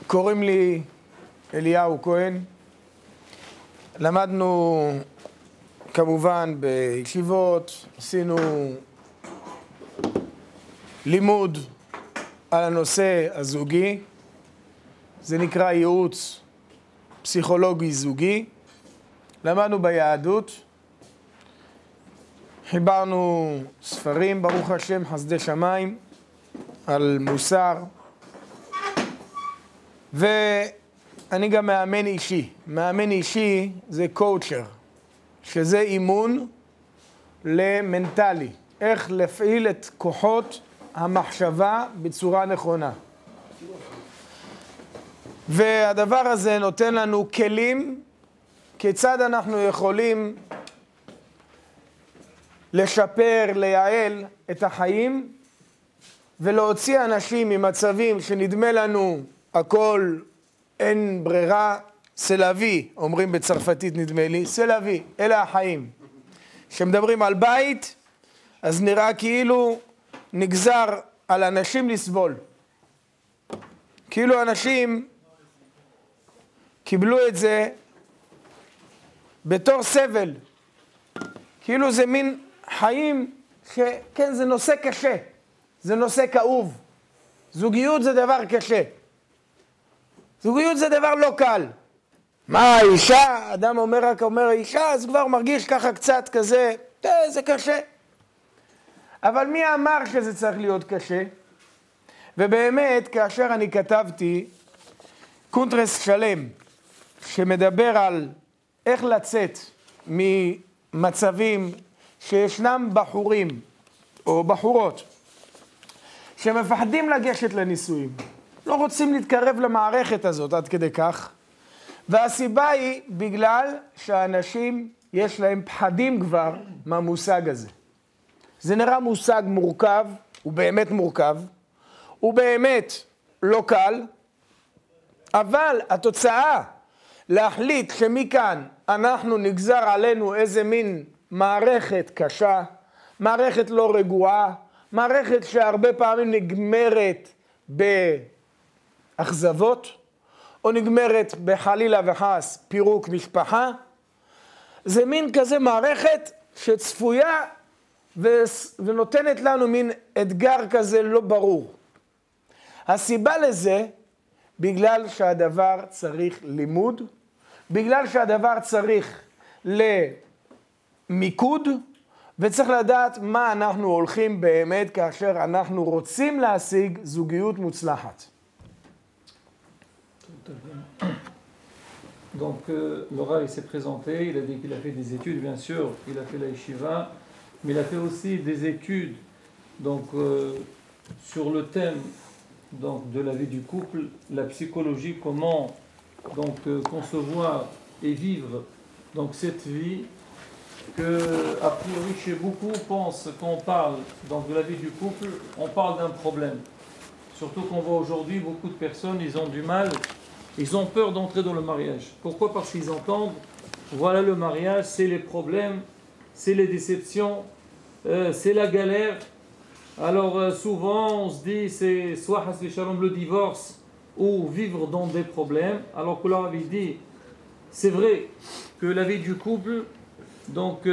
קוראים לי אליהו כהן. למדנו כמובן בישיבות, עשינו לימוד על הנושא הזוגי. זה נקרא ייעוץ פסיכולוגי זוגי. למדנו ביהדות. חיברנו ספרים, ברוך השם, חסדי שמיים, על מוסר. ואני גם מאמן אישי. מאמן אישי זה קואוצ'ר, שזה אימון למנטלי. איך להפעיל את כוחות המחשבה בצורה נכונה. והדבר הזה נותן לנו כלים כיצד אנחנו יכולים לשפר, לייעל את החיים ולהוציא אנשים ממצבים שנדמה לנו הכל אין ברירה, סלאבי, אומרים בצרפתית נדמה לי, סלאבי, אלה החיים. כשמדברים על בית, אז נראה כאילו נגזר על אנשים לסבול. כאילו אנשים קיבלו את זה בתור סבל. כאילו זה מין חיים שכן, זה נושא קשה. זה נושא כאוב. זוגיות זה דבר קשה. זוגיות זה דבר לא קל. מה, אישה? אדם רק אומר אישה, אז כבר מרגיש ככה קצת כזה, זה קשה. אבל מי אמר שזה צריך להיות קשה? ובאמת, כאשר אני כתבתי קונטרס שלם, שמדבר על איך לצאת ממצבים שישנם בחורים או בחורות שמפחדים לגשת לנישואים, לא רוצים להתקרב למערכת הזאת עד כדי כך, והסיבה היא בגלל שהאנשים יש להם פחדים כבר מהמושג הזה. זה נראה מושג מורכב, הוא באמת מורכב, הוא באמת לא קל, אבל התוצאה להחליט שמכאן אנחנו נגזר עלינו איזה מין מערכת קשה, מערכת לא רגועה, מערכת שהרבה פעמים נגמרת באכזבות, או נגמרת בחלילה וחס פירוק משפחה. זה מין כזה מערכת שצפויה ונותנת לנו מין אתגר כזה לא ברור. הסיבה לזה, בגלל שהדבר צריך לימוד, בגלל שהדבר צריך למיקוד, וצריך לדעת מה אנחנו הולכים באמת כאשר אנחנו רוצים להשיג זוגיות מוצלחת. Donc Laura il s'est présenté, il a dit qu'il a fait des études, bien sûr, il a fait la yeshiva, mais il a fait aussi des études donc, sur le thème donc, de la vie du couple, la psychologie, comment donc, concevoir et vivre donc, cette vie que, a priori, chez beaucoup pensent qu'on parle donc, de la vie du couple, on parle d'un problème. Surtout qu'on voit aujourd'hui beaucoup de personnes, ils ont du mal, ils ont peur d'entrer dans le mariage. Pourquoi? Parce qu'ils entendent, voilà le mariage, c'est les problèmes, c'est les déceptions, c'est la galère. Alors souvent on se dit c'est soit hasbi shalom le divorce ou vivre dans des problèmes. Alors que l'on avait dit, c'est vrai que la vie du couple, donc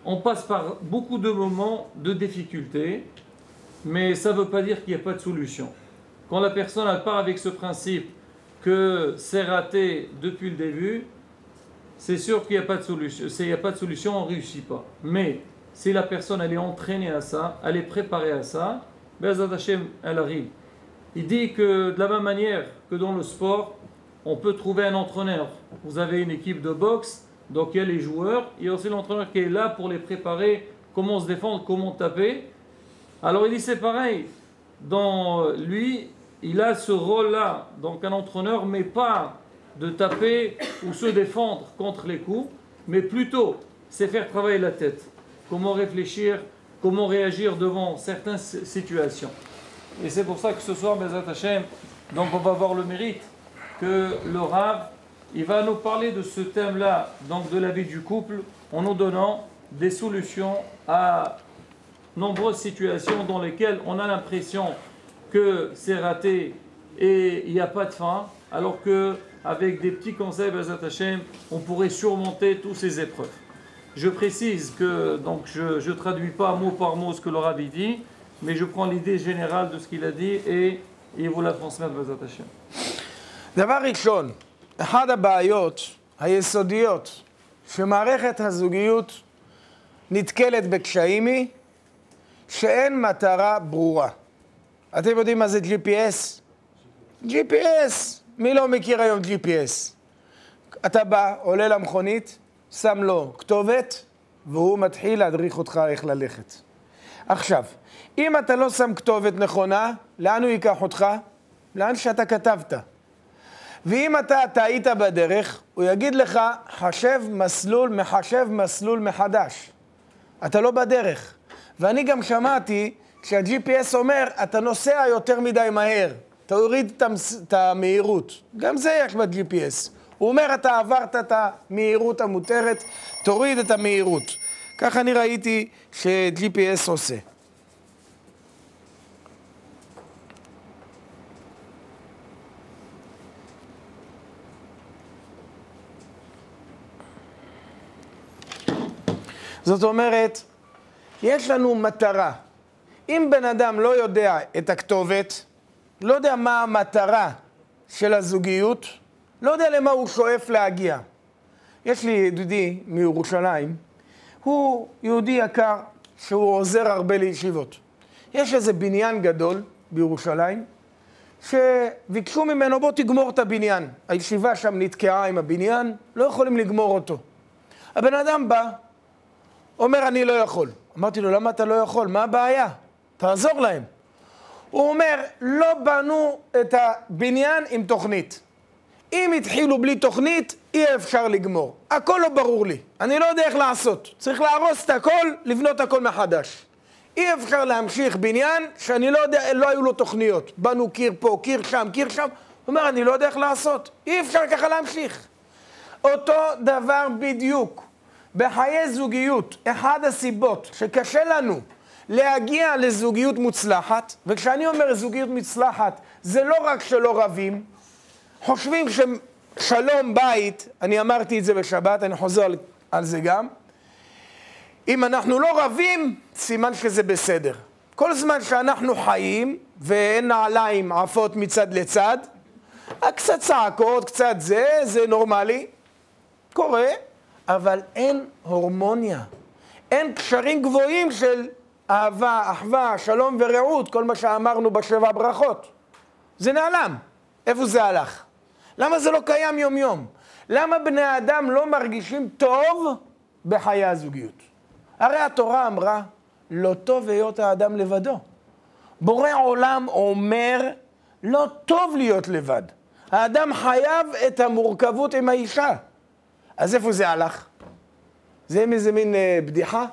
on passe par beaucoup de moments de difficultés, mais ça ne veut pas dire qu'il n'y a pas de solution. Quand la personne elle part avec ce principe que c'est raté depuis le début, c'est sûr qu'il n'y a pas de solution. S'il n'y a pas de solution, on ne réussit pas. Mais si la personne elle est entraînée à ça, elle est préparée à ça, Be'ezrat Hashem, elle arrive. Il dit que de la même manière que dans le sport, on peut trouver un entraîneur. Vous avez une équipe de boxe, donc il y a les joueurs, il y a aussi l'entraîneur qui est là pour les préparer, comment se défendre, comment taper. Alors il dit c'est pareil, dans lui, il a ce rôle-là, donc un entraîneur, mais pas de taper ou se défendre contre les coups, mais plutôt c'est faire travailler la tête. Comment réfléchir, comment réagir devant certaines situations. Et c'est pour ça que ce soir, Be'ezrat Hashem, donc on va avoir le mérite que le Rav, il va nous parler de ce thème-là, donc de la vie du couple, en nous donnant des solutions à nombreuses situations dans lesquelles on a l'impression que c'est raté et il n'y a pas de fin, alors qu'avec des petits conseils, Bezat Hashem, on pourrait surmonter toutes ces épreuves. Je précise que donc, je ne traduis pas mot par mot ce que le Rabbi dit, mais je prends l'idée générale de ce qu'il a dit et vous la transmettre, Bezat Hashem. דבר ראשון, אחד הבעיות היסודיות שמערכת הזוגיות נתקלת בקשיים היא שאין מטרה ברורה. אתם יודעים מה זה GPS? GPS, מי לא מכיר היום GPS? אתה בא, עולה למכונית, שם לו כתובת, והוא מתחיל להדריך אותך איך ללכת. עכשיו, אם אתה לא שם כתובת נכונה, לאן הוא ייקח אותך? לאן שאתה כתבת. ואם אתה טעית בדרך, הוא יגיד לך, מחשב מסלול מחדש. אתה לא בדרך. ואני גם שמעתי, כשה-GPS אומר, אתה נוסע יותר מדי מהר, תוריד את המהירות. גם זה יש ב-GPS. הוא אומר, אתה עברת את המהירות המותרת, תוריד את המהירות. ככה אני ראיתי ש-GPS עושה. זאת אומרת, יש לנו מטרה. אם בן אדם לא יודע את הכתובת, לא יודע מה המטרה של הזוגיות, לא יודע למה הוא שואף להגיע. יש לי ידידי מירושלים, הוא יהודי יקר שהוא עוזר הרבה לישיבות. יש איזה בניין גדול בירושלים, שביקשו ממנו, בוא תגמור את הבניין. הישיבה שם נתקעה עם הבניין, לא יכולים לגמור אותו. הבן אדם בא, אומר, אני לא יכול. אמרתי לו, למה אתה לא יכול? מה הבעיה? תעזור להם. הוא אומר, לא בנו את הבניין עם תוכנית. אם התחילו בלי תוכנית, אי אפשר לגמור. הכל לא ברור לי. אני לא יודע איך לעשות. צריך להרוס את הכל, לבנות הכל מחדש. אי אפשר להמשיך בניין שאני לא יודע, לא היו לו תוכניות. בנו קיר פה, קיר שם, קיר שם. הוא אומר, אני לא יודע איך לעשות. אי אפשר ככה להמשיך. אותו דבר בדיוק. בחיי זוגיות, אחד הסיבות שקשה לנו להגיע לזוגיות מוצלחת, וכשאני אומר זוגיות מוצלחת, זה לא רק שלא רבים, חושבים ששלום בית, אני אמרתי את זה בשבת, אני חוזר על זה גם, אם אנחנו לא רבים, סימן שזה בסדר. כל זמן שאנחנו חיים, ואין נעליים עפות מצד לצד, קצת צעקות, קצת זה נורמלי, קורה, אבל אין הורמוניה, אין קשרים גבוהים של אהבה, אחווה, שלום ורעות, כל מה שאמרנו בשבע ברכות. זה נעלם. איפה זה הלך? למה זה לא קיים יום יום? למה בני האדם לא מרגישים טוב בחיי הזוגיות? הרי התורה אמרה, לא טוב היות האדם לבדו. בורא עולם אומר, לא טוב להיות לבד. האדם חייב את המורכבות עם האישה. אז איפה זה הלך? זה איזה מין בדיחה?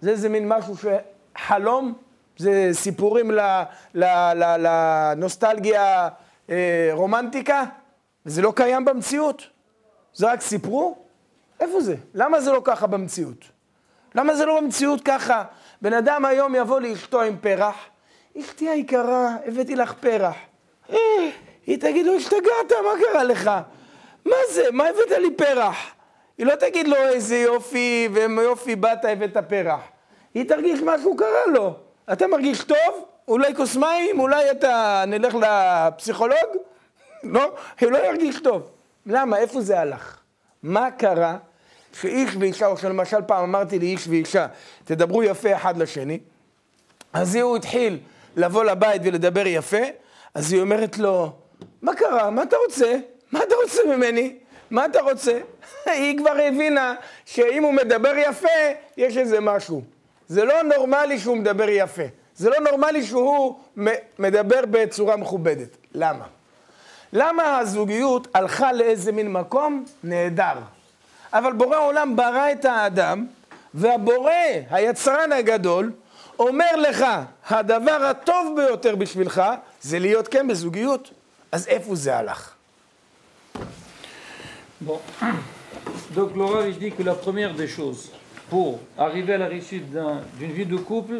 זה איזה מין משהו שחלום? זה סיפורים לנוסטלגיה רומנטיקה? וזה לא קיים במציאות? זה רק סיפרו? איפה זה? למה זה לא ככה במציאות? למה זה לא במציאות ככה? בן אדם היום יבוא לאשתו עם פרח, אשתי היקרה, הבאתי לך פרח. היא תגיד לו, השתגעת, מה קרה לך? מה זה? מה הבאת לי פרח? היא לא תגיד לו איזה יופי, ויופי באת הבאת פרח. היא תרגיש משהו קרה לו. אתה מרגיש טוב? אולי כוס מים? אולי אתה נלך לפסיכולוג? לא, היא לא ירגיש טוב. למה? איפה זה הלך? מה קרה שאיש ואישה, או שלמשל פעם אמרתי לאיש ואישה, תדברו יפה אחד לשני, אז הוא התחיל לבוא לבית ולדבר יפה, אז היא אומרת לו, מה קרה? מה אתה רוצה? מה אתה רוצה ממני? מה אתה רוצה? היא כבר הבינה שאם הוא מדבר יפה, יש איזה משהו. זה לא נורמלי שהוא מדבר יפה. זה לא נורמלי שהוא מדבר בצורה מכובדת. למה? למה הזוגיות הלכה לאיזה מין מקום נהדר? אבל בורא עולם ברא את האדם, והבורא, היצרן הגדול, אומר לך, הדבר הטוב ביותר בשבילך, זה להיות כן בזוגיות. אז איפה זה הלך? Bon, donc Laura il dit que la première des choses pour arriver à la réussite d'une vie de couple,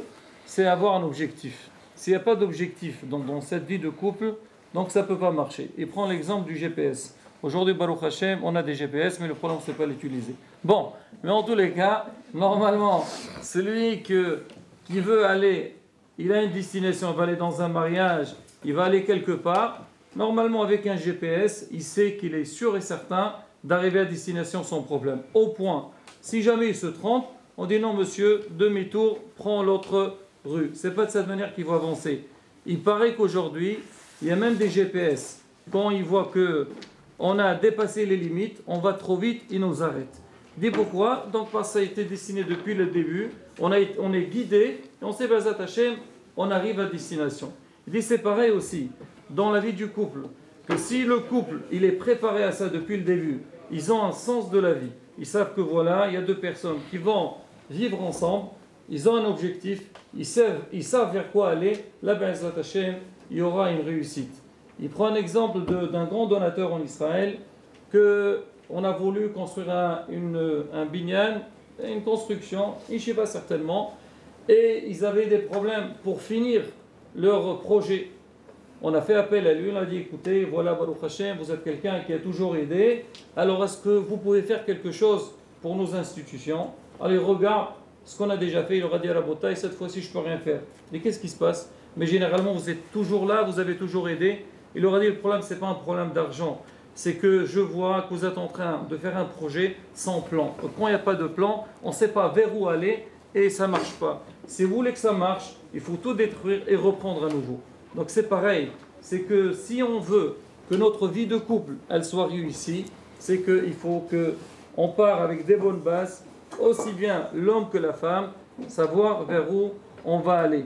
c'est avoir un objectif. S'il n'y a pas d'objectif dans cette vie de couple, Donc ça ne peut pas marcher. Il prend l'exemple du GPS. Aujourd'hui, Baruch Hashem, on a des GPS, mais le problème, c'est pas l'utiliser. Bon, mais en tous les cas, normalement, celui qui veut aller, il a une destination, il va aller dans un mariage, il va aller quelque part. Normalement, avec un GPS, il sait qu'il est sûr et certain d'arriver à destination sans problème. Au point, si jamais il se trompe, on dit non monsieur, demi-tour, prends l'autre rue. C'est pas de cette manière qu'il va avancer. Il paraît qu'aujourd'hui, il y a même des GPS. Quand ils voient qu'on a dépassé les limites, on va trop vite, ils nous arrêtent. Dis pourquoi? Donc parce que ça a été dessiné depuis le début, on est guidé, et on sait, Bezat Hashem, on arrive à destination. Il dit c'est pareil aussi, dans la vie du couple, que si le couple, il est préparé à ça depuis le début, ils ont un sens de la vie, ils savent que voilà, il y a deux personnes qui vont vivre ensemble, ils ont un objectif, ils savent vers quoi aller, là, Bezat Hashem, il y aura une réussite. Il prend un exemple d'un grand donateur en Israël, qu'on a voulu construire un binyan, une construction, une shiva certainement, et ils avaient des problèmes pour finir leur projet. On a fait appel à lui, on a dit écoutez, voilà Baruch Hashem, vous êtes quelqu'un qui a toujours aidé, alors est-ce que vous pouvez faire quelque chose pour nos institutions? Allez, regarde ce qu'on a déjà fait, il aura dit à la bataille, cette fois-ci je ne peux rien faire. Mais qu'est-ce qui se passe? Mais généralement vous êtes toujours là, vous avez toujours aidé. Il aura dit le problème, ce n'est pas un problème d'argent, c'est que je vois que vous êtes en train de faire un projet sans plan. Quand il n'y a pas de plan, on ne sait pas vers où aller et ça ne marche pas. Si vous voulez que ça marche, il faut tout détruire et reprendre à nouveau. Donc c'est pareil, c'est que si on veut que notre vie de couple, elle soit réussie, c'est qu'il faut qu'on part avec des bonnes bases, aussi bien l'homme que la femme, savoir vers où on va aller.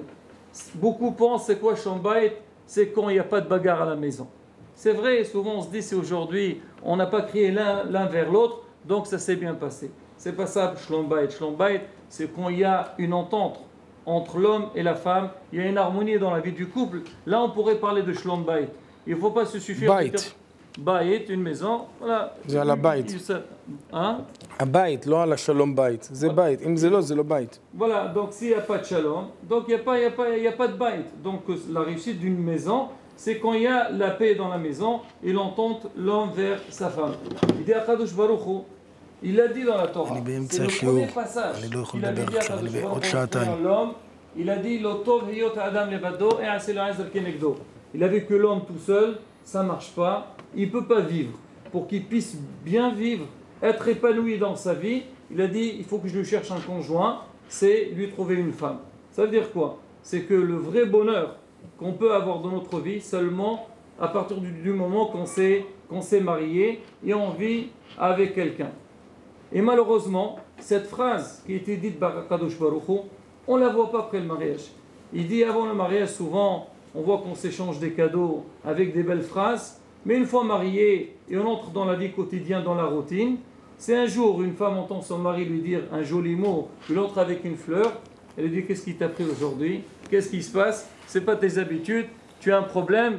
Beaucoup pensent, c'est quoi Shambait? C'est quand il n'y a pas de bagarre à la maison. C'est vrai, souvent on se dit, c'est aujourd'hui, on n'a pas crié l'un vers l'autre, donc ça s'est bien passé. C'est pas ça, Shlombait. Shlombait, c'est quand il y a une entente entre l'homme et la femme, il y a une harmonie dans la vie du couple. Là, on pourrait parler de Shlombait. Il ne faut pas se suffire à dire Bait, une maison, voilà. C'est à la bait. Hein? À bait, non à la shalom bait. C'est bait. אם זה לא, זה לא bait. Voilà, donc s'il n'y a pas de shalom, donc il n'y a pas de bait. Donc la réussite d'une maison, c'est quand il y a la paix dans la maison et l'entente l'homme vers sa femme. Il dit à Kadosh Baruch Hu, il l'a dit dans la Torah. C'est le premier passage. Il a dit à Kadosh Baruch Hu, l'homme, il a dit l'otov hiyot adam levado et aselo azel kenegdo. Il a vu que l'homme tout seul, ça ne marche pas, il ne peut pas vivre. Pour qu'il puisse bien vivre, être épanoui dans sa vie, il a dit il faut que je lui cherche un conjoint, c'est lui trouver une femme. Ça veut dire quoi? C'est que le vrai bonheur qu'on peut avoir dans notre vie, seulement à partir du moment qu'on s'est marié et on vit avec quelqu'un. Et malheureusement, cette phrase qui a été dite par Kadosh Baruch Hu, on ne la voit pas après le mariage. Il dit avant le mariage, souvent, on voit qu'on s'échange des cadeaux avec des belles phrases, mais une fois marié et on entre dans la vie quotidienne, dans la routine, c'est un jour, une femme entend son mari lui dire un joli mot, il entre avec une fleur, elle lui dit qu'est-ce qui t'a pris aujourd'hui? Qu'est-ce qui se passe? C'est pas tes habitudes, tu as un problème,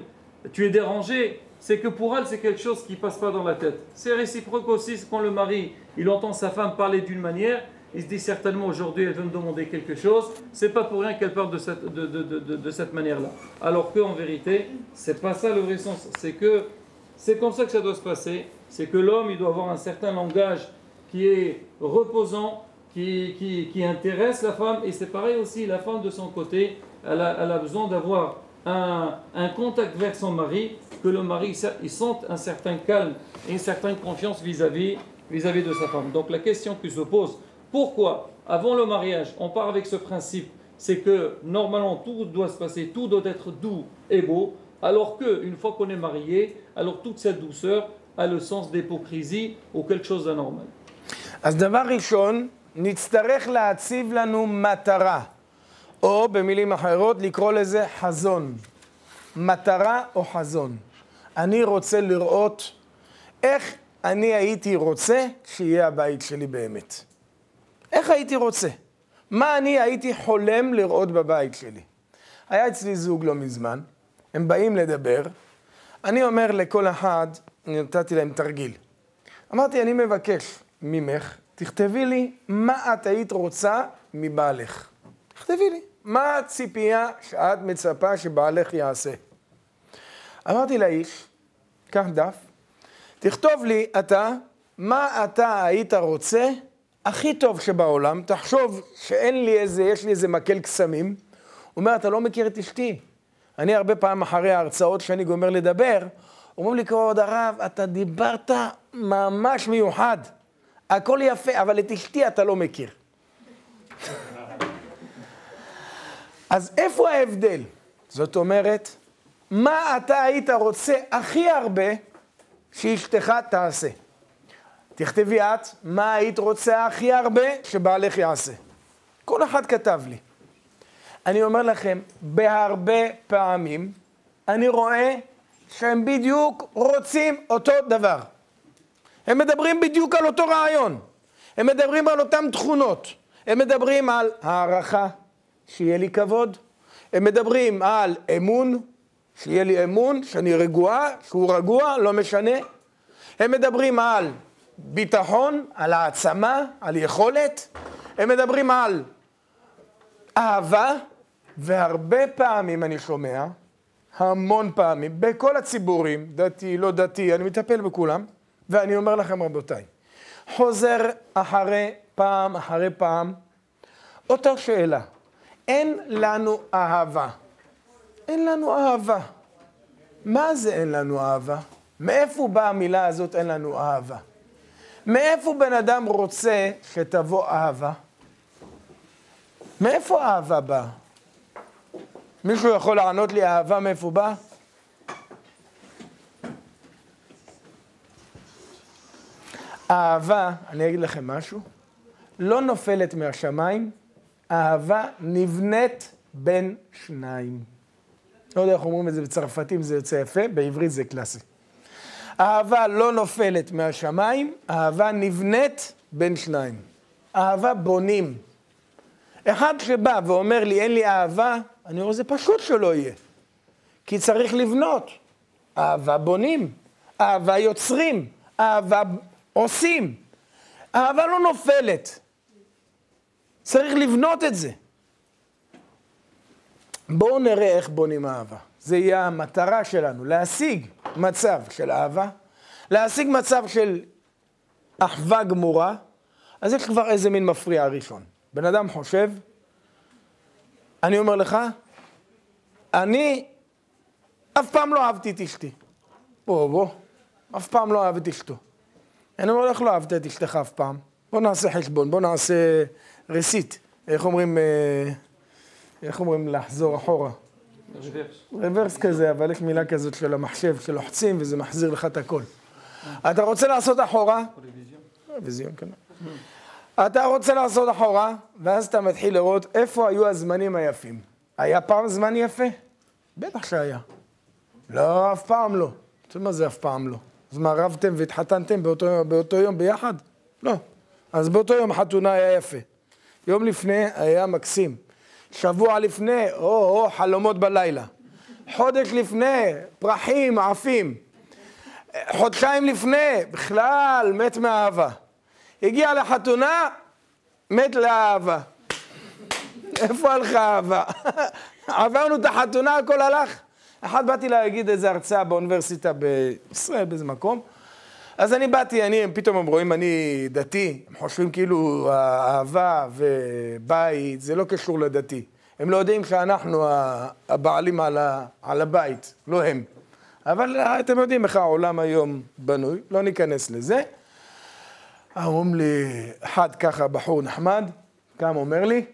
tu es dérangé. C'est que pour elle, c'est quelque chose qui passe pas dans la tête. C'est réciproque aussi quand le mari, il entend sa femme parler d'une manière, il se dit certainement aujourd'hui elle veut me demander quelque chose, c'est pas pour rien qu'elle parle de cette manière-là. Alors qu'en vérité, c'est pas ça le vrai sens, c'est que c'est comme ça que ça doit se passer, c'est que l'homme il doit avoir un certain langage qui est reposant, qui intéresse la femme, et c'est pareil aussi, la femme de son côté, elle a besoin d'avoir un contact vers son mari, que le mari il sente un certain calme et une certaine confiance vis-à-vis de sa femme. Donc la question qui se pose, pourquoi, avant le mariage, on part avec ce principe, c'est que normalement tout doit se passer, tout doit être doux et beau, alors qu'une fois qu'on est marié, alors toute cette douceur a le sens d'hypocrisie ou quelque chose d'anormal. אז דבר ראשון, נצטרך להציב לנו מטרה, או במילים אחרות לקרוא לזה חזון. מטרה או חזון. אני רוצה לראות איך אני הייתי רוצה שיהיה הבית שלי באמת. איך הייתי רוצה? מה אני הייתי חולם לראות בבית שלי? היה אצלי זוג לא מזמן, הם באים לדבר, אני אומר לכל אחד, נתתי להם תרגיל. אמרתי, אני מבקש ממך, תכתבי לי מה את היית רוצה מבעלך. תכתבי לי, מה הציפייה שאת מצפה שבעלך יעשה. אמרתי לאיש, קח דף, תכתוב לי אתה, מה אתה היית רוצה הכי טוב שבעולם, תחשוב שאין לי איזה, יש לי איזה מקל קסמים. הוא אומר, אתה לא מכיר את אשתי. אני הרבה פעמים אחרי ההרצאות שאני גומר לדבר, אומרים לי, כבוד הרב, אתה דיברת ממש מיוחד. הכל יפה, אבל את אשתי אתה לא מכיר. אז איפה ההבדל? זאת אומרת, מה אתה היית רוצה הכי הרבה שאשתך תעשה? תכתבי את, מה היית רוצה הכי הרבה שבעלך יעשה? כל אחד כתב לי. אני אומר לכם, בהרבה פעמים אני רואה שהם בדיוק רוצים אותו דבר. הם מדברים בדיוק על אותו רעיון. הם מדברים על אותם תכונות. הם מדברים על הערכה, שיהיה לי כבוד. הם מדברים על אמון, שיהיה לי אמון, שאני רגועה, שהוא רגוע, לא משנה. הם מדברים על ביטחון, על העצמה, על יכולת. הם מדברים על אהבה, והרבה פעמים אני שומע, המון פעמים, בכל הציבורים, דתי, לא דתי, אני מטפל בכולם, ואני אומר לכם רבותיי, חוזר אחרי פעם, אותה שאלה, אין לנו אהבה. אין לנו אהבה. מה זה אין לנו אהבה? מאיפה באה המילה הזאת אין לנו אהבה? מאיפה בן אדם רוצה שתבוא אהבה? מאיפה אהבה באה? מישהו יכול לענות לי אהבה מאיפה באה? אהבה, אני אגיד לכם משהו, לא נופלת מהשמיים, אהבה נבנית בין שניים. לא יודע איך אומרים את זה בצרפתים, זה יוצא יפה, בעברית זה קלאסי. אהבה לא נופלת מהשמיים, אהבה נבנית בין שניים. אהבה בונים. אחד שבא ואומר לי אין לי אהבה, אני אומר זה פשוט שלא יהיה. כי צריך לבנות. אהבה בונים, אהבה יוצרים, אהבה עושים. אהבה לא נופלת. צריך לבנות את זה. בואו נראה איך בונים אהבה. זה יהיה המטרה שלנו, להשיג מצב של אהבה, להשיג מצב של אחווה גמורה, אז יש כבר איזה מין מפריע ראשון. בן אדם חושב, אני אומר לך, אני אף פעם לא אהבתי את אשתי. בוא, אף פעם לא אהבתי את אשתו. אני אומר לך, לא אהבת את אשתך אף פעם. בוא נעשה חשבון, בוא נעשה רסיט. איך אומרים לחזור אחורה? רוורס כזה, אבל יש מילה כזאת של המחשב, שלוחצים וזה מחזיר לך את הכל. אתה רוצה לעשות אחורה? ויזיון, כן. אתה רוצה לעשות אחורה, ואז אתה מתחיל לראות איפה היו הזמנים היפים. היה פעם זמן יפה? בטח שהיה. לא, אף פעם לא. אתה יודע מה זה אף פעם לא? אז מה, רבתם והתחתנתם באותו יום ביחד? לא. אז באותו יום חתונה היה יפה. יום לפני היה מקסים. שבוע לפני, חלומות בלילה. חודש לפני, פרחים, עפים. חודשיים לפני, בכלל, מת מאהבה. הגיע לחתונה, מת לאהבה. איפה הלכה אהבה? עברנו את החתונה, הכל הלך. אחד באתי להגיד איזו הרצאה באוניברסיטה בישראל, באיזה מקום. אז אני באתי, פתאום הם רואים, אני דתי. הם חושבים כאילו אהבה ובית, זה לא קשור לדתי. הם לא יודעים שאנחנו הבעלים על הבית, לא הם. אבל אתם יודעים איך העולם היום בנוי, לא ניכנס לזה. אומרים לי, אחד ככה, בחור נחמד, קם אומר לי,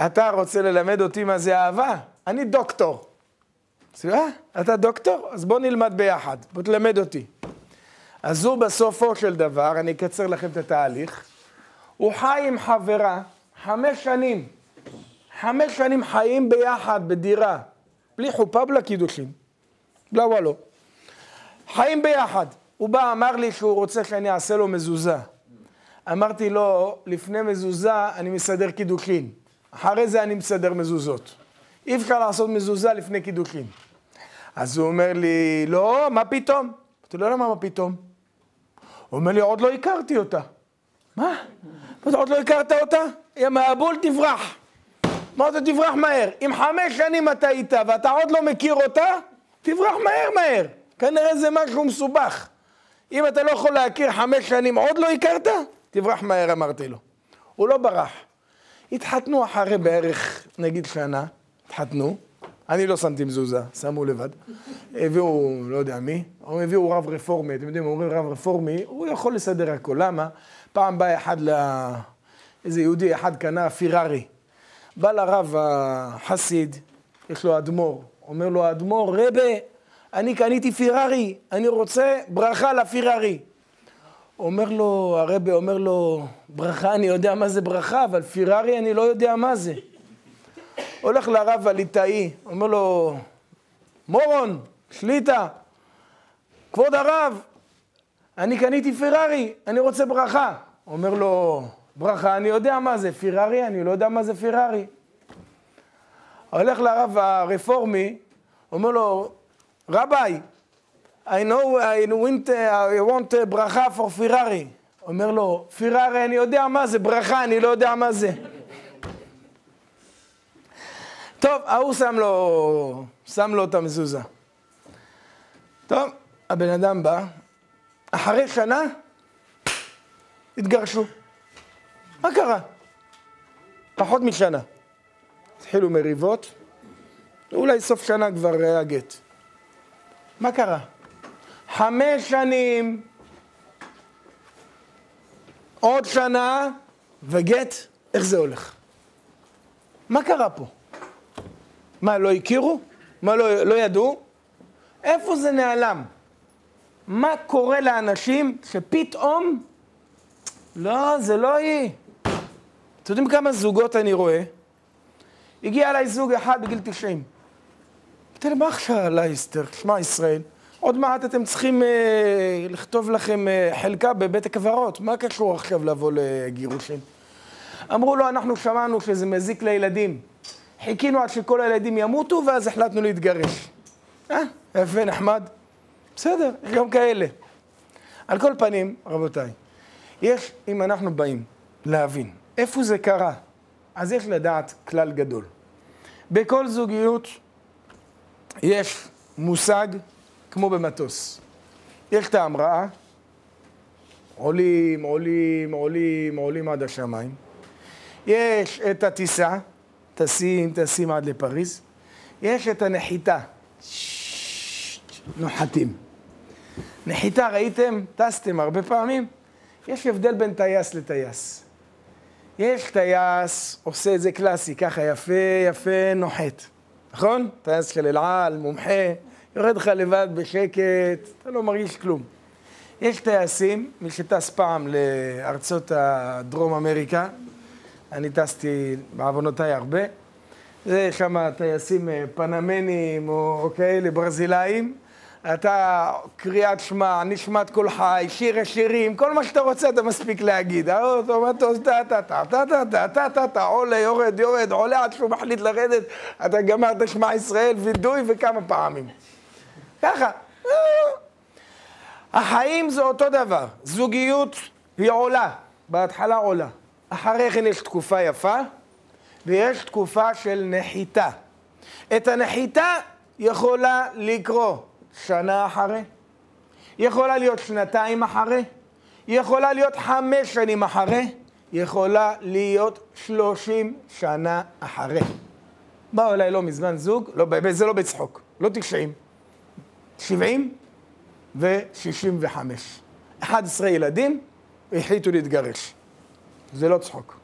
אתה רוצה ללמד אותי מה זה אהבה? אני דוקטור. אתה דוקטור? אז בוא נלמד ביחד, בוא תלמד אותי. אז הוא בסופו של דבר, אני אקצר לכם את התהליך, הוא חי עם חברה 5 שנים. 5 שנים חיים ביחד בדירה, בלי חופה, בלי קידושים. לא ולא. חיים ביחד. הוא בא, אמר לי שהוא רוצה שאני אעשה לו מזוזה. אמרתי לו, לפני מזוזה אני מסדר קידושין. אחרי זה אני מסדר מזוזות. אי אפשר לעשות מזוזה לפני קידושין. אז הוא אומר לי, לא, מה פתאום? אמרתי לו, למה מה פתאום? הוא אומר לי, עוד לא הכרתי אותה. מה? עוד לא הכרת אותה? יא מהבול תברח. מה אתה תברח מהר? אם 5 שנים אתה איתה ואתה עוד לא מכיר אותה, תברח מהר מהר. כנראה זה משהו מסובך. אם אתה לא יכול להכיר 5 שנים, עוד לא הכרת? תברח מהר, אמרתי לו. הוא לא ברח. התחתנו אחרי בערך, נגיד שנה, התחתנו. אני לא שמתי מזוזה, שמו לבד. הביאו, לא יודע מי, הביאו רב רפורמי. אתם יודעים, אומרים רב רפורמי, הוא יכול לסדר הכל. למה? פעם בא איזה יהודי אחד קנה פירארי. בא לרב החסיד, יש לו אדמו"ר. אומר לו, אדמו"ר, רבה, אני קניתי פירארי, אני רוצה ברכה לפירארי. הרבי אומר לו, ברכה, אני יודע מה זה ברכה, אבל פירארי אני לא יודע מה זה. הולך לרב הליטאי, אומר לו, מורון, שליטה, כבוד הרב, אני קניתי פירארי, אני רוצה ברכה. אומר לו, ברכה, אני יודע מה זה, פירארי, אני לא יודע מה זה פירארי. הולך לרב הרפורמי, אומר לו, רבי, I want ברכה for פירארי. אומר לו, פירארי, אני יודע מה זה, ברכה, אני לא יודע מה זה. טוב, ההוא שם לו את המזוזה. טוב, הבן אדם בא, אחרי שנה, התגרשו. מה קרה? פחות משנה. התחילו מריבות, אולי סוף שנה כבר היה גט. מה קרה? 5 שנים, עוד שנה, וגט, איך זה הולך? מה קרה פה? מה, לא הכירו? מה, לא ידעו? איפה זה נעלם? מה קורה לאנשים שפתאום, לא, זה לא היא. אתם יודעים כמה זוגות אני רואה? הגיע אליי זוג אחד בגיל 90. אמרתי להם, מה עכשיו עליי, אסתר? שמע ישראל, עוד מעט אתם צריכים לכתוב לכם חלקה בבית הקברות. מה קשור עכשיו לבוא לגירושים? אמרו לו, אנחנו שמענו שזה מזיק לילדים. חיכינו עד שכל הילדים ימותו, ואז החלטנו להתגרש. יפה, נחמד. בסדר, יש גם כאלה. על כל פנים, רבותיי, אם אנחנו באים להבין איפה זה קרה, אז יש לדעת כלל גדול. בכל זוגיות יש מושג כמו במטוס. יש את ההמראה, עולים עד השמיים. יש את הטיסה, טסים עד לפריז. יש את הנחיתה, נוחתים. נחיתה, ראיתם? טסתם הרבה פעמים? יש הבדל בין טייס לטייס. יש טייס, עושה את זה קלאסי, ככה יפה, נוחת. נכון? טייס של אל-על, מומחה, יורד לך לבד בשקט, אתה לא מרגיש כלום. יש טייסים, מי שטס פעם לארצות הדרום אמריקה, אני טסתי בעוונותיי הרבה, זה שם טייסים פנמנים או כאלה ברזילאים, אתה קריאת שמע, נשמת כל חי, שיר השירים, כל מה שאתה רוצה אתה מספיק להגיד. אוטומטוס, עולה, יורד, עולה עד שהוא מחליט לרדת, אתה גמר את שמע ישראל, וידוי וכמה פעמים. ככה. החיים זה אותו דבר. זוגיות היא עולה, בהתחלה עולה. אחרי כן יש תקופה יפה, ויש תקופה של נחיתה. את הנחיתה יכולה לקרוא שנה אחרי, יכולה להיות 2 אחרי, יכולה להיות 5 שנים אחרי, יכולה להיות 30 שנה אחרי. באו אליי לא מזמן זוג, זה לא בצחוק, לא 90, 70 ו-65. 11 ילדים, החליטו להתגרש. זה לא צחוק.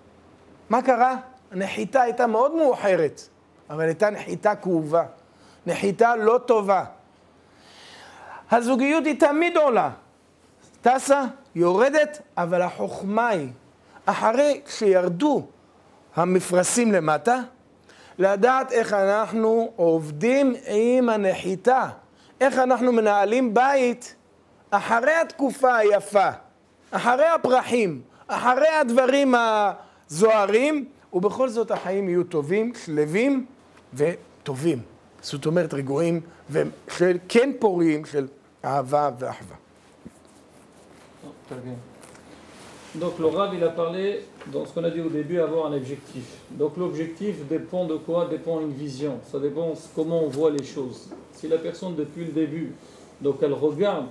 מה קרה? הנחיתה הייתה מאוד מאוחרת, אבל הייתה נחיתה כאובה, נחיתה לא טובה. הזוגיות היא תמיד עולה, טסה, יורדת, אבל החוכמה היא, אחרי שירדו המפרשים למטה, לדעת איך אנחנו עובדים עם הנחיתה, איך אנחנו מנהלים בית אחרי התקופה היפה, אחרי הפרחים, אחרי הדברים הזוהרים, ובכל זאת החיים יהיו טובים, שלווים וטובים. זאת אומרת רגועים ושל כן פוריים של אהבה ואחווה. Donc le Rav, il a parlé, dans ce qu'on a dit au début, avoir un objectif. Donc l'objectif dépend de quoi? Dépend d'une vision. Ça dépend de comment on voit les choses. Si la personne, depuis le début, donc elle regarde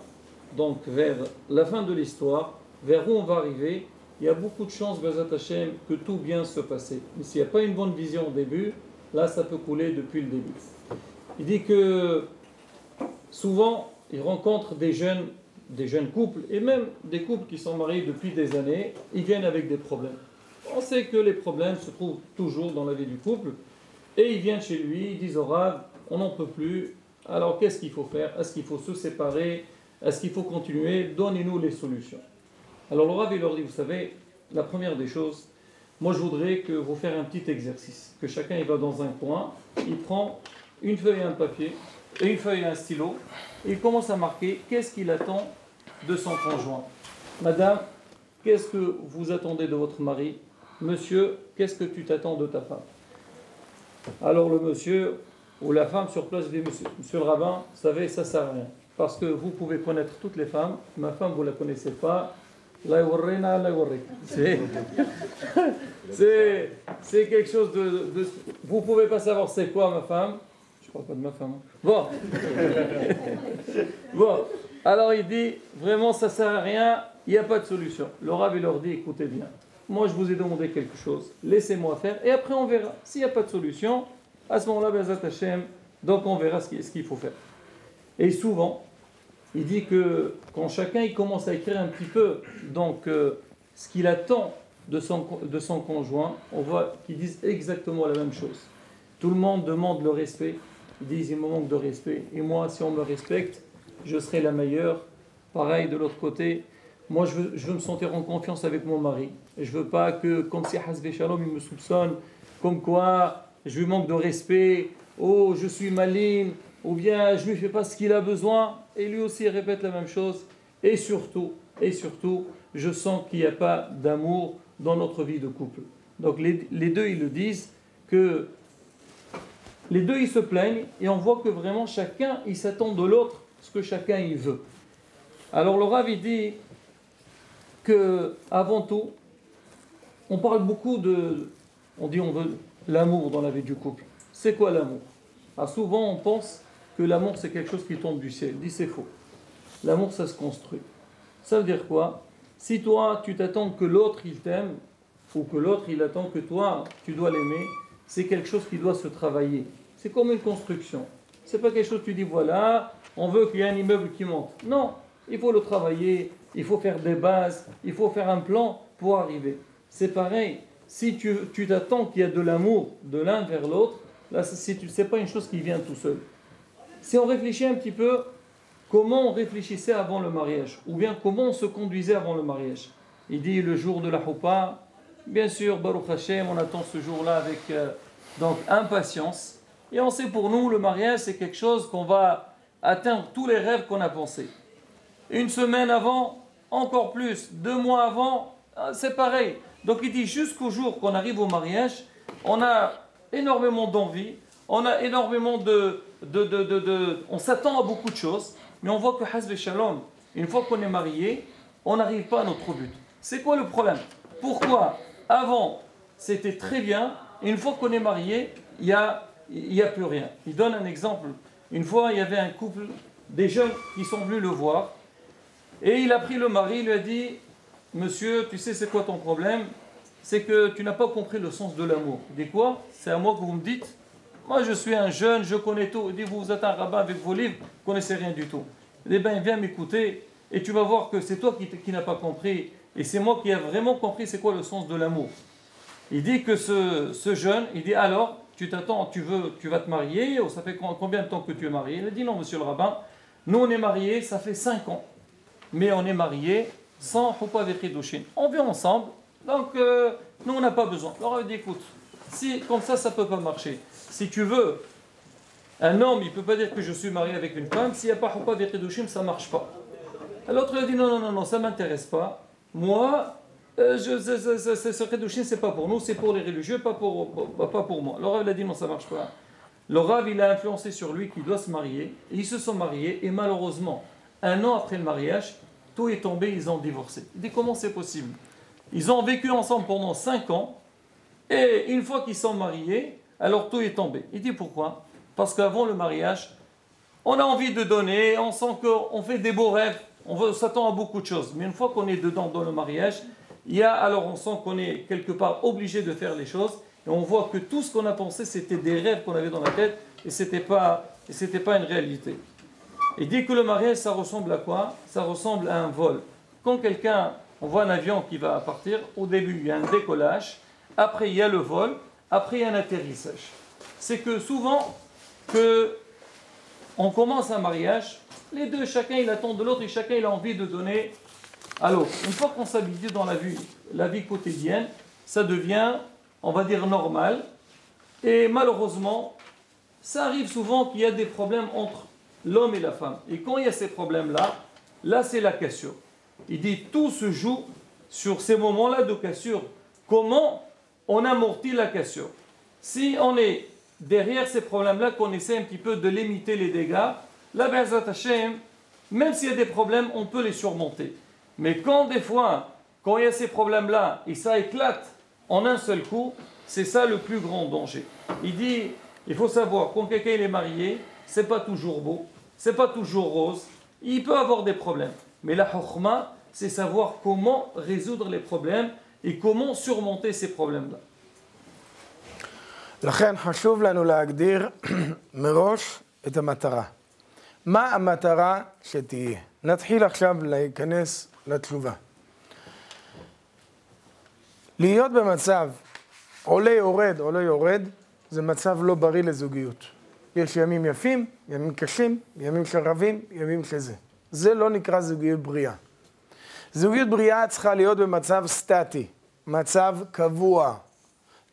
donc, vers la fin de l'histoire, vers où on va arriver, il y a beaucoup de chances, Bezat Hashem, que tout bien se passer. Mais s'il n'y a pas une bonne vision au début, là, ça peut couler depuis le début. Il dit que souvent, il rencontre des jeunes couples, et même des couples qui sont mariés depuis des années, ils viennent avec des problèmes. On sait que les problèmes se trouvent toujours dans la vie du couple, et ils viennent chez lui, ils disent au Rav, on n'en peut plus, alors qu'est-ce qu'il faut faire? Est-ce qu'il faut se séparer? Est-ce qu'il faut continuer? Donnez-nous les solutions. Alors le Rav, il leur dit, vous savez, la première des choses, moi je voudrais que vous fassiez un petit exercice, que chacun il va dans un coin, il prend une feuille et un papier, et une feuille et un stylo, et il commence à marquer qu'est-ce qu'il attend de son conjoint. Madame, qu'est-ce que vous attendez de votre mari? Monsieur, qu'est-ce que tu t'attends de ta femme? Alors le monsieur ou la femme sur place dit, monsieur le rabbin, vous savez, ça ne sert à rien. Parce que vous pouvez connaître toutes les femmes, ma femme, vous ne la connaissez pas. C'est quelque chose de... Vous ne pouvez pas savoir c'est quoi ma femme. Je ne parle pas de ma femme. Bon. Bon. Alors il dit, vraiment ça ne sert à rien, il n'y a pas de solution. Le Rav, il leur dit, écoutez bien, moi je vous ai demandé quelque chose, laissez-moi faire, et après on verra. S'il n'y a pas de solution, à ce moment-là, Bezat Hashem, donc on verra ce qu'il faut faire. Et souvent, il dit que quand chacun il commence à écrire un petit peu donc, ce qu'il attend de son conjoint, on voit qu'ils disent exactement la même chose. Tout le monde demande le respect, ils disent il me manque de respect, et moi si on me respecte, je serai la meilleure. Pareil de l'autre côté, moi je veux me sentir en confiance avec mon mari, et je veux pas que comme si Hasbe Shalom il me soupçonne, comme quoi je lui manque de respect, oh je suis maligne, ou bien je ne lui fais pas ce qu'il a besoin, et lui aussi répète la même chose, et surtout, je sens qu'il n'y a pas d'amour dans notre vie de couple. Donc les deux ils le disent, que les deux ils se plaignent, et on voit que vraiment chacun il s'attend de l'autre ce que chacun il veut. Alors le Rav il dit que avant tout, on parle beaucoup on veut l'amour dans la vie du couple. C'est quoi l'amour? Souvent on pense que l'amour c'est quelque chose qui tombe du ciel. Il dit c'est faux. L'amour ça se construit. Ça veut dire quoi? Si toi tu t'attends que l'autre il t'aime, ou que l'autre il attend que toi tu dois l'aimer, c'est quelque chose qui doit se travailler. C'est comme une construction. C'est pas quelque chose que tu dis voilà, on veut qu'il y ait un immeuble qui monte. Non, il faut le travailler, il faut faire des bases, il faut faire un plan pour arriver. C'est pareil, si tu t'attends qu'il y a de l'amour de l'un vers l'autre, là c'est pas une chose qui vient tout seul. Si on réfléchit un petit peu, comment on réfléchissait avant le mariage, ou bien comment on se conduisait avant le mariage. Il dit le jour de la Houpa, bien sûr, Baruch Hashem, on attend ce jour-là avec donc impatience. Et on sait pour nous, le mariage, c'est quelque chose qu'on va atteindre tous les rêves qu'on a pensés. Une semaine avant, encore plus. 2 mois avant, c'est pareil. Donc il dit jusqu'au jour qu'on arrive au mariage, on a énormément d'envie, on a énormément on s'attend à beaucoup de choses, mais on voit que Hasbe Shalom, une fois qu'on est marié, on n'arrive pas à notre but. C'est quoi le problème? Pourquoi avant c'était très bien, et une fois qu'on est marié, il n'y a plus rien. Il donne un exemple. Une fois, il y avait un couple, des jeunes qui sont venus le voir, et il a pris le mari, il lui a dit, monsieur, tu sais c'est quoi ton problème? C'est que tu n'as pas compris le sens de l'amour. Il dit quoi? C'est à moi que vous me dites? Moi je suis un jeune, je connais tout. Il dit, vous êtes un rabbin avec vos livres, vous ne connaissez rien du tout. Il dit, ben viens m'écouter, et tu vas voir que c'est toi qui n'as pas compris, et c'est moi qui ai vraiment compris c'est quoi le sens de l'amour. Il dit que ce jeune, il dit alors, tu t'attends, tu vas te marier, ça fait combien de temps que tu es marié? Il a dit non monsieur le rabbin, nous on est mariés, ça fait 5 ans, mais on est mariés sans Houpa Vechidushin. On vit ensemble, donc nous on n'a pas besoin. Alors il dit écoute, si comme ça ne peut pas marcher, si tu veux, un homme il ne peut pas dire que je suis marié avec une femme, s'il n'y a pas Houpa Vechidushin, ça ne marche pas. L'autre il a dit non, ça ne m'intéresse pas, moi... ce Kedushin, c'est pas pour nous, c'est pour les religieux, pas pour moi. Le Rav, il a dit non, ça marche pas. Le Rav, il a influencé sur lui qu'il doit se marier. Et ils se sont mariés, et malheureusement, 1 an après le mariage, tout est tombé, ils ont divorcé. Il dit comment c'est possible? Ils ont vécu ensemble pendant 5 ans, et une fois qu'ils sont mariés, alors tout est tombé. Il dit pourquoi? Parce qu'avant le mariage, on a envie de donner, on sent qu'on fait des beaux rêves, on s'attend à beaucoup de choses. Mais une fois qu'on est dedans dans le mariage, alors on sent qu'on est quelque part obligé de faire les choses, et on voit que tout ce qu'on a pensé, c'était des rêves qu'on avait dans la tête, et c'était pas une réalité. Il dit que le mariage, ça ressemble à quoi? Ça ressemble à un vol. Quand on voit un avion qui va partir, au début, il y a un décollage, après, il y a le vol, après, il y a un atterrissage. C'est que souvent, on commence un mariage, les deux, chacun, il attend de l'autre, et chacun, il a envie de donner à l'autre. Une fois qu'on s'habitue dans la vie quotidienne, ça devient, on va dire, normal. Et malheureusement, ça arrive souvent qu'il y a des problèmes entre l'homme et la femme. Et quand il y a ces problèmes-là, là c'est la cassure. Il dit tout se joue sur ces moments-là de cassure. Comment on amortit la cassure? Si on est derrière ces problèmes-là, qu'on essaie un petit peu de limiter les dégâts, là, Be'ezrat Hashem, même s'il y a des problèmes, on peut les surmonter. Mais quand des fois, quand il y a ces problèmes-là, et ça éclate en un seul coup, c'est ça le plus grand danger. Il dit, il faut savoir, quand quelqu'un est marié, c'est pas toujours beau, c'est pas toujours rose, il peut avoir des problèmes. Mais la chokhma, c'est savoir comment résoudre les problèmes et comment surmonter ces problèmes-là. לכן חשוב לנו להגדיר מראש את המטרה. מה המטרה שתהיה? נתחיל עכשיו להיכנס לתשובה. להיות במצב עולה יורד, עולה יורד, זה מצב לא בריא לזוגיות. יש ימים יפים, ימים קשים, ימים של רבים, ימים שזה. זה לא נקרא זוגיות בריאה. זוגיות בריאה צריכה להיות במצב סטטי, מצב קבוע.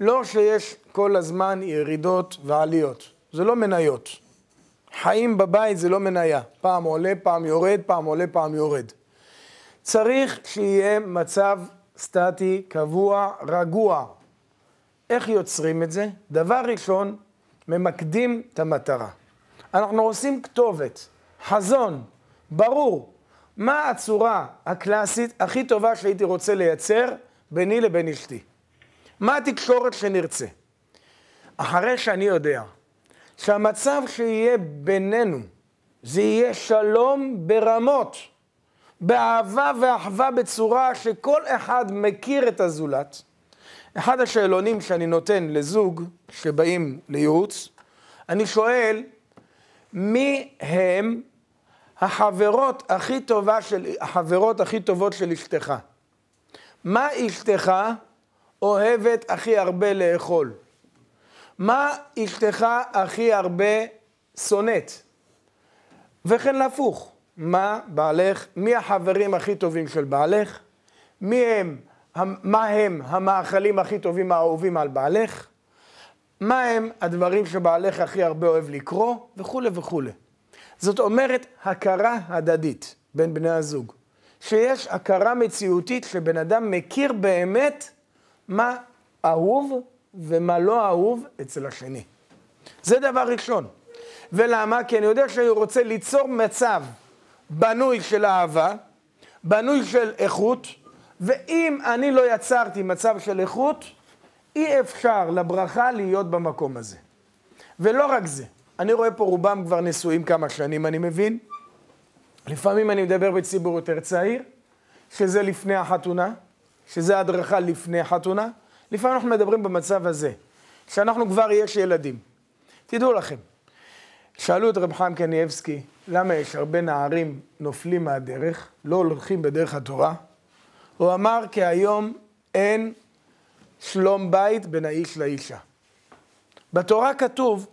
לא שיש כל הזמן ירידות ועליות. זה לא מניות. חיים בבית זה לא מניה. פעם עולה, פעם יורד, פעם עולה, פעם יורד. צריך שיהיה מצב סטטי, קבוע, רגוע. איך יוצרים את זה? דבר ראשון, ממקדים את המטרה. אנחנו עושים כתובת, חזון, ברור. מה הצורה הקלאסית הכי טובה שהייתי רוצה לייצר ביני לבין אשתי? מה התקשורת שנרצה? אחרי שאני יודע שהמצב שיהיה בינינו זה יהיה שלום ברמות, באהבה ואחווה בצורה שכל אחד מכיר את הזולת. אחד השאלונים שאני נותן לזוג שבאים לייעוץ, אני שואל מי הם החברות הכי טובות של אשתך? מה אשתך אוהבת הכי הרבה לאכול? מה אשתך הכי הרבה שונאת? וכן להפוך, מי החברים הכי טובים של בעלך? מה הם המאכלים הכי טובים האהובים על בעלך? מה הם הדברים שבעלך הכי הרבה אוהב לקרוא? וכו' וכו'. זאת אומרת, הכרה הדדית בין בני הזוג. שיש הכרה מציאותית שבן אדם מכיר באמת מה אהוב ומה לא אהוב אצל השני. זה דבר ראשון. ולמה? כי אני יודע שאני רוצה ליצור מצב בנוי של אהבה, בנוי של איכות, ואם אני לא יצרתי מצב של איכות, אי אפשר לברכה להיות במקום הזה. ולא רק זה. אני רואה פה רובם כבר נשואים כמה שנים, אני מבין. לפעמים אני מדבר בציבור יותר צעיר, שזה לפני החתונה, שזה הדרכה לפני החתונה. לפעמים אנחנו מדברים במצב הזה, שאנחנו כבר יש ילדים. תדעו לכם, שאלו את רב חיים קניאבסקי, למה יש הרבה נערים נופלים מהדרך, לא הולכים בדרך התורה? הוא אמר כי היום אין שלום בית בין האיש לאישה. בתורה כתוב,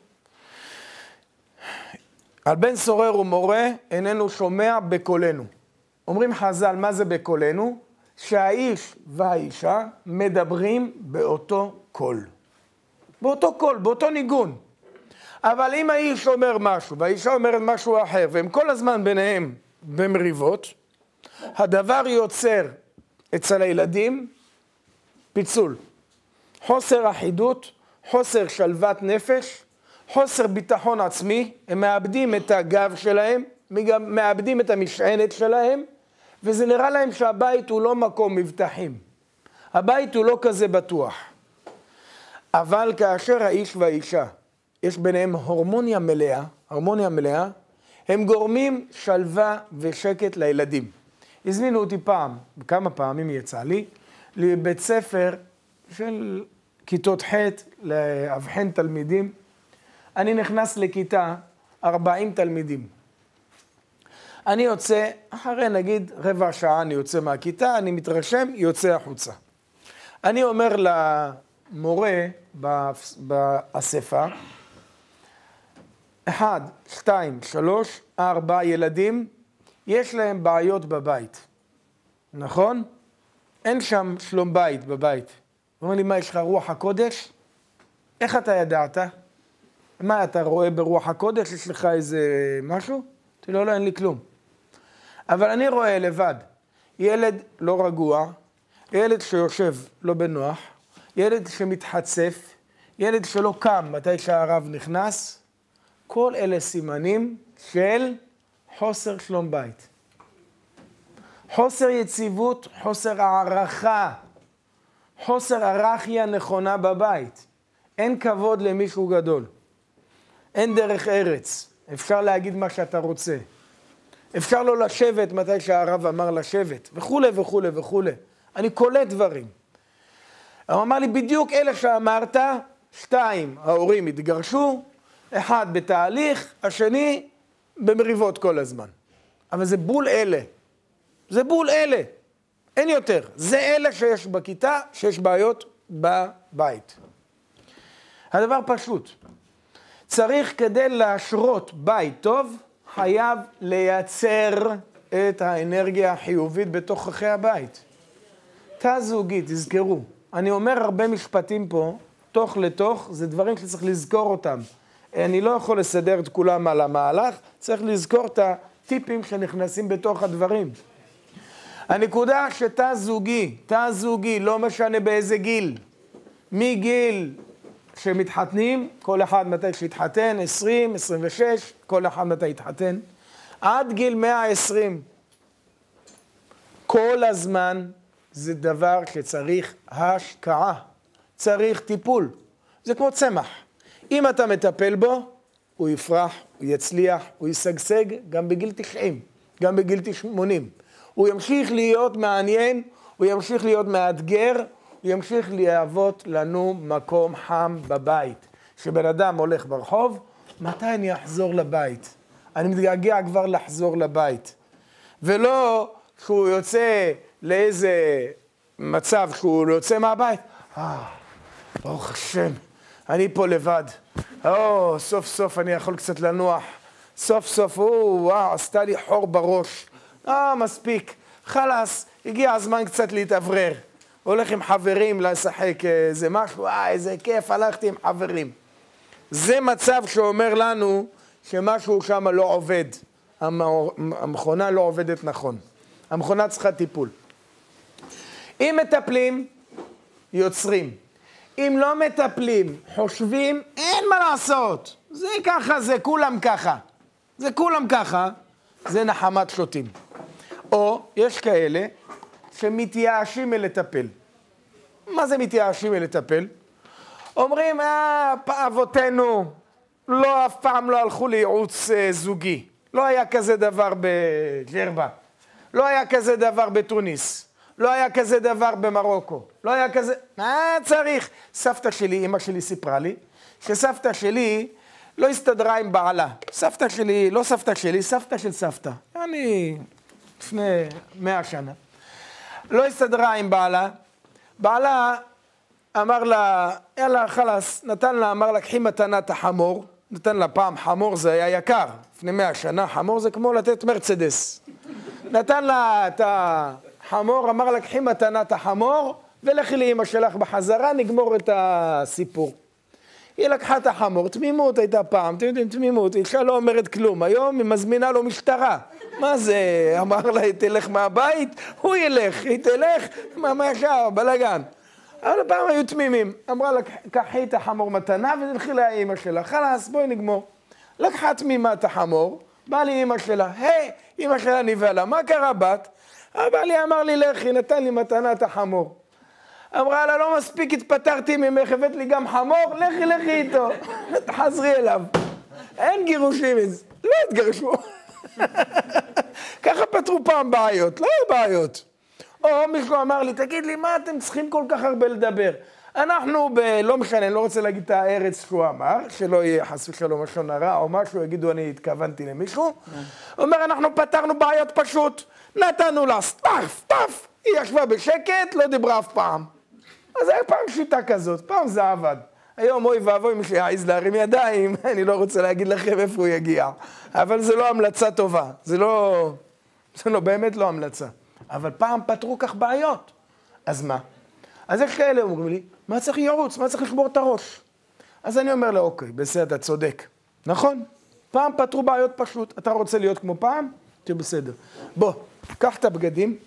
על בן סורר ומורה איננו שומע בקולנו. אומרים חז"ל, מה זה בקולנו? שהאיש והאישה מדברים באותו קול. באותו קול, באותו ניגון. אבל אם האיש אומר משהו והאישה אומרת משהו אחר, והם כל הזמן ביניהם במריבות, הדבר יוצר אצל הילדים פיצול. חוסר אחידות, חוסר שלוות נפש, חוסר ביטחון עצמי, הם מאבדים את הגב שלהם, מאבדים את המשענת שלהם, וזה נראה להם שהבית הוא לא מקום מבטחים. הבית הוא לא כזה בטוח. אבל כאשר האיש והאישה, יש ביניהם הרמוניה מלאה, הם גורמים שלווה ושקט לילדים. הזמינו אותי פעם, כמה פעמים יצא לי, לבית ספר של כיתות ח' לאבחן תלמידים. אני נכנס לכיתה 40 תלמידים. אני יוצא, אחרי נגיד רבע שעה אני יוצא מהכיתה, אני מתרשם, יוצא החוצה. אני אומר למורה באספה, 1, 2, 3, 4 ילדים, יש להם בעיות בבית. נכון? אין שם שלום בית בבית. הוא אומר לי, מה, יש לך רוח הקודש? איך אתה ידעת? מה, אתה רואה ברוח הקודש? יש לך איזה משהו? אמרתי לו, לא, אין לי כלום. אבל אני רואה לבד, ילד לא רגוע, ילד שיושב לא בנוח, ילד שמתחצף, ילד שלא קם מתי שהרב נכנס, כל אלה סימנים של חוסר שלום בית. חוסר יציבות, חוסר הערכה, חוסר ערכיה נכונה בבית. אין כבוד למישהו גדול. אין דרך ארץ. אפשר להגיד מה שאתה רוצה. אפשר לא לשבת מתי שהרב אמר לשבת, וכו' וכו' וכו'. אני קולט דברים. הוא אמר לי, בדיוק אלה שאמרת, 2, ההורים התגרשו, 1 בתהליך, השני במריבות כל הזמן. אבל זה בול אלה. זה בול אלה. אין יותר. זה אלה שיש בכיתה, שיש בעיות בבית. הדבר פשוט. צריך כדי להשרות בית טוב, חייב לייצר את האנרגיה החיובית בתוככי הבית. תא זוגי, תזכרו. אני אומר הרבה משפטים פה, תוך לתוך, זה דברים שצריך לזכור אותם. אני לא יכול לסדר את כולם על המהלך, צריך לזכור את הטיפים שנכנסים בתוך הדברים. הנקודה שתא זוגי, לא משנה באיזה גיל, מגיל שמתחתנים, כל אחד מתי שהתחתן, 20, 26, כל אחד מתי התחתן, עד גיל 120, כל הזמן זה דבר שצריך השקעה, צריך טיפול. זה כמו צמח. אם אתה מטפל בו, הוא יפרח, הוא יצליח, הוא ישגשג גם בגיל 90, גם בגיל 80. הוא ימשיך להיות מעניין, הוא ימשיך להיות מאתגר, הוא ימשיך להוות לנו מקום חם בבית. כשבן אדם הולך ברחוב, מתי אני אחזור לבית? אני מתגעגע כבר לחזור לבית. ולא שהוא יוצא לאיזה מצב שהוא יוצא מהבית. ברוך השם, אני פה לבד. סוף סוף אני יכול קצת לנוח. סוף סוף, עשתה לי חור בראש. מספיק. חלס, הגיע הזמן קצת להתאוורר. הולך עם חברים לשחק איזה משהו, איזה כיף, הלכתי עם חברים. זה מצב שאומר לנו שמשהו שם לא עובד. המכונה לא עובדת נכון. המכונה צריכה טיפול. אם מטפלים, יוצרים. אם לא מטפלים, חושבים, אין מה לעשות. זה ככה, זה כולם ככה. זה כולם ככה, זה נחמת שוטים. או יש כאלה שמתייאשים מלטפל. מה זה מתייאשים מלטפל? אומרים, אבותינו לא אף פעם לא הלכו לייעוץ זוגי. לא היה כזה דבר בג'רבה. לא היה כזה דבר בתוניס. לא היה כזה דבר במרוקו. לא היה כזה... מה צריך? סבתא שלי, אמא שלי סיפרה לי, שסבתא שלי לא הסתדרה עם בעלה. סבתא שלי, לא סבתא שלי, סבתא של סבתא. אני לפני 100 שנה. לא הסתדרה עם בעלה. בעלה אמר לה, יאללה, חלס, נתן לה, אמר לה, קחי מתנת החמור. נתן לה פעם חמור, זה היה יקר. לפני 100 שנה, חמור זה כמו לתת מרצדס. נתן לה את החמור, אמר לה, קחי מתנת החמור, ולכי לאמא שלך בחזרה, נגמור את הסיפור. היא לקחה את החמור, תמימות הייתה פעם, אתם יודעים, תמימות, אישה לא אומרת כלום, היום היא מזמינה לו משטרה. מה זה? אמר לה, היא תלך מהבית, הוא ילך, היא תלך, מה ישר, בלגן. אבל פעם היו תמימים, אמרה לה, קחי את החמור מתנה ונלכי לאמא שלה, חלס, בואי נגמור. לקחה תמימה את החמור, בא לי אמא שלה, אמא שלה נבהלה, מה קרה בת? הבא לי אמר לי לכי, נתן לי מתנת החמור. אמרה לה, לא מספיק, התפטרתי ממך, הבאת לי גם חמור, לכי איתו, תחזרי אליו. אין גירושים, לא התגרשו. ככה פתרו פעם בעיות, לא היו בעיות. או מישהו אמר לי, תגיד לי, מה אתם צריכים כל כך הרבה לדבר? אנחנו לא משנה, אני לא רוצה להגיד את הארץ שהוא אמר, שלא יהיה חס ושלום לשון הרע, או משהו, יגידו אני התכוונתי למישהו. הוא אומר, אנחנו פתרנו בעיות פשוט, נתנו לה סטף, היא ישבה בשקט, לא דיברה אף פעם. אז היה פעם שיטה כזאת, פעם זה עבד. היום אוי ואבוי מי שיעז להרים ידיים, אני לא רוצה להגיד לכם איפה הוא יגיע. אבל זה לא המלצה טובה, זה לא באמת לא המלצה. אבל פעם פתרו כך בעיות. אז מה? אז יש כאלה אומרים לי, מה צריך ירוץ? מה צריך לשבור את הראש? אז אני אומר לה, אוקיי, בסדר, אתה צודק. נכון? פעם פתרו בעיות פשוט. אתה רוצה להיות כמו פעם? תהיה בסדר. בוא, קח את הבגדים,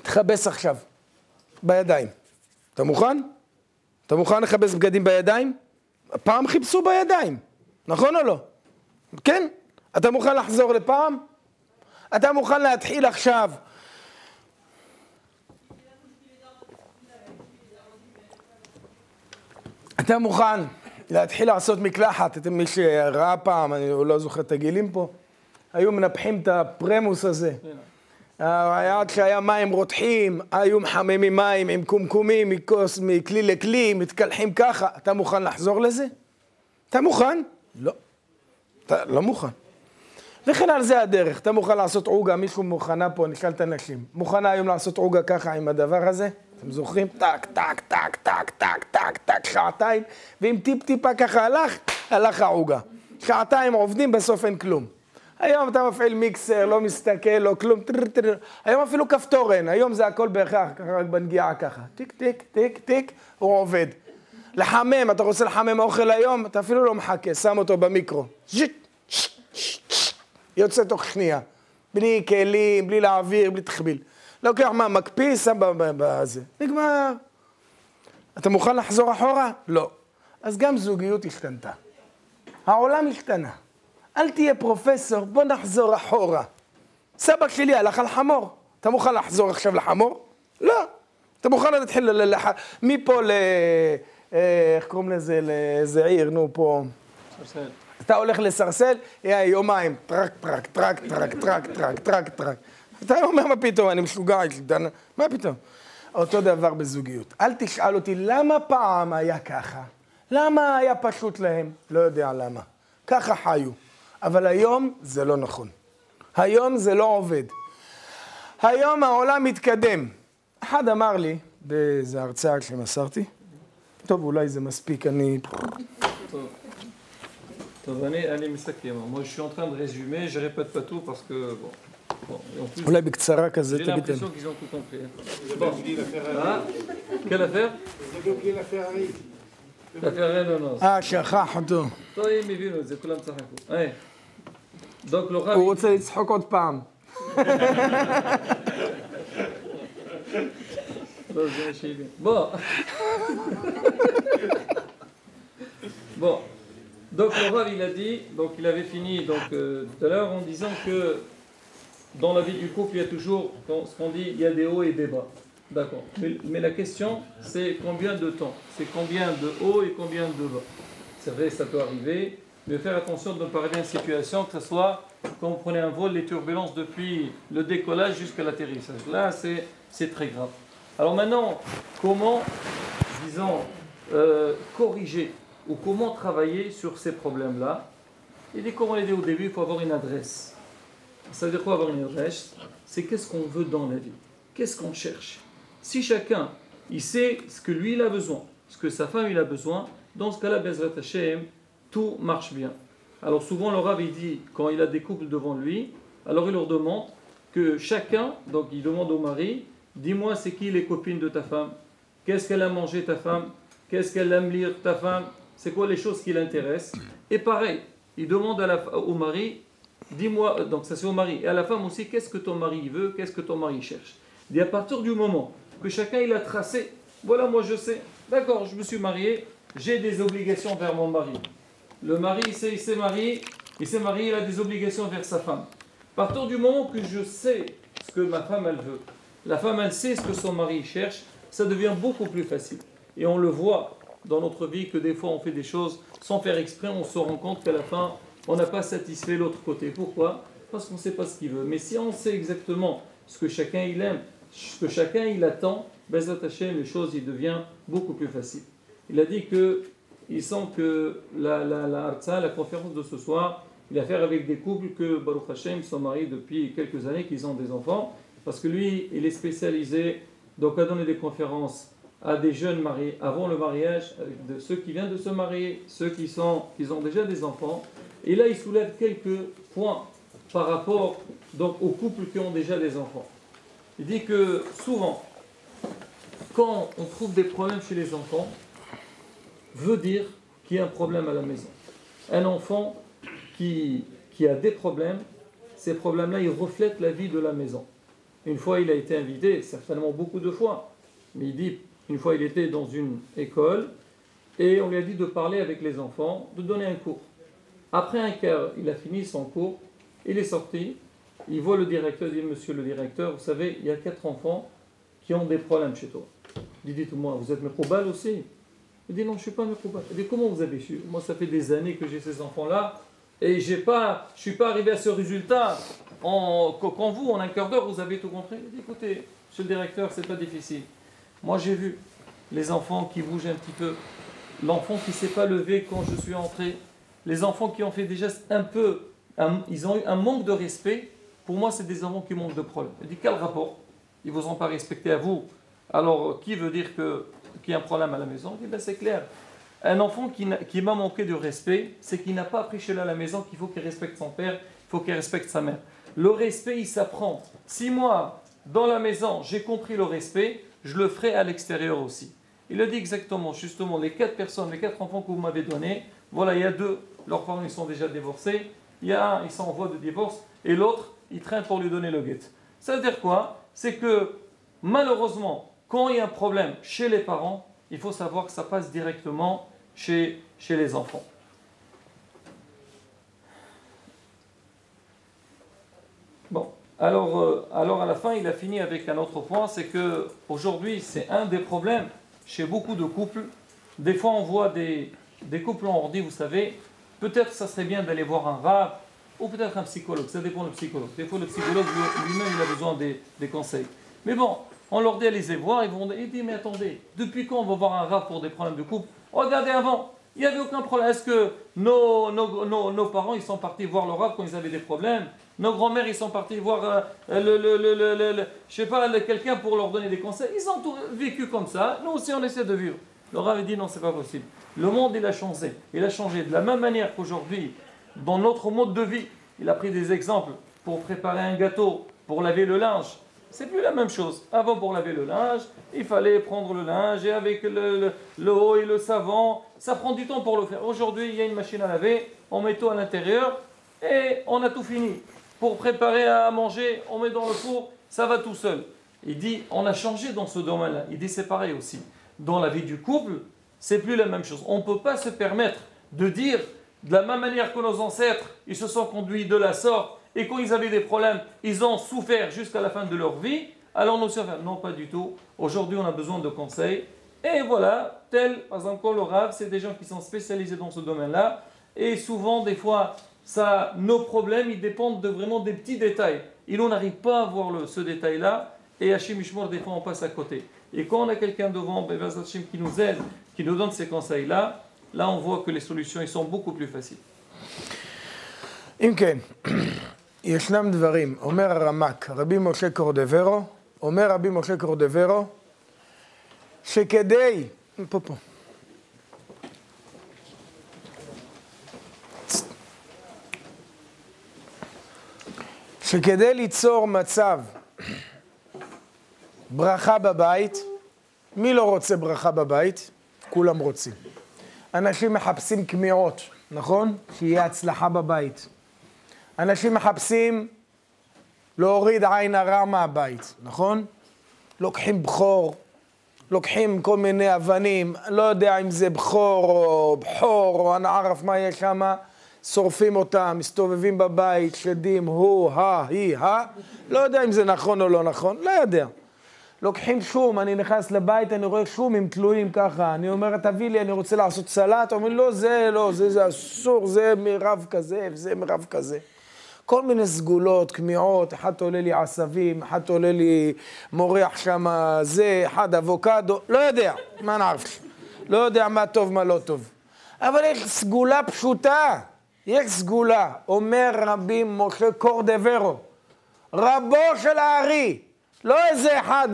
תחבס עכשיו, בידיים. אתה מוכן? אתה מוכן לחבס בגדים בידיים? פעם חיפשו בידיים. נכון או לא? כן? אתה מוכן לחזור לפעם? אתה מוכן להתחיל עכשיו? אתה מוכן להתחיל לעשות מקלחת? מי שראה פעם, אני לא זוכר את הגילים פה, היו מנפחים את הפרמוס הזה. עד שהיה מים רותחים, היו מחממים מים עם קומקומים, מכלי לכלי, מתקלחים ככה. אתה מוכן לחזור לזה? אתה מוכן? לא. אתה לא מוכן. וכן על זה הדרך. אתה מוכן לעשות עוגה, מישהו מוכנה פה, נשאל את הנשים. מוכנה היום לעשות עוגה ככה עם הדבר הזה? אתם זוכרים? טק, טק, טק, טק, טק, טק, טק, שעתיים, ואם טיפה ככה הלך העוגה. שעתיים עובדים, בסוף אין כלום. היום אתה מפעיל מיקסר, לא מסתכל, לא כלום, היום אפילו כפתור אין, היום זה הכל בהכרח, רק בנגיעה ככה. טיק, טיק, טיק, טיק, הוא עובד. לחמם, אתה רוצה לחמם אוכל היום, אתה אפילו לא מחכה, שם אותו במיקרו. יוצא תוך שנייה. בלי כלים, בלי להעביר, בלי תחביל. לוקח מה, מקפיא, שם בזה. נגמר. אתה מוכן לחזור אחורה? לא. אז גם זוגיות השתנתה. העולם השתנה. אל תהיה פרופסור, בוא נחזור אחורה. סבא שלי הלך על חמור. אתה מוכן לחזור עכשיו לחמור? לא. אתה מוכן להתחיל מפה איך קוראים לזה? לאיזה עיר, נו פה. סרסל. אתה הולך לסרסל, יומיים, טרק, טרק, טרק, טרק, טרק, טרק, טרק, טרק. אתה אומר מה פתאום, אני משוגע, מה פתאום? אותו דבר בזוגיות. אל תשאל אותי למה פעם היה ככה. למה היה פשוט להם? לא יודע למה. ככה חיו. אבל היום זה לא נכון. היום זה לא עובד. היום העולם מתקדם. אחד אמר לי, באיזו הרצאה שמסרתי, טוב, אולי זה מספיק, אני... טוב, אני מסכם. Moi, je suis en train de résumer, je répète pas tout parce que, bon, et en plus, אולי בקצרה כזה, j'ai l'impression qu'ils ont tout compris. Bon, ah, quelle affaire? La Ferrari, non. שכח אותו. טוב, הם הבינו את זה, כולם צחקו. Donc, le Rav... הוא רוצה לצחוק עוד פעם. Bon. Bon. Donc le Rav il a dit, donc il avait fini donc, tout à l'heure en disant que dans la vie du couple il y a toujours, ce qu'on dit, il y a des hauts et des bas. D'accord. Mais la question c'est combien de temps? C'est combien de hauts et combien de bas? C'est vrai, ça peut arriver, mais faire attention de ne pas arriver à une situation que ce soit quand vous prenez un vol, les turbulences depuis le décollage jusqu'à l'atterrissage. Là c'est très grave. Alors maintenant, comment, disons, corriger ou comment travailler sur ces problèmes-là? Il dit, comme on l'a dit au début, il faut avoir une adresse. Ça veut dire quoi avoir une adresse? C'est qu'est-ce qu'on veut dans la vie? Qu'est-ce qu'on cherche? Si chacun, il sait ce que lui il a besoin, ce que sa femme il a besoin, dans ce cas-là, Bezrat Hashem, tout marche bien. Alors souvent le Rav il dit, quand il a des couples devant lui, alors il leur demande que chacun, donc il demande au mari, dis-moi c'est qui les copines de ta femme? Qu'est-ce qu'elle a mangé ta femme? Qu'est-ce qu'elle aime lire ta femme? C'est quoi les choses qui l'intéressent? Et pareil, il demande au mari, dis-moi, donc ça c'est au mari, et à la femme aussi, qu'est-ce que ton mari veut, qu'est-ce que ton mari cherche? Et à partir du moment que chacun il a tracé, voilà moi je sais, d'accord, je me suis marié, j'ai des obligations vers mon mari. Le mari il s'est marié, il a des obligations vers sa femme. À partir du moment que je sais ce que ma femme elle veut, la femme elle sait ce que son mari cherche, ça devient beaucoup plus facile. Et on le voit dans notre vie que des fois on fait des choses sans faire exprès, on se rend compte qu'à la fin, on n'a pas satisfait l'autre côté. Pourquoi? Parce qu'on ne sait pas ce qu'il veut. Mais si on sait exactement ce que chacun il aime, ce que chacun il attend, Bezat Hashem, les choses il devient beaucoup plus facile. Il a dit qu'il sent que la conférence de ce soir, il a affaire avec des couples que Baruch Hashem sont mariés depuis quelques années, qu'ils ont des enfants, parce que lui, il est spécialisé donc à donner des conférences à des jeunes mariés avant le mariage, de ceux qui viennent de se marier, ceux qui ont déjà des enfants. Et là, il soulève quelques points par rapport donc, aux couples qui ont déjà des enfants. Il dit que souvent, quand on trouve des problèmes chez les enfants, veut dire qu'il y a un problème à la maison. Un enfant qui a des problèmes, ces problèmes-là, ils reflètent la vie de la maison. Une fois, il a été invité, certainement beaucoup de fois, mais il dit, une fois, il était dans une école et on lui a dit de parler avec les enfants, de donner un cours. Après un quart, il a fini son cours, il est sorti, il voit le directeur, il dit, monsieur le directeur, vous savez, il y a 4 enfants qui ont des problèmes chez toi. Il dit, dites-moi, vous êtes Mekoubal aussi? Il dit, non, je ne suis pas Mekoubal. Il dit, comment vous avez su? Moi, ça fait des années que j'ai ces enfants-là et je ne suis pas arrivé à ce résultat. Quand vous, en un quart d'heure, vous avez tout compris. Il dit, écoutez, monsieur le directeur, c'est pas difficile. Moi, j'ai vu les enfants qui bougent un petit peu, l'enfant qui ne s'est pas levé quand je suis entré, les enfants qui ont fait des gestes un peu, ils ont eu un manque de respect. Pour moi, c'est des enfants qui manquent de problème. Il dit, quel rapport? Ils ne vous ont pas respecté à vous. Alors, qui veut dire qu'il y a un problème à la maison? Il dit, ben, c'est clair. Un enfant qui m'a manqué de respect, c'est qu'il n'a pas appris chez lui à la maison qu'il faut qu'il respecte son père, il faut qu'il respecte sa mère. Le respect, il s'apprend. Si moi, dans la maison, j'ai compris le respect, je le ferai à l'extérieur aussi. Il a dit exactement, justement, les 4 personnes, les 4 enfants que vous m'avez donnés, voilà, il y a 2, leurs parents ils sont déjà divorcés, il y a un, ils sont en voie de divorce, et l'autre, il traîne pour lui donner le guet. Ça veut dire quoi? C'est que, malheureusement, quand il y a un problème chez les parents, il faut savoir que ça passe directement chez les enfants. Bon, alors à la fin, il a fini avec un autre point, c'est que aujourd'hui, c'est un des problèmes chez beaucoup de couples. Des fois, on voit des couples, on leur dit, vous savez, peut-être ça serait bien d'aller voir un rabbin ou peut-être un psychologue, ça dépend du psychologue. Des fois, le psychologue lui-même, il a besoin des conseils. Mais bon, on leur dit, allez-y voir, ils vont dire, mais attendez, depuis quand on va voir un rabbin pour des problèmes de couple? Regardez avant, il n'y avait aucun problème. Est-ce que nos parents, ils sont partis voir le rabbin quand ils avaient des problèmes? Nos grands-mères, ils sont partis voir je sais pas, quelqu'un pour leur donner des conseils. Ils ont tout vécu comme ça. Nous aussi, on essaie de vivre. Le rabbin dit, non, c'est pas possible. Le monde, il a changé. Il a changé de la même manière qu'aujourd'hui, dans notre mode de vie. Il a pris des exemples pour préparer un gâteau, pour laver le linge. C'est plus la même chose. Avant, pour laver le linge, il fallait prendre le linge et avec l'eau et le savon, ça prend du temps pour le faire. Aujourd'hui, il y a une machine à laver, on met tout à l'intérieur et on a tout fini. Pour préparer à manger, on met dans le four, ça va tout seul. Il dit, on a changé dans ce domaine-là. Il dit, c'est pareil aussi. Dans la vie du couple, c'est plus la même chose. On ne peut pas se permettre de dire, de la même manière que nos ancêtres, ils se sont conduits de la sorte, et quand ils avaient des problèmes, ils ont souffert jusqu'à la fin de leur vie, alors nous sommes... Non, pas du tout. Aujourd'hui, on a besoin de conseils. Et voilà, par exemple, le rabbin, c'est des gens qui sont spécialisés dans ce domaine-là. Et souvent, des fois, nos problèmes, ils dépendent vraiment des petits détails. Et nous, on n'arrive pas à voir ce détail-là. Et Hachim Ishmor, des fois, on passe à côté. Et quand on a quelqu'un devant, Hachim, qui nous aide, qui nous donne ces conseils-là, là, on voit que les solutions, ils sont beaucoup plus faciles. כן. ישנם דברים, אומר הרמ"ק, רבי משה קורדברו, אומר רבי משה קורדברו, שכדי, פה, שכדי ליצור מצב ברכה בבית, מי לא רוצה ברכה בבית? כולם רוצים. אנשים מחפשים כמיעות, נכון? שיהיה הצלחה בבית. אנשים מחפשים להוריד עין הרע מהבית, נכון? לוקחים בחור, לוקחים כל מיני אבנים, לא יודע אם זה בחור או הנערף מה יש שם, שורפים אותם, מסתובבים בבית, שדים, היא, לא יודע אם זה נכון או לא נכון, לא יודע. לוקחים שום, אני נכנס לבית, אני רואה שומים תלויים ככה, אני אומר, תביא לי, אני רוצה לעשות סלט, אומר, לא, זה אסור, זה מרב כזה, וזה מרב כזה. כל מיני סגולות, כמיעות, אחד עולה לי עשבים, אחד עולה לי מורח שם, זה, אחד אבוקדו, לא יודע, מה נערף? לא יודע מה טוב, מה לא טוב. אבל יש סגולה פשוטה, יש סגולה, אומר רבי משה קורדברו, רבו של הארי, לא איזה אחד,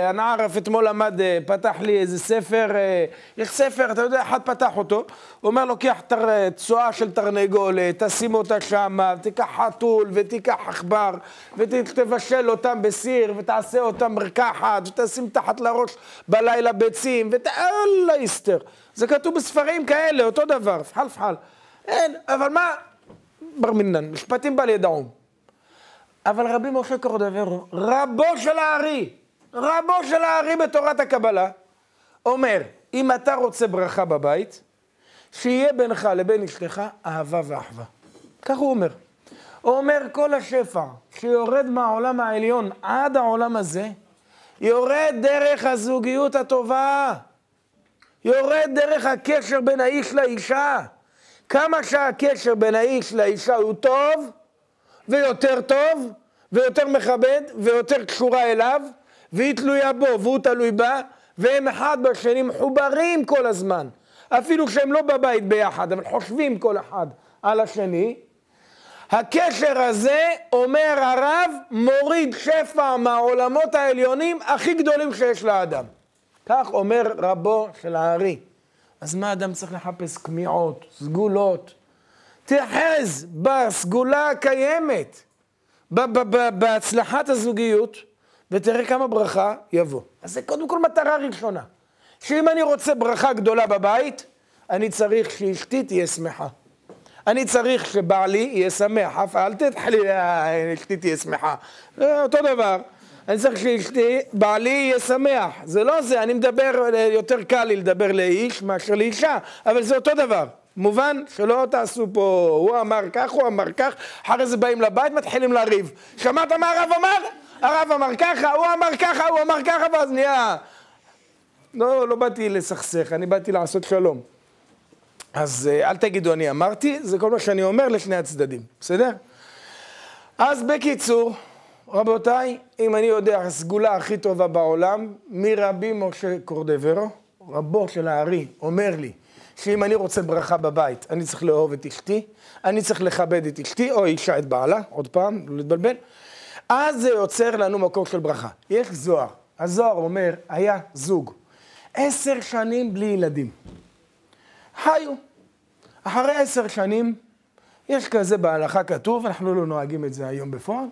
הנערף אתמול למד, פתח לי איזה ספר, יש ספר, אתה יודע, אחד פתח אותו, הוא אומר, לוקח צועה של תרנגולת, תשים אותה שם, ותיקח חתול, ותיקח עכבר, ותבשל אותם בסיר, ותעשה אותם מרקחת, ותשים תחת לראש בלילה ביצים, אללה יסתר. זה כתוב בספרים כאלה, אותו דבר, פחל. אין, אבל מה? בר מינן, משפטים בעל ידעום. אבל רבי משה קורדברו, רבו של הארי בתורת הקבלה, אומר, אם אתה רוצה ברכה בבית, שיהיה בינך לבין אשתך אהבה ואחווה. כך הוא אומר. הוא אומר, כל השפע שיורד מהעולם העליון עד העולם הזה, יורד דרך הזוגיות הטובה, יורד דרך הקשר בין האיש לאישה. כמה שהקשר בין האיש לאישה הוא טוב, ויותר טוב, ויותר מכבד, ויותר קשורה אליו, והיא תלויה בו, והוא תלוי בה, והם אחד בשני מחוברים כל הזמן. אפילו שהם לא בבית ביחד, אבל חושבים כל אחד על השני. הקשר הזה, אומר הרב, מוריד שפע מהעולמות העליונים הכי גדולים שיש לאדם. כך אומר רבו של הארי. אז מה אדם צריך לחפש? כמיעות, סגולות. תחז בסגולה הקיימת, בהצלחת הזוגיות, ותראה כמה ברכה יבוא. אז זה קודם כל מטרה ראשונה. שאם אני רוצה ברכה גדולה בבית, אני צריך שאשתי תהיה שמחה. אני צריך שבעלי יהיה שמח. אל תתחלי, אשתי תהיה שמחה. אותו דבר. אני צריך שבעלי יהיה שמח. זה לא זה, אני מדבר, יותר קל לי לדבר לאיש מאשר לאישה, אבל זה אותו דבר. מובן שלא תעשו פה, הוא אמר כך, הוא אמר כך, אחרי זה באים לבית, מתחילים לריב. שמעת מה הרב אמר? הרב אמר ככה, הוא אמר ככה, הוא אמר ככה, ואז נהיה... לא באתי לסכסך, אני באתי לעשות שלום. אז אל תגידו אני אמרתי, זה כל מה שאני אומר לשני הצדדים, בסדר? אז בקיצור, רבותיי, אם אני יודע, הסגולה הכי טובה בעולם, מרבי משה קורדברו, רבו של הארי, אומר לי, שאם אני רוצה ברכה בבית, אני צריך לאהוב את אשתי, אני צריך לכבד את אשתי, או אישה את בעלה, עוד פעם, לא להתבלבל, אז זה יוצר לנו מקום של ברכה. יש זוהר, הזוהר אומר, היה זוג, 10 שנים בלי ילדים. חיו. אחרי 10 שנים, יש כזה בהלכה כתוב, אנחנו לא נוהגים את זה היום בפועל,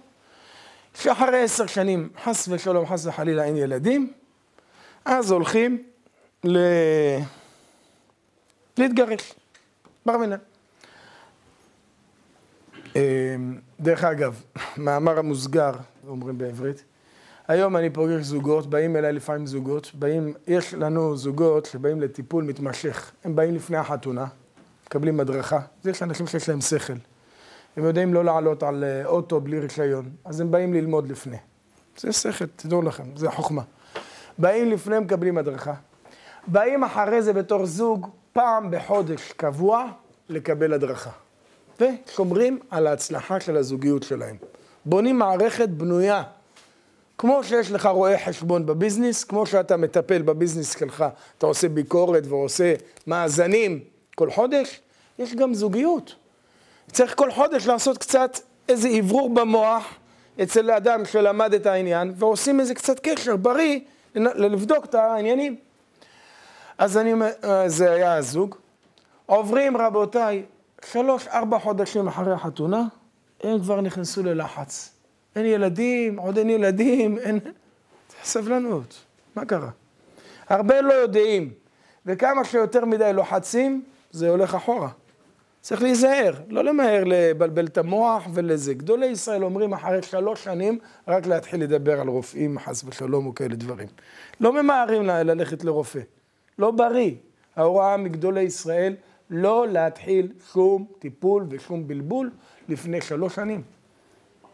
שאחרי 10 שנים, חס ושלום, חס וחלילה, אין ילדים, אז הולכים להתגרש, בר מינן. דרך אגב, מאמר המוסגר, אומרים בעברית, היום אני פוגש זוגות, באים אליי לפעמים זוגות, יש לנו זוגות שבאים לטיפול מתמשך, הם באים לפני החתונה, מקבלים הדרכה, יש אנשים שיש להם שכל, הם יודעים לא לעלות על אוטו בלי רישיון, אז הם באים ללמוד לפני. זה שכל, תדעו לכם, זה חוכמה. באים לפני, מקבלים הדרכה, באים אחרי זה בתור זוג, פעם בחודש קבוע לקבל הדרכה. ושומרים על ההצלחה של הזוגיות שלהם. בונים מערכת בנויה. כמו שיש לך רואה חשבון בביזנס, כמו שאתה מטפל בביזנס שלך, אתה עושה ביקורת ועושה מאזנים כל חודש, יש גם זוגיות. צריך כל חודש לעשות קצת איזה עברור במוח אצל האדם שלמד את העניין, ועושים איזה קצת קשר בריא לבדוק את העניינים. אז זה היה הזוג. עוברים רבותיי, 3-4 חודשים אחרי החתונה, הם כבר נכנסו ללחץ. אין ילדים, עוד אין ילדים, אין... סבלנות, מה קרה? הרבה לא יודעים, וכמה שיותר מדי לוחצים, זה הולך אחורה. צריך להיזהר, לא למהר לבלבל את המוח ולזה. גדולי ישראל אומרים אחרי 3 שנים, רק להתחיל לדבר על רופאים, חס ושלום וכאלה דברים. לא ממהרים ללכת לרופא. לא בריא. ההוראה מגדולי ישראל, לא להתחיל שום טיפול ושום בלבול לפני 3 שנים.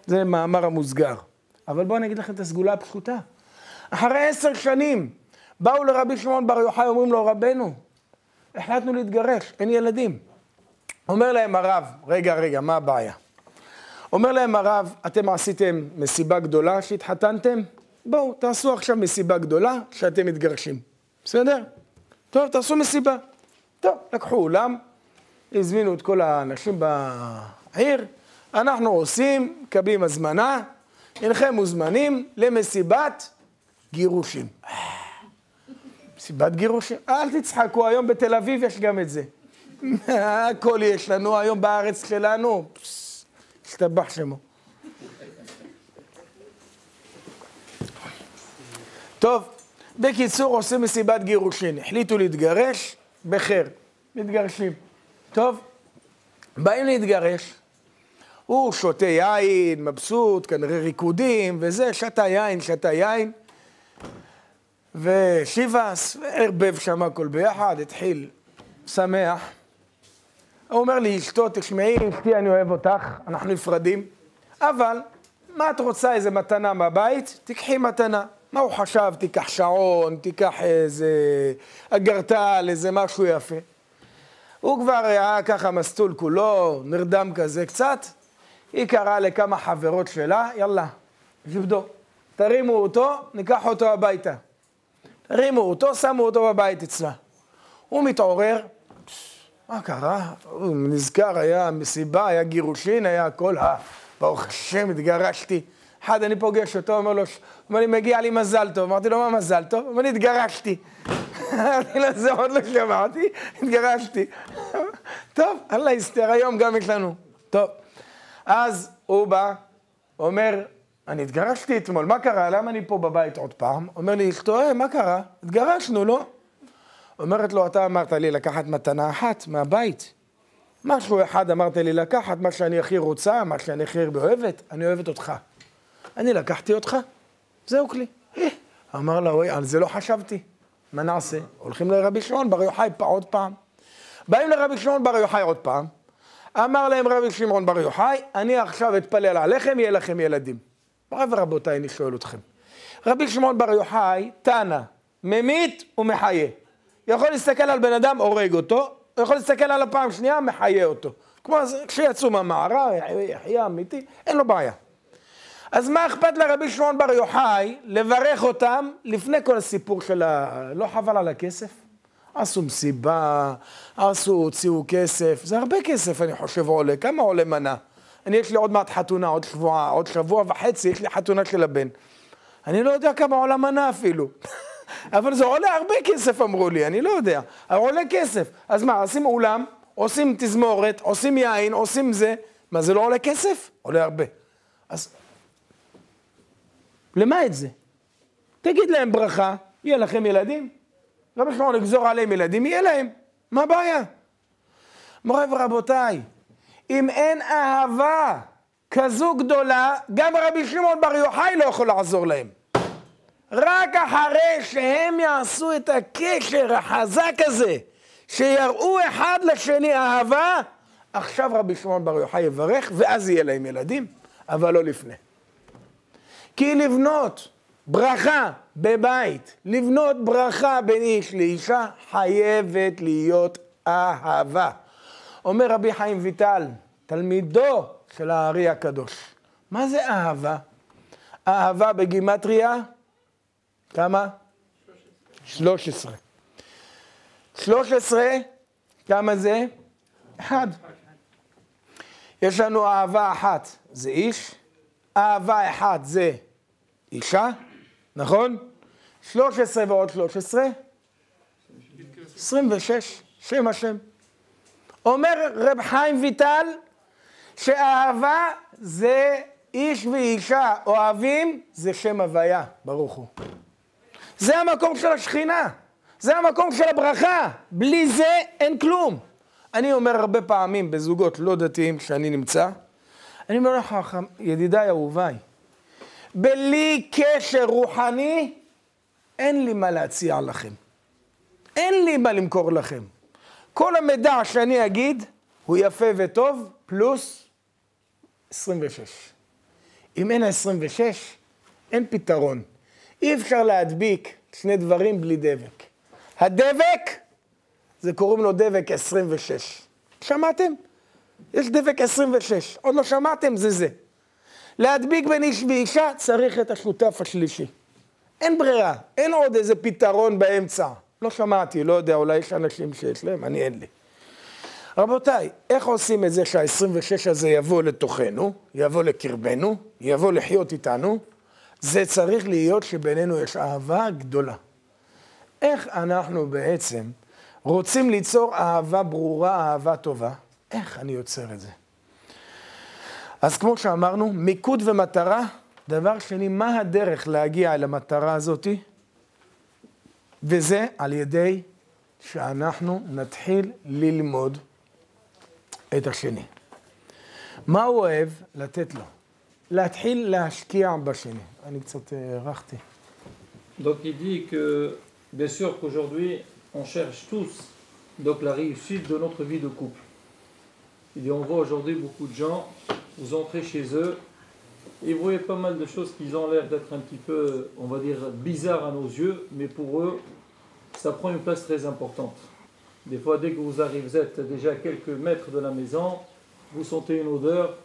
זה מאמר המוסגר. אבל בואו אני אגיד לכם את הסגולה הפשוטה. אחרי 10 שנים, באו לרבי שמעון בר יוחאי, אומרים לו, רבנו, החלטנו להתגרש, אין ילדים. אומר להם הרב, רגע, מה הבעיה? אומר להם הרב, אתם עשיתם מסיבה גדולה שהתחתנתם? בואו, תעשו עכשיו מסיבה גדולה שאתם מתגרשים. בסדר? טוב, תעשו מסיבה. טוב, לקחו אולם, הזמינו את כל האנשים בעיר, אנחנו עושים, מקבלים הזמנה, אינכם מוזמנים למסיבת גירושים. מסיבת גירושים? אל תצחקו, היום בתל אביב יש גם את זה. הכל יש לנו, היום בארץ שלנו. השתבח שמו. טוב, בקיצור עושים מסיבת גירושין. החליטו להתגרש, בחיר. מתגרשים. טוב, באים להתגרש. הוא שותה יין, מבסוט, כנראה ריקודים, וזה, שתה יין. ושיבס, וערבב שם הכל ביחד, התחיל שמח. הוא אומר לי, אשתו, תשמעי, אשתי, אני אוהב אותך, אנחנו נפרדים, אבל מה את רוצה, איזה מתנה מהבית? תיקחי מתנה. מה הוא חשב? תיקח שעון, תיקח איזה אגרטל, איזה משהו יפה. הוא כבר היה ככה מסטול כולו, נרדם כזה קצת. היא קראה לכמה חברות שלה, יאללה, שבדו, תרימו אותו, ניקח אותו הביתה. תרימו אותו, שמו אותו בבית אצלה. הוא מתעורר, מה קרה? הוא נזכר, היה מסיבה, היה גירושין, היה הכל, ברוך השם, התגרשתי. אחד, אני פוגש אותו, אומר לו, מגיע לי מזל טוב. אמרתי לו, מה מזל טוב? אמר לי, התגרשתי. אמרתי לו, זה עוד לא שמעתי, התגרשתי. טוב, אללה יסתר, היום גם יש לנו. טוב, אז הוא בא, אומר, אני התגרשתי אתמול, מה קרה? למה אני פה בבית עוד פעם? אומר לי, אשתו, מה קרה? התגרשנו, לא? אומרת לו, אתה אמרת לי לקחת מתנה אחת מהבית. משהו אחד אמרת לי לקחת, מה שאני הכי רוצה, מה שאני הכי אוהבת, אני אוהבת אותך. אני לקחתי אותך, זהו כלי. אמר לה, אוי, על זה לא חשבתי. מה נעשה? הולכים לרבי שמעון בר יוחאי עוד פעם. באים לרבי שמעון בר יוחאי עוד פעם. אמר להם רבי שמעון בר יוחאי, אני עכשיו אתפלל עליכם, יהיה לכם ילדים. מוריי ורבותיי, אני שואל אתכם. רבי שמעון בר יוחאי, תנא, ממית ומחיה. יכול להסתכל על בן אדם, הורג אותו, יכול להסתכל על הפעם שנייה, מחיה אותו. כמו כשיצאו מהמערה, יחיה אמיתי, אין לו בעיה. אז מה אכפת לרבי שמעון בר יוחאי לברך אותם לפני כל הסיפור של לא חבל על הכסף? עשו מסיבה, הוציאו כסף, זה הרבה כסף אני חושב עולה, כמה עולה מנה? יש לי עוד מעט חתונה, עוד שבוע וחצי, יש לי חתונה של הבן. אני לא יודע כמה עולה מנה אפילו. אבל זה עולה הרבה כסף אמרו לי, אני לא יודע. אבל עולה כסף. אז מה, עושים אולם, עושים תזמורת, עושים יין, עושים זה. מה, זה לא עולה כסף? עולה הרבה. אז למה את זה? תגיד להם ברכה, יהיה לכם ילדים? רבי שמעון לגזור עליהם ילדים, יהיה להם. מה הבעיה? מוריי ורבותיי, אם אין אהבה כזו גדולה, גם רבי שמעון בר יוחאי לא יכול לעזור להם. רק אחרי שהם יעשו את הקשר החזק הזה, שיראו אחד לשני אהבה, עכשיו רבי שמעון בר יוחאי יברך, ואז יהיה להם ילדים, אבל לא לפני. כי לבנות ברכה בבית, לבנות ברכה בין איש לאישה, חייבת להיות אהבה. אומר רבי חיים ויטל, תלמידו של הארי הקדוש, מה זה אהבה? אהבה בגימטריה? כמה? 13. 13, כמה זה? 1. יש לנו אהבה אחת, זה איש. אהבה אחת זה אישה, נכון? 13 ועוד 13? 26, שם השם. אומר רב חיים ויטל, שאהבה זה איש ואישה, אוהבים זה שם הוויה, ברוך הוא. זה המקום של השכינה, זה המקום של הברכה, בלי זה אין כלום. אני אומר הרבה פעמים בזוגות לא דתיים שאני נמצא, אני אומר לך, ידידיי אהוביי, בלי קשר רוחני, אין לי מה להציע לכם. אין לי מה למכור לכם. כל המידע שאני אגיד, הוא יפה וטוב, פלוס 26. אם אין 26, אין פתרון. אי אפשר להדביק שני דברים בלי דבק. הדבק, זה קוראים לו דבק 26. שמעתם? יש דבק 26. עוד לא שמעתם? זה. להדביק בין איש ואישה צריך את השותף השלישי. אין ברירה, אין עוד איזה פתרון באמצע. לא שמעתי, לא יודע, אולי יש אנשים שיש להם, אני אין לי. רבותיי, איך עושים את זה שה-26 הזה יבוא לתוכנו, יבוא לקרבנו, יבוא לחיות איתנו? זה צריך להיות שבינינו יש אהבה גדולה. איך אנחנו בעצם רוצים ליצור אהבה ברורה, אהבה טובה? איך אני יוצר את זה? אז כמו שאמרנו, מיקוד ומטרה. דבר שני, מה הדרך להגיע אל המטרה הזאת? וזה על ידי שאנחנו נתחיל ללמוד את השני. מה הוא אוהב? לתת לו. להתחיל להשקיע בשני. אני קצת ערכתי. Donc il dit que, bien sûr qu'aujourd'hui, on cherche tous donc, la réussite de notre vie de couple. Il dit, on voit aujourd'hui beaucoup de gens, vous entrez chez eux, et vous voyez pas mal de choses qui ont l'air d'être un petit peu, on va dire, bizarres à nos yeux, mais pour eux, ça prend une place très importante. Des fois, dès que vous arrivez, vous êtes déjà à quelques mètres de la maison, vous sentez une odeur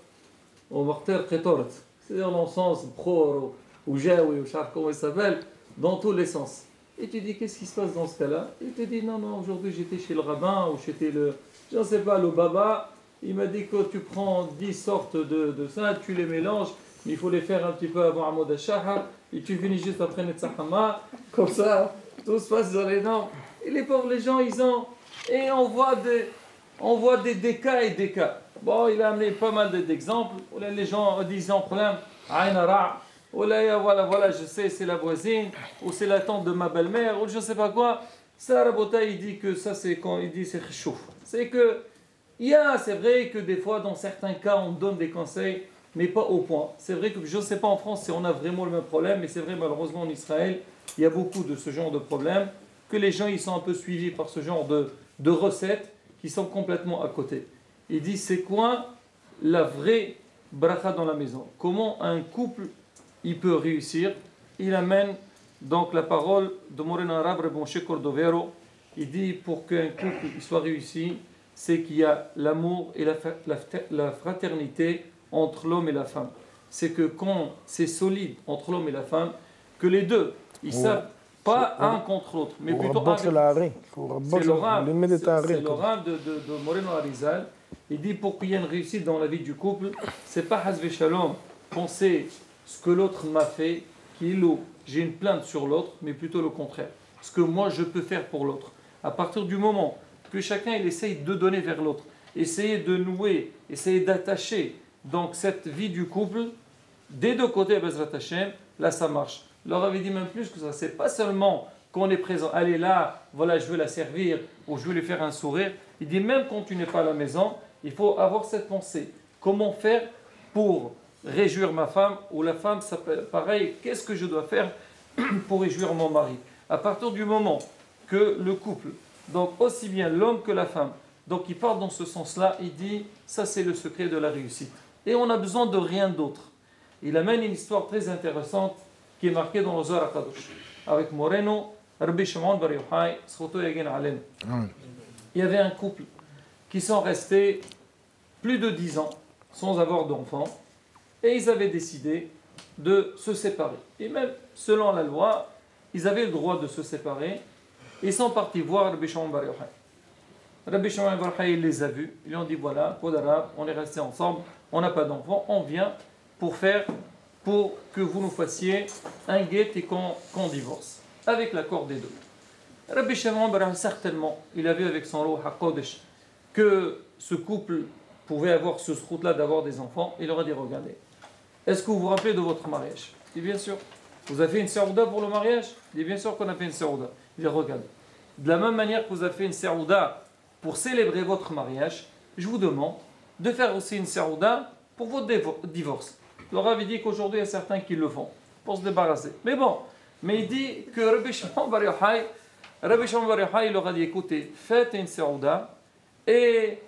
au mortel khetort, c'est-à-dire l'encens pro ou jaoui ou char, comment il s'appelle, dans tous les sens. Et tu dis, qu'est-ce qui se passe dans ce cas-là? Il te dit, non, aujourd'hui j'étais chez le rabbin ou j'étais je ne sais pas, le baba. Il m'a dit que tu prends 10 sortes de ça, tu les mélanges, mais il faut les faire un petit peu avant Amoud al-Shahar, et tu finis juste après Netzahama, comme ça, tout se passe dans les dents. Et les pauvres, les gens, ils ont... Et on voit des cas et des cas. Bon, il a amené pas mal d'exemples, où là, les gens disent en problème, Aïnara, ou là, voilà, je sais, c'est la voisine, ou c'est la tante de ma belle-mère, ou je ne sais pas quoi. Ça, Rabota, il dit que ça, c'est quand il dit c'est chouf. C'est que, c'est vrai que des fois, dans certains cas, on donne des conseils, mais pas au point. C'est vrai que, je ne sais pas en France si on a vraiment le même problème, mais c'est vrai malheureusement en Israël, il y a beaucoup de ce genre de problèmes, que les gens ils sont un peu suivis par ce genre de recettes qui sont complètement à côté. Il dit, c'est quoi la vraie bracha dans la maison? Comment un couple, il peut réussir? Il amène donc la parole de Moreno Arabe Rebonché Cordovero. Il dit, pour qu'un couple il soit réussi, c'est qu'il y a l'amour et la fraternité entre l'homme et la femme. C'est que quand c'est solide entre l'homme et la femme, que les deux, ils savent pas un contre l'autre, mais plutôt un. C'est le rab de Moreno Arizal. Il dit, pour qu'il y ait une réussite dans la vie du couple, c'est pas Hazve Shalom, penser ce que l'autre m'a fait, j'ai une plainte sur l'autre, mais plutôt le contraire. Ce que moi je peux faire pour l'autre. À partir du moment que chacun il essaye de donner vers l'autre, essayer de nouer, essayer d'attacher donc cette vie du couple, des deux côtés, Bezrat Hashem, là ça marche. Leur avait dit même plus que ça, c'est pas seulement qu'on est présent, allez là, voilà je veux la servir, ou je veux lui faire un sourire. Il dit même quand tu n'es pas à la maison, il faut avoir cette pensée. Comment faire pour réjouir ma femme, ou la femme, ça, pareil, qu'est-ce que je dois faire pour réjouir mon mari? À partir du moment que le couple, donc aussi bien l'homme que la femme, donc il part dans ce sens-là, il dit, ça c'est le secret de la réussite. Et on a besoin de rien d'autre. Il amène une histoire très intéressante qui est marquée dans le Zohar HaKadosh. Avec Moreno, Rabbi Shimon Bar Yochai, Sroto Yagen Alem. Il y avait un couple qui sont restés plus de 10 ans sans avoir d'enfants. Et ils avaient décidé de se séparer. Et même selon la loi, ils avaient le droit de se séparer. Ils sont partis voir Rabbi Shimon Bar Yochai. Rabbi Shimon Bar Yochai les a vus. Ils lui ont dit, voilà, Pod Arabe, on est restés ensemble, on n'a pas d'enfants, on vient pour que vous nous fassiez un guet et qu'on divorce, avec l'accord des deux. Rabbi Shimon Bar Yochai, certainement, il a vu avec son Ruach HaKodesh que ce couple pouvait avoir ce route-là d'avoir des enfants. Il leur a dit, regardez, est-ce que vous vous rappelez de votre mariage? Il dit, bien sûr. Vous avez fait une serouda pour le mariage? Il dit, bien sûr qu'on a fait une serouda. Il dit, regardez, de la même manière que vous avez fait une serouda pour célébrer votre mariage, je vous demande de faire aussi une serouda pour votre divorce. Le Rav dit qu'aujourd'hui, il y a certains qui le font pour se débarrasser. Mais bon, mais il dit que Rabbi Shimon Bar Yochai, il leur a dit, écoutez, faites une serouda et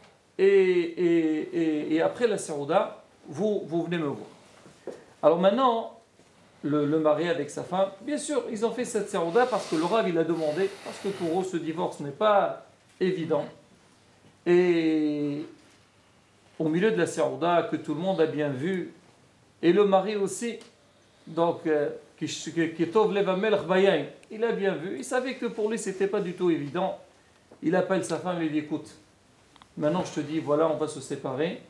après la serouda, vous venez me voir. Alors maintenant, le mari avec sa femme. Bien sûr, ils ont fait cette sérouda parce que le Rav il a demandé, parce que pour eux ce divorce n'est pas évident. Et au milieu de la sérouda, que tout le monde a bien vu, et le mari aussi, donc qui tov leva melch bayain, il a bien vu, il savait que pour lui c'était pas du tout évident. Il appelle sa femme et lui dit écoute, maintenant je te dis voilà on va se séparer.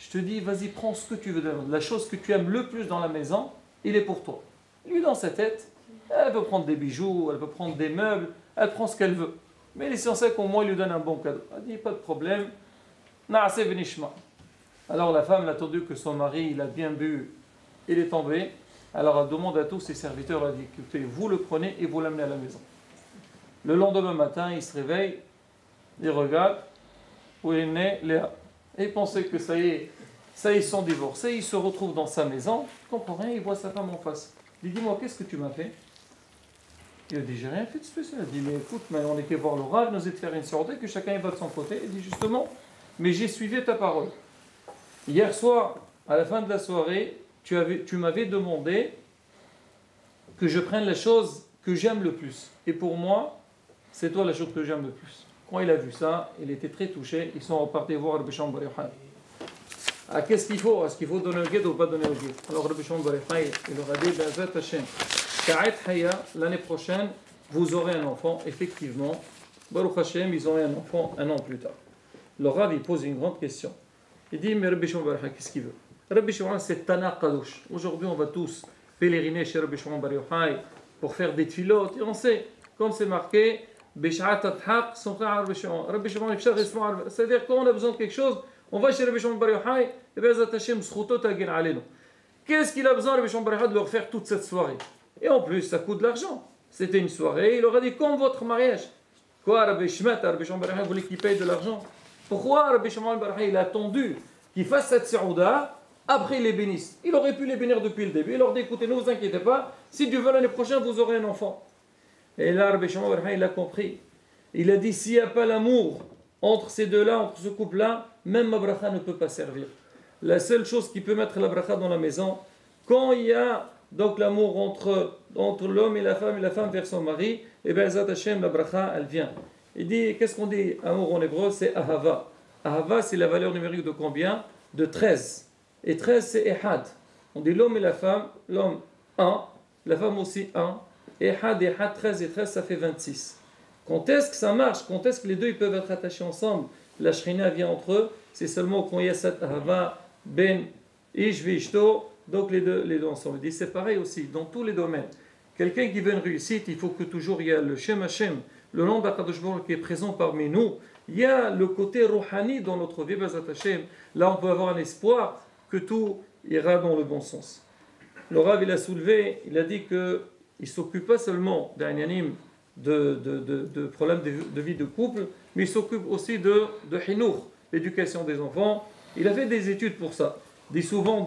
Je te dis, vas-y, prends ce que tu veux. La chose que tu aimes le plus dans la maison, il est pour toi. Lui, dans sa tête, elle peut prendre des bijoux, elle peut prendre des meubles, elle prend ce qu'elle veut. Mais l'essentiel qu'au moins, il lui donne un bon cadeau. Elle dit, pas de problème. Na'aseh venishma. Alors la femme, elle a attendu que son mari, il a bien bu, il est tombé. Alors elle demande à tous ses serviteurs, elle dit, écoutez, vous le prenez et vous l'amenez à la maison. Le lendemain matin, il se réveille, il regarde, où est né Léa. Et il pensait que ça y est, ils sont divorcés, il se retrouve dans sa maison, il ne comprend rien, il voit sa femme en face. Il dit, dis-moi, qu'est-ce que tu m'as fait? Il a dit, j'ai rien fait de spécial. Il dit, mais écoute, mais on était voir le Rav, nous est de faire une sortie, que chacun y va de son côté. Il dit, justement, mais j'ai suivi ta parole. Hier soir, à la fin de la soirée, tu m'avais demandé que je prenne la chose que j'aime le plus. Et pour moi, c'est toi la chose que j'aime le plus. Quand il a vu ça, il était très touché. Ils sont repartis voir Rabbi Shimon bar Yochai. Ah, qu'est-ce qu'il faut? Est-ce qu'il faut donner au guide ou pas donner au guide? Alors Rabbi Shimon bar Yochai, il leur a dit, Be'ezrat Hashem, Ka'et Haya, l'année prochaine, vous aurez un enfant. Effectivement, Baruch Hashem, ils auraient un enfant un an plus tard. Le Rav, il pose une grande question. Il dit, mais Rabbi Shimon bar Yochai, qu'est-ce qu'il veut? Rabbi Shimon, c'est Tana Kadosh. Aujourd'hui, on va tous pèleriner chez Rabbi Shimon bar Yochai pour faire des tfilotes. Et on sait, comme c'est marqué, c'est-à-dire quand on a besoin de quelque chose, on va chez Rabbi Shimon bar Yochai et Be'ezrat Hashem zchuto tagin aleinu. Qu'est-ce qu'il a besoin Rabbi Shimon bar Yochai de leur faire toute cette soirée? Et en plus, ça coûte de l'argent. C'était une soirée, il leur a dit comme votre mariage. Quoi, Rabbi Shimon bar Yochai voulait qu'il paye de l'argent? Pourquoi Rabbi Shimon bar Yochai il a attendu qu'il fasse cette sérouda? Après, il les bénisse. Il aurait pu les bénir depuis le début. Il leur dit écoutez, ne vous inquiétez pas, si Dieu veut l'année prochaine, vous aurez un enfant. Et là, Rabbi Shimon bar Yochai, il a compris. Il a dit, s'il n'y a pas l'amour entre ces deux-là, entre ce couple-là, même ma bracha ne peut pas servir. La seule chose qui peut mettre la bracha dans la maison, quand il y a donc l'amour entre l'homme et la femme vers son mari, et bien, Zat Hashem, la bracha, elle vient. Il dit, qu'est-ce qu'on dit amour en hébreu? C'est ahava. Ahava, c'est la valeur numérique de combien? De 13. Et 13, c'est ehad. On dit l'homme et la femme, l'homme 1, la femme aussi 1. Ehad, 13 et 13, ça fait 26. Quand est-ce que ça marche? Quand est-ce que les deux ils peuvent être attachés ensemble? La shrina vient entre eux. C'est seulement quand il y a cette ahava, ben, ish, vishto, donc les deux ensemble. Il dit c'est pareil aussi, dans tous les domaines. Quelqu'un qui veut une réussite, il faut que toujours il y a le Shem Hashem, le nom d'Akadosh Baruch qui est présent parmi nous. Il y a le côté rouhani dans notre vie, Bezat Hashem. Là, on peut avoir un espoir que tout ira dans le bon sens. Le Rav, il a soulevé, il a dit qu'il ne s'occupe pas seulement d'un yanim de problèmes de vie de couple, mais il s'occupe aussi de hinour, l'éducation des enfants. Il a fait des études pour ça. Il dit souvent,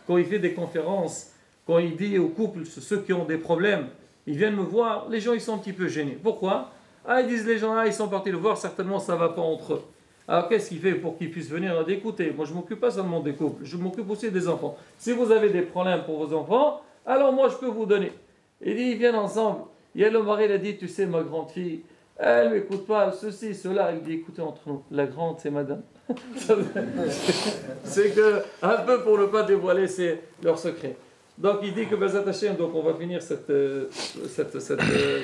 quand il fait des conférences, quand il dit aux couples, ceux qui ont des problèmes, ils viennent me voir, les gens ils sont un petit peu gênés. Pourquoi? Ils disent les gens, ils sont partis le voir, certainement ça ne va pas entre eux. Alors qu'est-ce qu'il fait pour qu'ils puissent venir? Il dit, écoutez, moi je ne m'occupe pas seulement des couples, je m'occupe aussi des enfants. Si vous avez des problèmes pour vos enfants, alors moi je peux vous donner. Il dit, ils viennent ensemble. Il y a le mari, il a dit, tu sais, ma grande fille, elle ne m'écoute pas, ceci, cela. Il dit, écoutez, entre nous, la grande, c'est madame. C'est que, un peu pour ne pas dévoiler leur secret. Donc il dit que Bezat Hashem, donc on va finir cette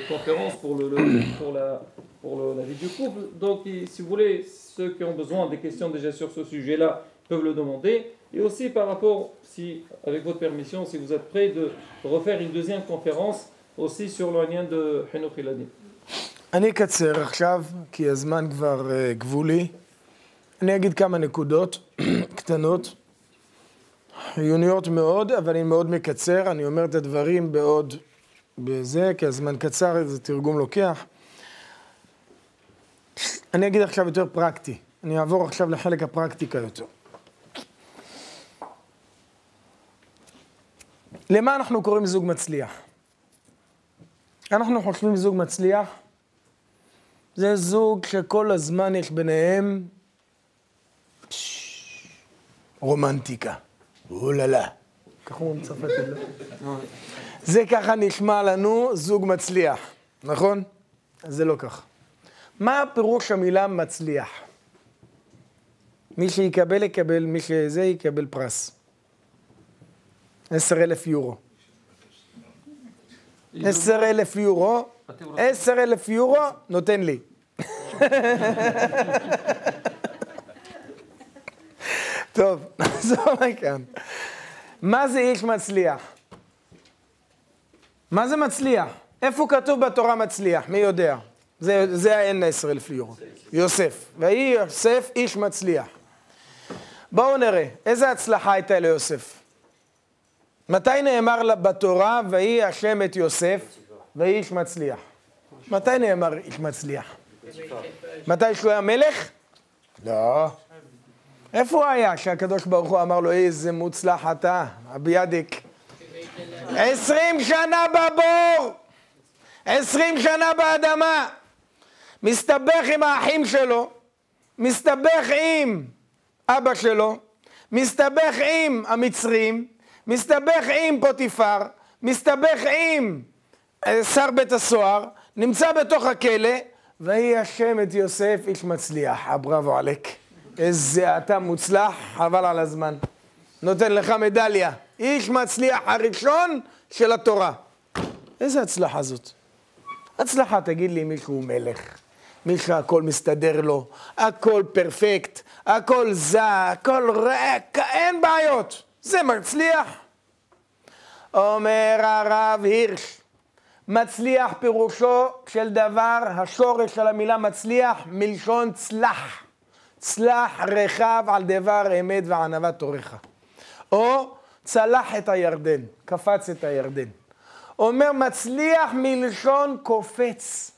conférence pour la vie du couple. Donc si vous voulez, ceux qui ont besoin des questions déjà sur ce sujet-là peuvent le demander. Et aussi par rapport, si avec votre permission, si vous êtes prêts, de refaire une deuxième conférence aussi sur l'oignon de Hinoch ילדים. אני אקצר עכשיו, כי הזמן כבר גבולי. אני אגיד כמה נקודות קטנות, חיוניות מאוד, אבל אני מאוד מקצר. אני אומר את הדברים בזה, כי הזמן קצר, איזה תרגום לוקח. אני אגיד עכשיו יותר פרקטי. אני אעבור עכשיו לחלק הפרקטיקה יותר. למה אנחנו קוראים זוג מצליח? אנחנו חושבים זוג מצליח, זה זוג שכל הזמן יש ביניהם רומנטיקה. אוללה. ככה הוא מצרפת את זה. זה ככה נשמע לנו זוג מצליח, נכון? אז זה לא כך. מה פירוש המילה מצליח? מי שיקבל יקבל, מי שזה יקבל פרס. 10,000 יורו. 10,000 יורו, 10,000 יורו נותן לי. טוב, נחזור מכאן. מה זה איש מצליח? מה זה מצליח? איפה כתוב בתורה מצליח? מי יודע? זה אין 10,000 יורו. יוסף. ויהי יוסף איש מצליח. בואו נראה, איזה הצלחה הייתה ליוסף? מתי נאמר בתורה, ויהי השם את יוסף, ויהי איש מצליח? מתי נאמר איש מצליח? מתי שהוא היה מלך? לא. איפה הוא היה שהקדוש ברוך הוא אמר לו, איזה מוצלח אתה, אבידיק? 20 שנה בבור, 20 שנה באדמה, מסתבך עם האחים שלו, מסתבך עם אבא שלו, מסתבך עם המצרים, מסתבך עם פוטיפר, מסתבך עם שר בית הסוהר, נמצא בתוך הכלא, ויהי השם את יוסף איש מצליח. בראבו עליק. איזה אתה מוצלח, חבל על הזמן. נותן לך מדליה. איש מצליח הראשון של התורה. איזה הצלחה זאת? הצלחה, תגיד לי, מישהו מלך. מישהו הכל מסתדר לו, הכל פרפקט, הכל זה, הכל רק, אין בעיות. זה מצליח. אומר הרב הירש, מצליח פירושו של דבר, השורש של המילה מצליח, מלשון צלח. צלח רחב על דבר אמת וענווה תורך. או צלח את הירדן, קפץ את הירדן. אומר מצליח מלשון קופץ.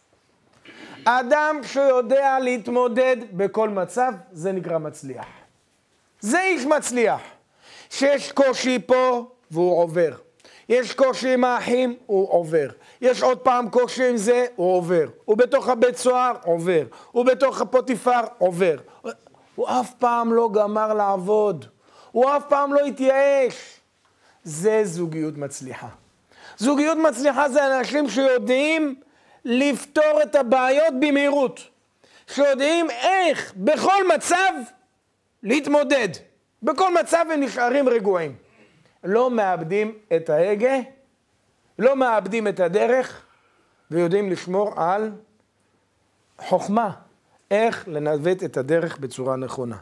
אדם שיודע להתמודד בכל מצב, זה נקרא מצליח. זה איש מצליח. שיש קושי פה והוא עובר. יש קושי עם האחים, הוא עובר. יש עוד פעם קושי עם זה, הוא עובר. הוא בתוך הבית סוהר, עובר. הוא בתוך הפוטיפר, עובר. הוא אף פעם לא גמר לעבוד. הוא אף פעם לא התייאש. זה זוגיות מצליחה. זוגיות מצליחה זה אנשים שיודעים לפתור את הבעיות במהירות. שיודעים איך בכל מצב להתמודד. בכל מצב הם נשארים רגועים. לא מאבדים את ההגה, לא מאבדים את הדרך, ויודעים לשמור על חוכמה, איך לנווט את הדרך בצורה נכונה.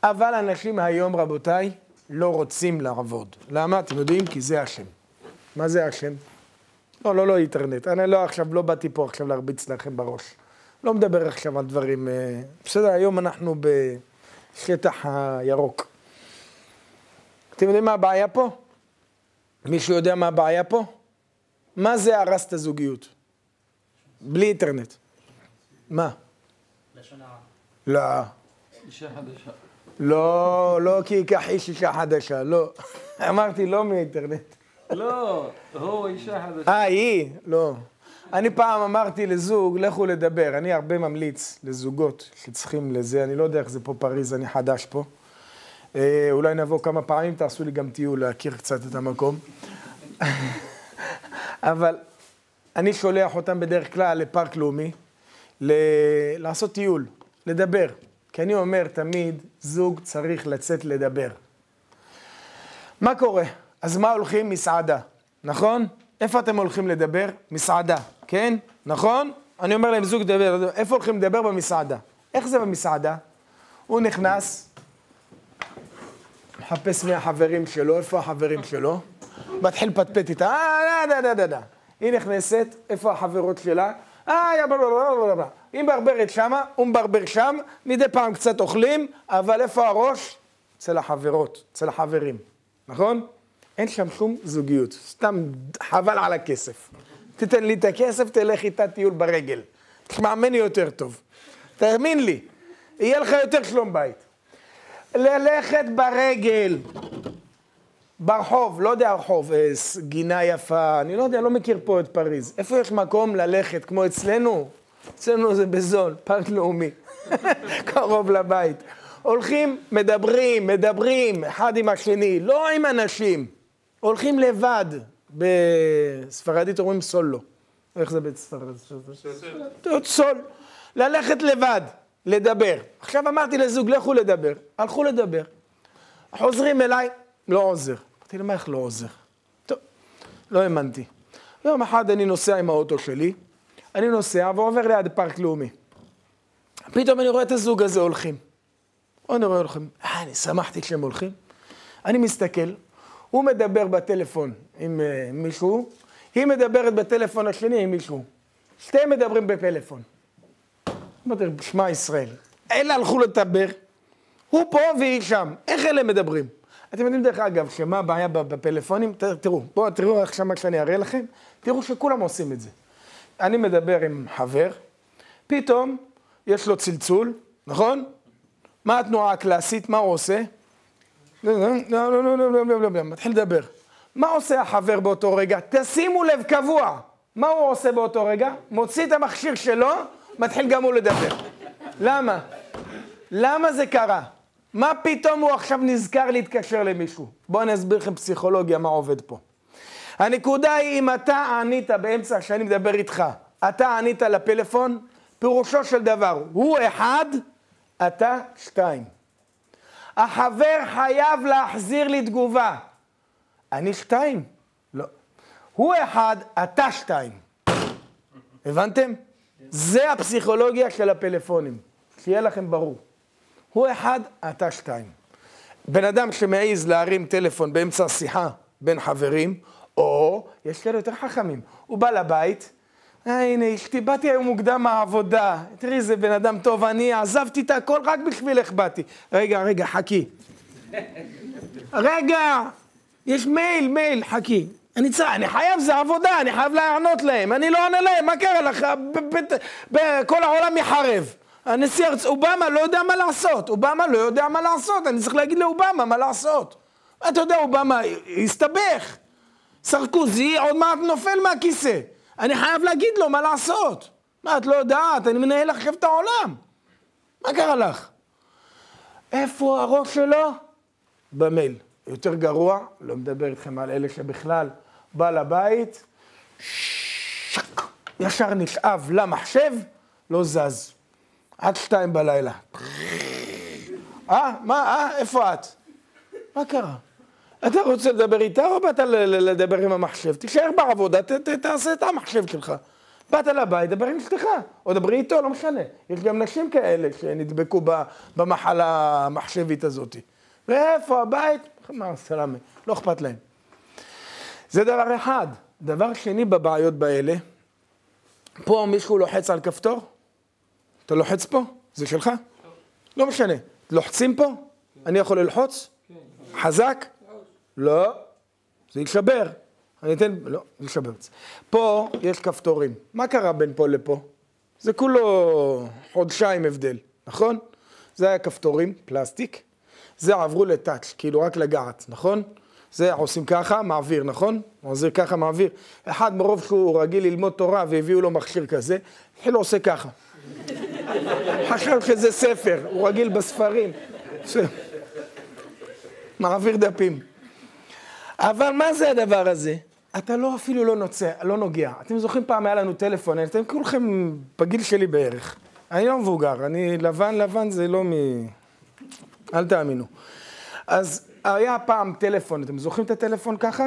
אבל אנשים היום, רבותיי, לא רוצים לעבוד. למה? אתם יודעים? כי זה השם. מה זה השם? לא אינטרנט. אני לא באתי פה עכשיו להרביץ לכם בראש. לא מדבר עכשיו על דברים... בסדר, היום אנחנו בשטח הירוק. אתם יודעים מה הבעיה פה? מישהו יודע מה הבעיה פה? מה זה הרס את הזוגיות? בלי אינטרנט. מה? לשון הרע. לא. אישה חדשה. לא כי ייקח אישה חדשה, לא. אמרתי לא מאינטרנט. לא, הוא אישה חדשה. היא? לא. אני פעם אמרתי לזוג, לכו לדבר. אני הרבה ממליץ לזוגות שצריכים לזה. אני לא יודע איך זה פה פריז, אני חדש פה. אולי נבוא כמה פעמים, תעשו לי גם טיול להכיר קצת את המקום. אבל אני שולח אותם בדרך כלל לפארק לאומי, לעשות טיול, לדבר. כי אני אומר תמיד, זוג צריך לצאת לדבר. מה קורה? אז מה הולכים? מסעדה, נכון? איפה אתם הולכים לדבר? מסעדה, כן? נכון? אני אומר להם, זוג דבר, איפה הולכים לדבר? במסעדה. איך זה במסעדה? הוא נכנס, מחפש מהחברים שלו, איפה החברים שלו? מתחיל פטפט איתה, היא נכנסת, איפה החברות שלה? היא מברברת שמה, הוא מברבר שם, מדי פעם קצת אוכלים, אבל איפה הראש? אצל החברות, אצל החברים, נכון? אין שם שום זוגיות, סתם חבל על הכסף. תתן לי את הכסף, תלך איתה טיול ברגל. תשמע ממני יותר טוב. תאמין לי, יהיה לך יותר שלום בית. ללכת ברגל, ברחוב, לא יודע רחוב, גינה יפה, אני לא יודע, לא מכיר פה את פריז. איפה יש מקום ללכת, כמו אצלנו? אצלנו זה בזול, פארק לאומי, קרוב לבית. הולכים, מדברים, אחד עם השני, לא עם אנשים. הולכים לבד, בספרדית אומרים סולו. איך זה בספרדית? סול. ללכת לבד, לדבר. עכשיו אמרתי לזוג, לכו לדבר. הלכו לדבר. חוזרים אליי, לא עוזר. אמרתי למה איך לא עוזר? טוב, לא האמנתי. יום אחד אני נוסע עם האוטו שלי, אני נוסע ועובר ליד פארק לאומי. פתאום אני רואה את הזוג הזה הולכים. אני רואה הולכים. אני שמחתי כשהם הולכים. אני מסתכל, הוא מדבר בטלפון עם מישהו, היא מדברת בטלפון השני עם מישהו. שתיהם מדברים בפלאפון. אמרתי, שמע ישראל, אלה הלכו לדבר, הוא פה והיא שם. איך אלה מדברים? אתם יודעים דרך אגב, שמה הבעיה בפלאפונים? תראו, בואו תראו איך שמה כשאני אראה לכם, תראו שכולם עושים את זה. אני מדבר עם חבר, פתאום יש לו צלצול, נכון? מה התנועה הקלאסית? מה הוא עושה? מתחיל לדבר. מה עושה החבר באותו רגע? תשימו לב קבוע. מה הוא עושה באותו רגע? מוציא את המכשיר שלו, מתחיל גם הוא לדבר. למה? למה זה קרה? מה פתאום הוא עכשיו נזכר להתקשר למישהו? בואו אני אסביר לכם פסיכולוגיה מה עובד פה. הנקודה היא אם אתה ענית באמצע שאני מדבר איתך, אתה ענית לפלאפון, פירושו של דבר, הוא אחד, אתה שתיים. החבר חייב להחזיר לי תגובה. אני שתיים? לא. הוא אחד, אתה שתיים. הבנתם? זה הפסיכולוגיה של הפלאפונים. שיהיה לכם ברור. הוא אחד, אתה שתיים. בן אדם שמעיז להרים טלפון באמצע שיחה בין חברים, או, יש כאלה יותר חכמים, הוא בא לבית, הנה, אשתי, באתי היום מוקדם מהעבודה, תראי, זה בן אדם טוב, אני עזבתי את הכל, רק בשבילך באתי. רגע, חכי. רגע, יש מייל, חכי. אני חייב, זה עבודה, אני חייב לענות להם, אני לא עונה להם, מה קרה לך? כל העולם יחרב. הנשיא אובמה לא יודע מה לעשות, אני צריך להגיד לאובמה מה לעשות. אתה יודע, אובמה הסתבך. סרקוזי עוד מעט נופל מהכיסא. אני חייב להגיד לו מה לעשות. מה, את לא יודעת, אני מנהל עכשיו את העולם. מה קרה לך? איפה הראש שלו? במייל. יותר גרוע, לא מדבר איתכם על אלה שבכלל בא לבית, ישר נשאב למחשב, לא זז. עד 2 בלילה. איפה את? מה קרה? אתה רוצה לדבר איתה או באת לדבר עם המחשב? תישאר בעבודה, תעשה את המחשב שלך. באת לבית, דבר עם אשתך, או דברי איתו, לא משנה. יש גם נשים כאלה שנדבקו במחלה המחשבית הזאת. ואיפה הבית? מה, סלאמי, לא אכפת להם. זה דבר אחד. דבר שני בבעיות באלה, פה מישהו לוחץ על כפתור? אתה לוחץ פה? זה שלך? לא משנה. לוחצים פה? אני יכול ללחוץ? חזק? לא. זה יישבר. אני אתן... לא, זה יישבר. פה יש כפתורים. מה קרה בין פה לפה? זה כולו חודשיים הבדל, נכון? זה היה כפתורים, פלסטיק. זה עברו לטאץ', כאילו רק לגעת, נכון? זה עושים ככה, מעביר, נכון? עוזר ככה, מעביר. אחד מרוב שהוא רגיל ללמוד תורה והביאו לו מכשיר כזה, התחיל לו עושה ככה. חשב שזה ספר, הוא רגיל בספרים. מעביר דפים. אבל מה זה הדבר הזה? אתה לא אפילו לא נוגע. אתם זוכרים פעם היה לנו טלפון, אתם כולכם בגיל שלי בערך. אני לא מבוגר, אני לבן זה לא אל תאמינו. אז היה פעם טלפון, אתם זוכרים את הטלפון ככה?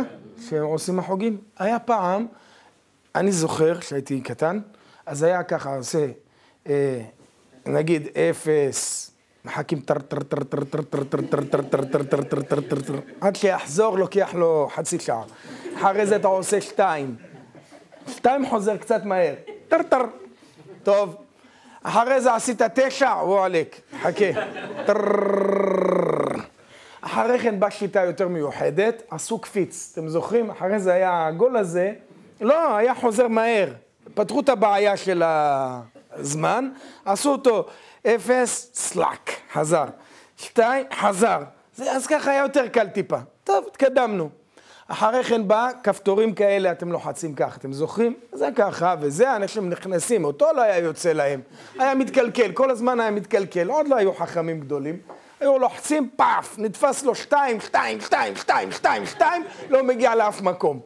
שעושים החוגים? היה פעם, אני זוכר שהייתי קטן, אז היה ככה, עושה, נגיד 0, מחכים עד שיחזור לוקח לו חצי שעה. אחרי זה אתה עושה 2. 2 חוזר קצת מהר. טוב. אחרי זה עשית 9, הוא עליק. חכה. אחרי כן באה שיטה יותר מיוחדת, עשו קפיץ. אתם זוכרים? אחרי זה היה הגול הזה. לא, היה חוזר מהר. פתחו את הבעיה של הזמן. עשו אותו 0, סלאק, חזר. 2, חזר. אז ככה היה יותר קל טיפה. טוב, התקדמנו. אחרי כן בא כפתורים כאלה, אתם לוחצים ככה, אתם זוכרים? זה ככה, וזה אנשים נכנסים, אותו לא היה יוצא להם. היה מתקלקל, כל הזמן היה מתקלקל, עוד לא היו חכמים גדולים. היו לוחצים, פאף, נתפס לו 2, 2, 2, 2, 2, 2, לא מגיע לאף מקום.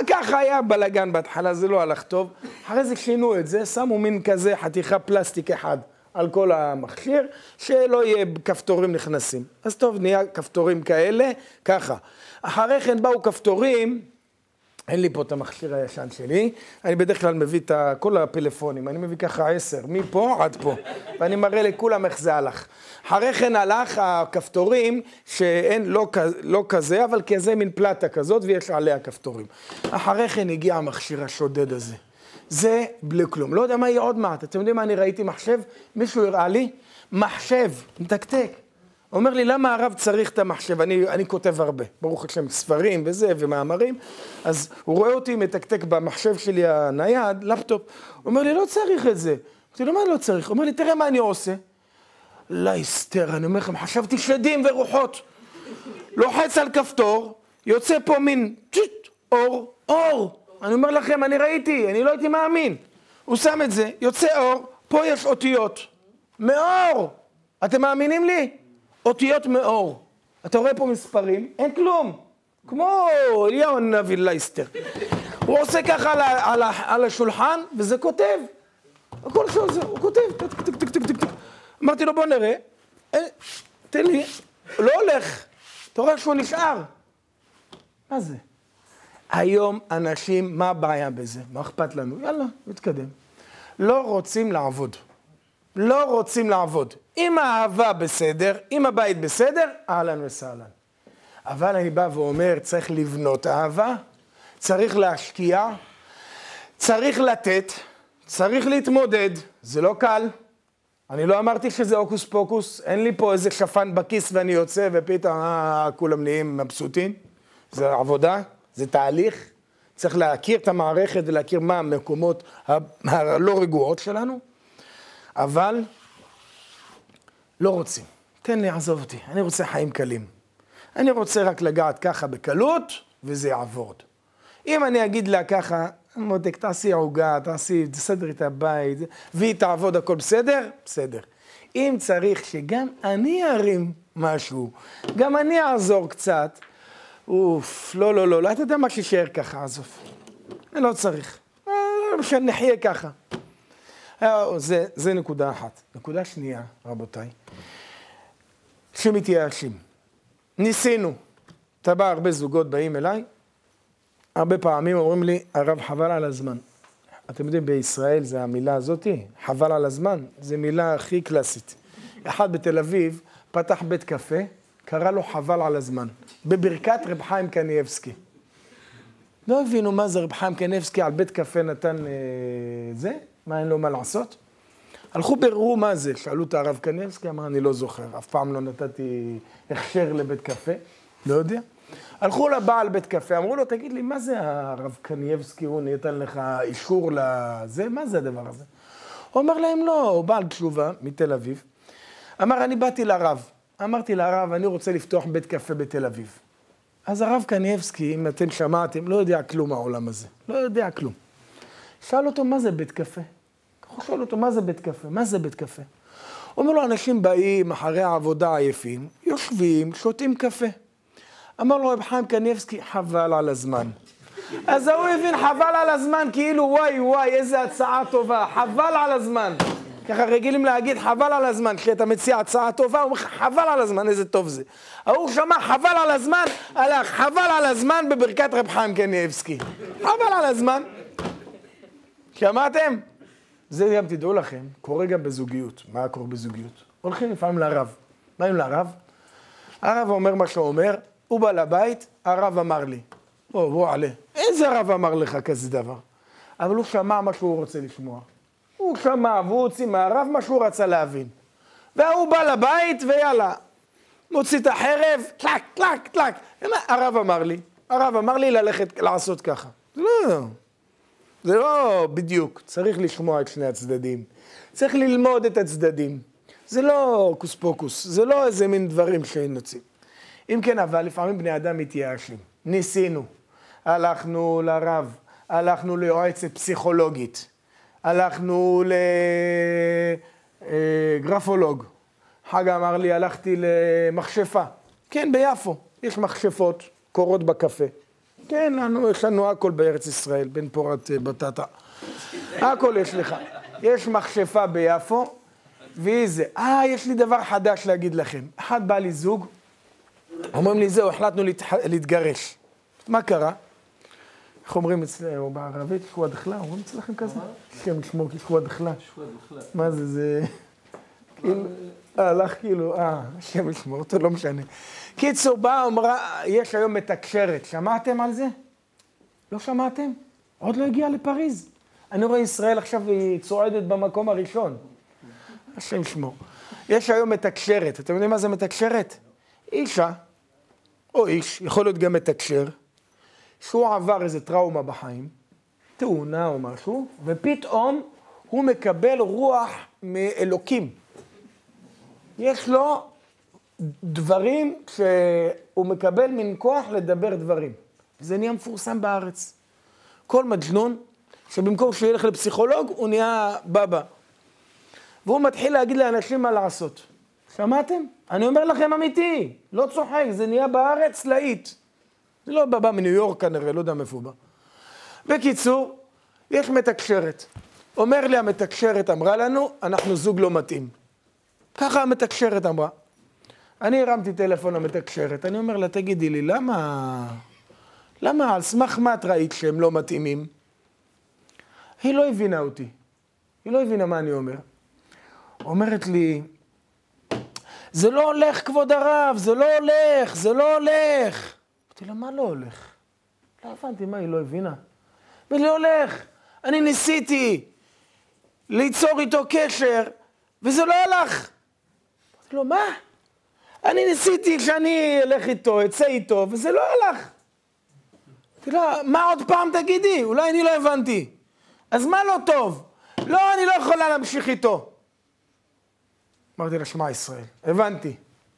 ככה היה בלגן בהתחלה, זה לא הלך טוב. אחרי זה שינו את זה, שמו מין כזה חתיכה פלסטיק אחד על כל המכשיר, שלא יהיה כפתורים נכנסים. אז טוב, נהיה כפתורים כאלה, ככה. אחרי כן באו כפתורים, אין לי פה את המכשיר הישן שלי, אני בדרך כלל מביא את כל הפלאפונים, אני מביא ככה 10, מפה עד פה, ואני מראה לכולם איך זה הלך. אחרי כן הלך הכפתורים, שאין, לא כזה, אבל כזה מין פלטה כזאת, ויש עליה כפתורים. אחרי כן הגיע המכשיר השודד הזה. זה בלי כלום. לא יודע מה יהיה עוד מעט. אתם יודעים מה אני ראיתי מחשב? מישהו הראה לי? מחשב, מתקתק. אומר לי, למה הרב צריך את המחשב? אני כותב הרבה. ברוך השם, ספרים וזה ומאמרים. אז הוא רואה אותי מתקתק במחשב שלי הנייד, לפטופ. הוא אומר לי, לא צריך את זה. אמרתי לו, מה לא צריך? הוא אומר לי, תראה מה אני עושה. לייסטר, אני אומר לכם, חשבתי שדים ורוחות. לוחץ על כפתור, יוצא פה מין אור. אני אומר לכם, אני ראיתי, אני לא הייתי מאמין. הוא שם את זה, יוצא אור, פה יש אותיות. מאור. אתם מאמינים לי? אותיות מאור. אתה רואה פה מספרים, אין כלום. כמו אליהו הנביא לייסטר. הוא עושה ככה על השולחן, וזה כותב. הכל שהוא זה, הוא כותב. אמרתי לו, בוא נראה. תן לי. לא הולך. אתה רואה שהוא נשאר. מה זה? היום אנשים, מה הבעיה בזה? מה אכפת לנו? יאללה, נתקדם. לא רוצים לעבוד. לא רוצים לעבוד. אם האהבה בסדר, אם הבית בסדר, אהלן וסהלן. אבל אני בא ואומר, צריך לבנות אהבה, צריך להשקיע, צריך לתת, צריך להתמודד. זה לא קל. אני לא אמרתי שזה אוקוס פוקוס, אין לי פה איזה שפן בכיס ואני יוצא ופתאום כולם נהיים מבסוטים. זה עבודה, זה תהליך. צריך להכיר את המערכת ולהכיר מה המקומות הלא רגועות שלנו. אבל לא רוצים. תן לי, עזוב אותי. אני רוצה חיים קלים. אני רוצה רק לגעת ככה בקלות וזה יעבוד. אם אני אגיד לה ככה, מותק, תעשי עוגה, תסדר את הבית, והיא תעבוד, הכל בסדר? בסדר. אם צריך שגם אני ארים משהו, גם אני אעזור קצת, לא, אתה יודע מה שישאר ככה, עזוב. אני לא צריך. שנחיה ככה. זה נקודה אחת. נקודה שנייה, רבותיי, שמתייאשים. ניסינו. אתה בא, הרבה זוגות באים אליי, הרבה פעמים אומרים לי, הרב, חבל על הזמן. אתם יודעים, בישראל זה המילה הזאת, חבל על הזמן, זה מילה הכי קלאסית. אחד בתל אביב פתח בית קפה, קרא לו חבל על הזמן, בברכת רב חיים קניאבסקי. לא הבינו מה זה רב חיים קניאבסקי, על בית קפה נתן זה, מה אין לו מה לעשות? הלכו בראו מה זה, שאלו את הרב קניאבסקי, אמר, אני לא זוכר, אף פעם לא נתתי הכשר לבית קפה, לא יודע. הלכו לבעל בית קפה, אמרו לו, תגיד לי, מה זה הרב קניאבסקי, הוא נתן לך אישור לזה, מה זה הדבר הזה? הוא אומר להם, לא, הוא בעל תשובה מתל אביב. אמר, אני באתי לרב, אמרתי לרב, אני רוצה לפתוח בית קפה בתל אביב. אז הרב קניאבסקי, אם אתם שמעתם, לא יודע כלום העולם הזה, לא יודע כלום. שאל אותו, מה זה בית קפה? הוא שואל אותו, מה זה בית קפה? מה זה בית קפה? הוא אומר לו, אנשים באים אחרי העבודה עייפים, יושבים, שותים קפה. אמר לו רב חיים קניאבסקי, חבל על הזמן. אז הוא הבין, חבל על הזמן, כאילו וואי, איזה הצעה טובה, חבל על הזמן. ככה רגילים להגיד, חבל על הזמן, כשאתה מציע הצעה טובה, הוא אומר, חבל על הזמן, איזה טוב זה. הוא שמע, חבל על הזמן, הלך, חבל על הזמן בברכת רב חיים קניאבסקי. חבל על הזמן. שמעתם? זה גם תדעו לכם, קורה גם בזוגיות. מה קורה בזוגיות? הולכים לפעמים לרב. מה עם לרב? הרב אומר מה שהוא אומר, הוא בא לבית, הרב אמר לי. בוא עלה. איזה רב אמר לך כזה דבר? אבל הוא שמע מה שהוא רוצה לשמוע. הוא שמע והוא הוציא מהרב מה שהוא רצה להבין. והוא בא לבית ויאללה. מוציא את החרב, טלק. הרב אמר לי ללכת לעשות ככה. זה לא בדיוק. צריך לשמוע את שני הצדדים. צריך ללמוד את הצדדים. זה לא קוס פוקוס. זה לא איזה מין דברים שנוצאים. אם כן, אבל לפעמים בני אדם מתייאשים. ניסינו. הלכנו לרב. הלכנו ליועצת פסיכולוגית. הלכנו לגרפולוג. חגה אמר לי, הלכתי למכשפה. כן, ביפו. יש מכשפות, קורות בקפה. כן, יש לנו הכל בארץ ישראל, בן פורת בטטה. הכל יש לך. יש מכשפה ביפו, והיא זה. יש לי דבר חדש להגיד לכם. אחד בא לי זוג, אומרים לי, זהו, החלטנו להתגרש. מה קרה? איך אומרים אצלנו בערבית? שכוע דחלה? אומרים אצלכם כזה? שם שמו כשכוע דחלה. מה זה? זה... כאילו... הלך כאילו... שם שמו, אותו לא משנה. קיצור, באה, אמרה, יש היום מתקשרת. שמעתם על זה? לא שמעתם? עוד לא הגיעה לפריז. אני רואה ישראל עכשיו היא צועדת במקום הראשון. השם שמו. יש היום מתקשרת. אתם יודעים מה זה מתקשרת? אישה, או איש, יכול להיות גם מתקשר, שהוא עבר איזה טראומה בחיים, תאונה או משהו, ופתאום הוא מקבל רוח מאלוקים. יש לו דברים שהוא מקבל מן כוח לדבר דברים. זה נהיה מפורסם בארץ. כל מג'נון, שבמקום שהוא ילך לפסיכולוג, הוא נהיה בבא. והוא מתחיל להגיד לאנשים מה לעשות. שמעתם? אני אומר לכם אמיתי, לא צוחק, זה נהיה בארץ להיט. זה לא בא מניו יורק כנראה, לא יודע מאיפה הוא בא. בקיצור, יש מתקשרת. אומר לי המתקשרת אמרה לנו, אנחנו זוג לא מתאים. ככה המתקשרת אמרה. אני הרמתי טלפון למתקשרת, אני אומר לה, תגידי לי, למה על סמך מה את ראית שהם לא מתאימים? היא לא הבינה אותי. היא לא הבינה מה אני אומר. אומרת לי, זה לא הולך כבוד הרב, זה לא הולך, זה לא הולך. אמרתי לה, מה לא הולך? לא הבנתי מה, היא לא הבינה. ולא הולך, אני ניסיתי ליצור איתו קשר, וזה לא הלך. אמרתי לו, מה? אני ניסיתי שאני אלך איתו, אצא איתו, וזה לא הלך. אמרתי לה, מה עוד פעם תגידי? אולי אני לא הבנתי. אז מה לא טוב? לא, אני לא יכולה להמשיך איתו. אמרתי לה, שמע ישראל,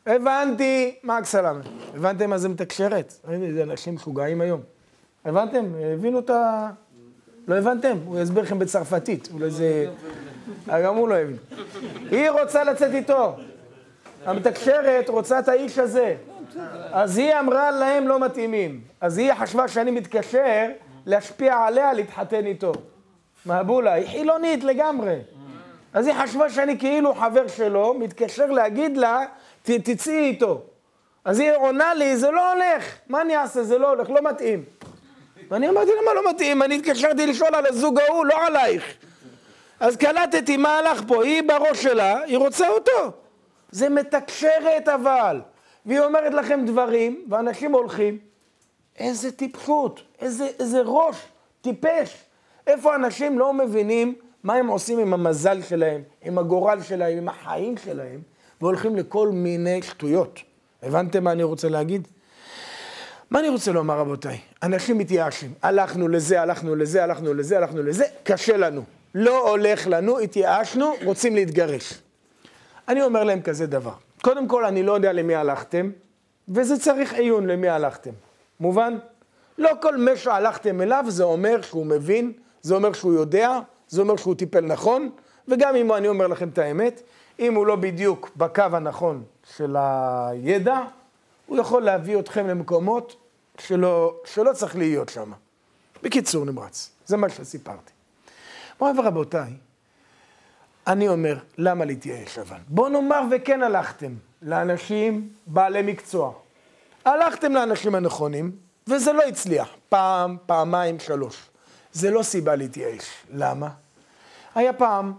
הבנתי, מה הקסלם? הבנתם מה זה מתקשרת? זה אנשים משוגעים היום. הבנתם? הבינו את ה... לא הבנתם? הוא יסביר לכם בצרפתית, אולי זה... גם הוא לא הבין. היא רוצה לצאת איתו. המתקשרת רוצה את האיש הזה. אז היא אמרה להם לא מתאימים. אז היא חשבה שאני מתקשר להשפיע עליה להתחתן איתו. מהבולה, היא חילונית לגמרי. אז היא חשבה שאני כאילו חבר שלו, מתקשר להגיד לה, תצאי איתו. אז היא עונה לי, זה לא הולך. מה אני אעשה? זה לא הולך, לא מתאים. ואני אמרתי לה, מה לא מתאים? אני התקשרתי לשאול על הזוג ההוא, לא עלייך. אז קלטתי מה הלך פה, היא בראש שלה, היא רוצה אותו. זה מתקשרת אבל. והיא אומרת לכם דברים, ואנשים הולכים, איזה טיפשות, איזה ראש, טיפש. איפה אנשים לא מבינים מה הם עושים עם המזל שלהם, עם הגורל שלהם, עם החיים שלהם, והולכים לכל מיני שטויות. הבנתם מה אני רוצה להגיד? מה אני רוצה לומר, רבותיי? אנשים מתייאשים. הלכנו לזה, קשה לנו. לא הולך לנו, התייאשנו, רוצים להתגרש. אני אומר להם כזה דבר. קודם כל, אני לא יודע למי הלכתם, וזה צריך עיון למי הלכתם. מובן? לא כל מי שהלכתם אליו, זה אומר שהוא מבין, זה אומר שהוא יודע, זה אומר שהוא טיפל נכון, וגם אם אני אומר לכם את האמת, אם הוא לא בדיוק בקו הנכון של הידע, הוא יכול להביא אתכם למקומות שלא צריך להיות שם. בקיצור נמרץ, זה מה שסיפרתי. מוריי ורבותיי, אני אומר, למה להתייאש אבל? בוא נאמר וכן הלכתם לאנשים בעלי מקצוע. הלכתם לאנשים הנכונים, וזה לא הצליח. פעם, פעמיים, 3. זה לא סיבה להתייאש. למה? היה פעם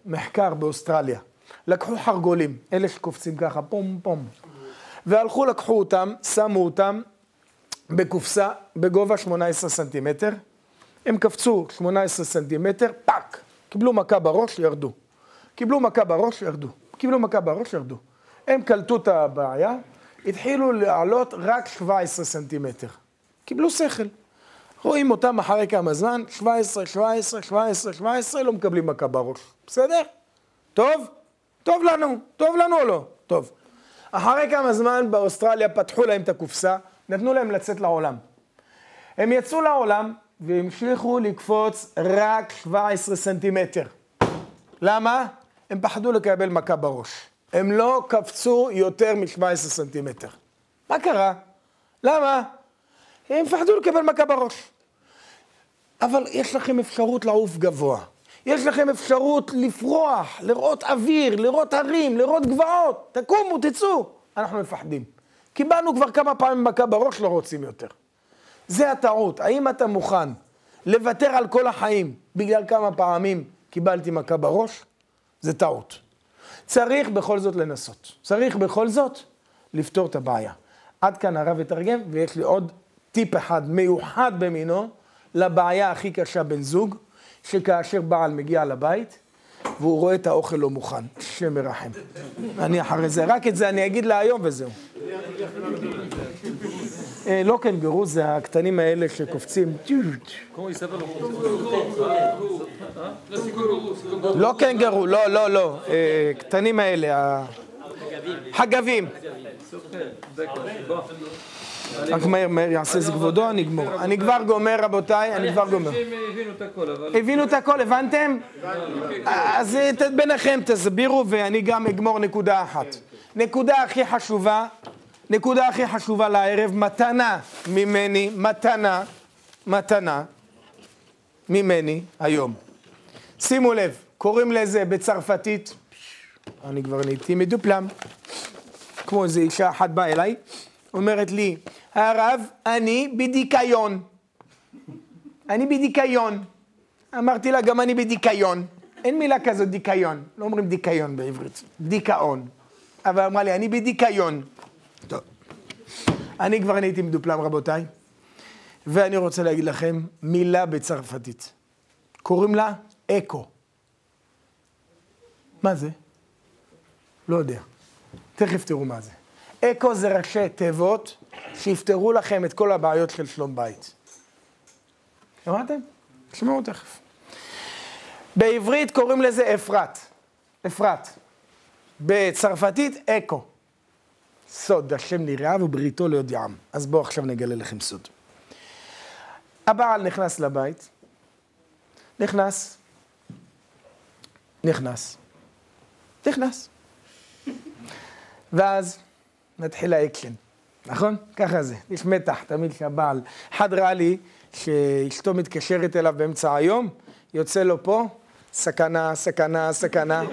מחקר באוסטרליה. לקחו חרגולים, אלה שקופצים ככה, פום פום. והלכו, לקחו אותם, שמו אותם בקופסה בגובה 18 סנטימטר. הם קפצו 18 סנטימטר, פאק. קיבלו מכה בראש, ירדו. קיבלו מכה בראש, ירדו. הם קלטו את הבעיה, התחילו לעלות רק 17 סנטימטר. קיבלו שכל. רואים אותם אחרי כמה זמן, 17, לא מקבלים מכה בראש. בסדר? טוב? טוב לנו או לא? טוב. אחרי כמה זמן באוסטרליה פתחו להם את הקופסה, נתנו להם לצאת לעולם. הם יצאו לעולם והמשיכו לקפוץ רק 17 סנטימטר. למה? הם פחדו לקבל מכה בראש. הם לא קפצו יותר מ-17 סנטימטר. מה קרה? למה? הם פחדו לקבל מכה בראש. אבל יש לכם אפשרות לעוף גבוה. יש לכם אפשרות לפרוח, לראות אוויר, לראות הרים, לראות גבעות. תקומו, תצאו. אנחנו מפחדים. קיבלנו כבר כמה פעמים מכה בראש, לא רוצים יותר. זה הטעות. האם אתה מוכן לוותר על כל החיים בגלל כמה פעמים קיבלתי מכה בראש? זה טעות. צריך בכל זאת לנסות. צריך בכל זאת לפתור את הבעיה. עד כאן הרב יתרגם, ויש לי עוד טיפ אחד מיוחד במינו, לבעיה הכי קשה בן זוג, שכאשר בעל מגיע לבית, והוא רואה את האוכל לא מוכן, שמרחם. אני אחרי זה, רק את זה אני אגיד לה היום וזהו. לא קנגורו, זה הקטנים האלה שקופצים. לא קנגורו, לא. קטנים האלה, חגבים. רק מהר, יעשה זה כבודו, נגמור. אני כבר גומר, רבותיי, אני כבר גומר. הבינו את הכל, הבנתם? אז ביניכם תסבירו ואני גם אגמור נקודה אחת. נקודה הכי חשובה לערב, מתנה ממני, מתנה ממני היום. שימו לב, קוראים לזה בצרפתית, אני כבר נהייתי מדופלם, כמו איזו אישה אחת באה אליי, אומרת לי, הרב, אני בדיקיון. אמרתי לה, גם אני בדיקיון. אין מילה כזאת דיקיון. לא אומרים דיקיון בעברית. דיכאון. אבל אמרה לי, אני בדיקיון. טוב. אני כבר נהייתי מדופלם, רבותיי. ואני רוצה להגיד לכם מילה בצרפתית. קוראים לה אקו. מה זה? לא יודע. תכף תראו מה זה. אקו זה ראשי תיבות שיפתרו לכם את כל הבעיות של שלום בית. שמעתם? תשמעו תכף. בעברית קוראים לזה אפרת. בצרפתית אקו. סוד, השם נראה ובריתו לא יודעם. אז בואו עכשיו נגלה לכם סוד. הבעל נכנס לבית. נכנס. ואז נתחיל האקשן, נכון? ככה זה, יש מתח, תמיד שהבעל. אחד ראה לי שאשתו מתקשרת אליו באמצע היום, יוצא לו פה, סכנה.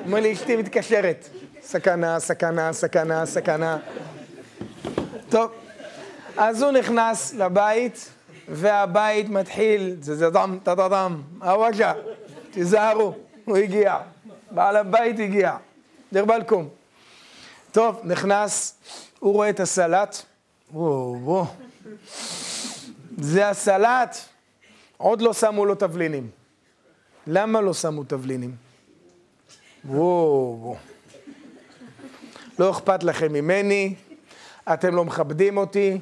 אומר לי, אשתי מתקשרת. סכנה. טוב, אז הוא נכנס לבית, והבית מתחיל, זה דם, הוואג'ה, תזהרו, הוא הגיע. בעל הבית הגיע, דיר בלקום. טוב, נכנס, הוא רואה את הסלט, וואו, זה הסלט, עוד לא שמו לו תבלינים. למה לא שמו תבלינים? וואו, לא אכפת לכם ממני, אתם לא מכבדים אותי,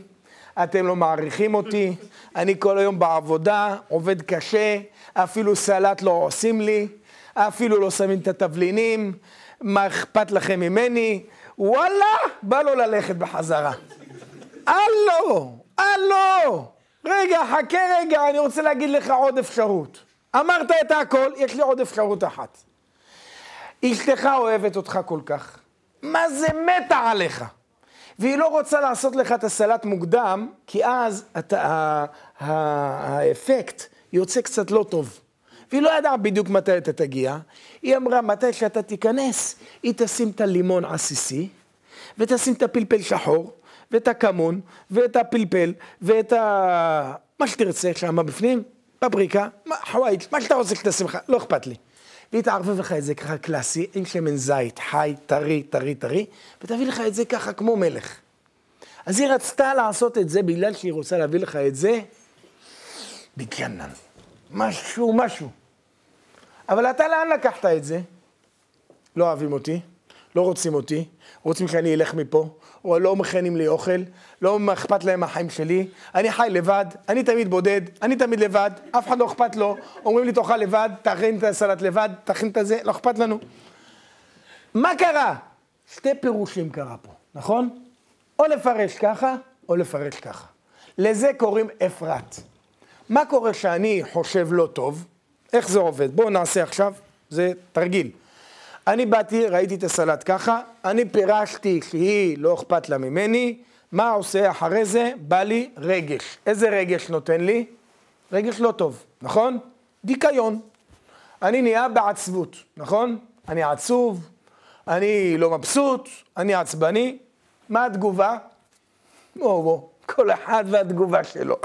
אתם לא מעריכים אותי, אני כל היום בעבודה, עובד קשה, אפילו סלט לא עושים לי, אפילו לא שמים את התבלינים, מה אכפת לכם ממני? וואלה, בא לו ללכת בחזרה. הלו, רגע, חכה רגע, אני רוצה להגיד לך עוד אפשרות. אמרת את הכל, יש לי עוד אפשרות אחת. אשתך אוהבת אותך כל כך, מה זה מתה עליך? והיא לא רוצה לעשות לך את הסלט מוקדם, כי אז האפקט יוצא קצת לא טוב. והיא לא ידעה בדיוק מתי אתה תגיע, היא אמרה מתי שאתה תיכנס, היא תשים את הלימון עסיסי, ותשים את הפלפל שחור, ואת הכמון, ואת הפלפל, ואת מה שתרצה שם בפנים, פבריקה, חווייט, מה שאתה רוצה שתשים לך, לא אכפת לי. והיא תערבב לך את זה ככה קלאסי, עם שמן זית, חי, טרי, ותביא לך את זה ככה כמו מלך. אז היא רצתה לעשות את זה, בגלל שהיא רוצה להביא לך את זה, בג'נן. משהו. אבל אתה לאן לקחת את זה? לא אוהבים אותי, לא רוצים אותי, רוצים שאני אלך מפה, או לא מכנים לי אוכל, לא אכפת להם החיים שלי, אני חי לבד, אני תמיד בודד, אני תמיד לבד, אף אחד לא אכפת לו, אומרים לי תאכל לבד, תכין את הסלט לבד, תכין את זה, לא אכפת לנו. מה קרה? שתי פירושים קרה פה, נכון? או לפרש ככה, או לפרש ככה. לזה קוראים אפרת. מה קורה שאני חושב לא טוב? איך זה עובד? בואו נעשה עכשיו, זה תרגיל. אני באתי, ראיתי את הסלט ככה, אני פירשתי שהיא לא אכפת לה ממני, מה עושה אחרי זה? בא לי רגש. איזה רגש נותן לי? רגש לא טוב, נכון? דיכיון. אני נהיה בעצבות, נכון? אני עצוב, אני לא מבסוט, אני עצבני. מה התגובה? בוא, כל אחד והתגובה שלו.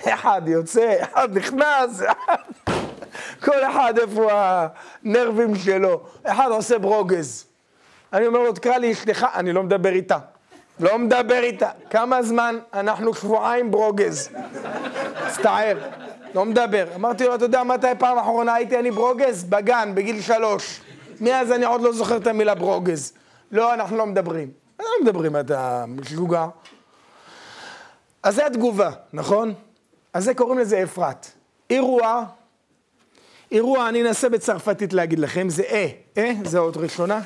אחד יוצא, אחד נכנס, כל אחד איפה הנרבים שלו. אחד עושה ברוגז. אני אומר לו, תקרא לי אשתך, אני לא מדבר איתה. לא מדבר איתה. כמה זמן? אנחנו שבועיים ברוגז. סתער. לא מדבר. אמרתי לו, אתה יודע מתי פעם אחרונה הייתי אני ברוגז? בגן, בגיל 3. מאז אני עוד לא זוכר את המילה ברוגז. לא, אנחנו לא מדברים. לא מדברים, אתה משוגע. אז זה התגובה, נכון? אז זה קוראים לזה אפרת. אירוע, אני אנסה בצרפתית להגיד לכם, זה זה אות ראשונה,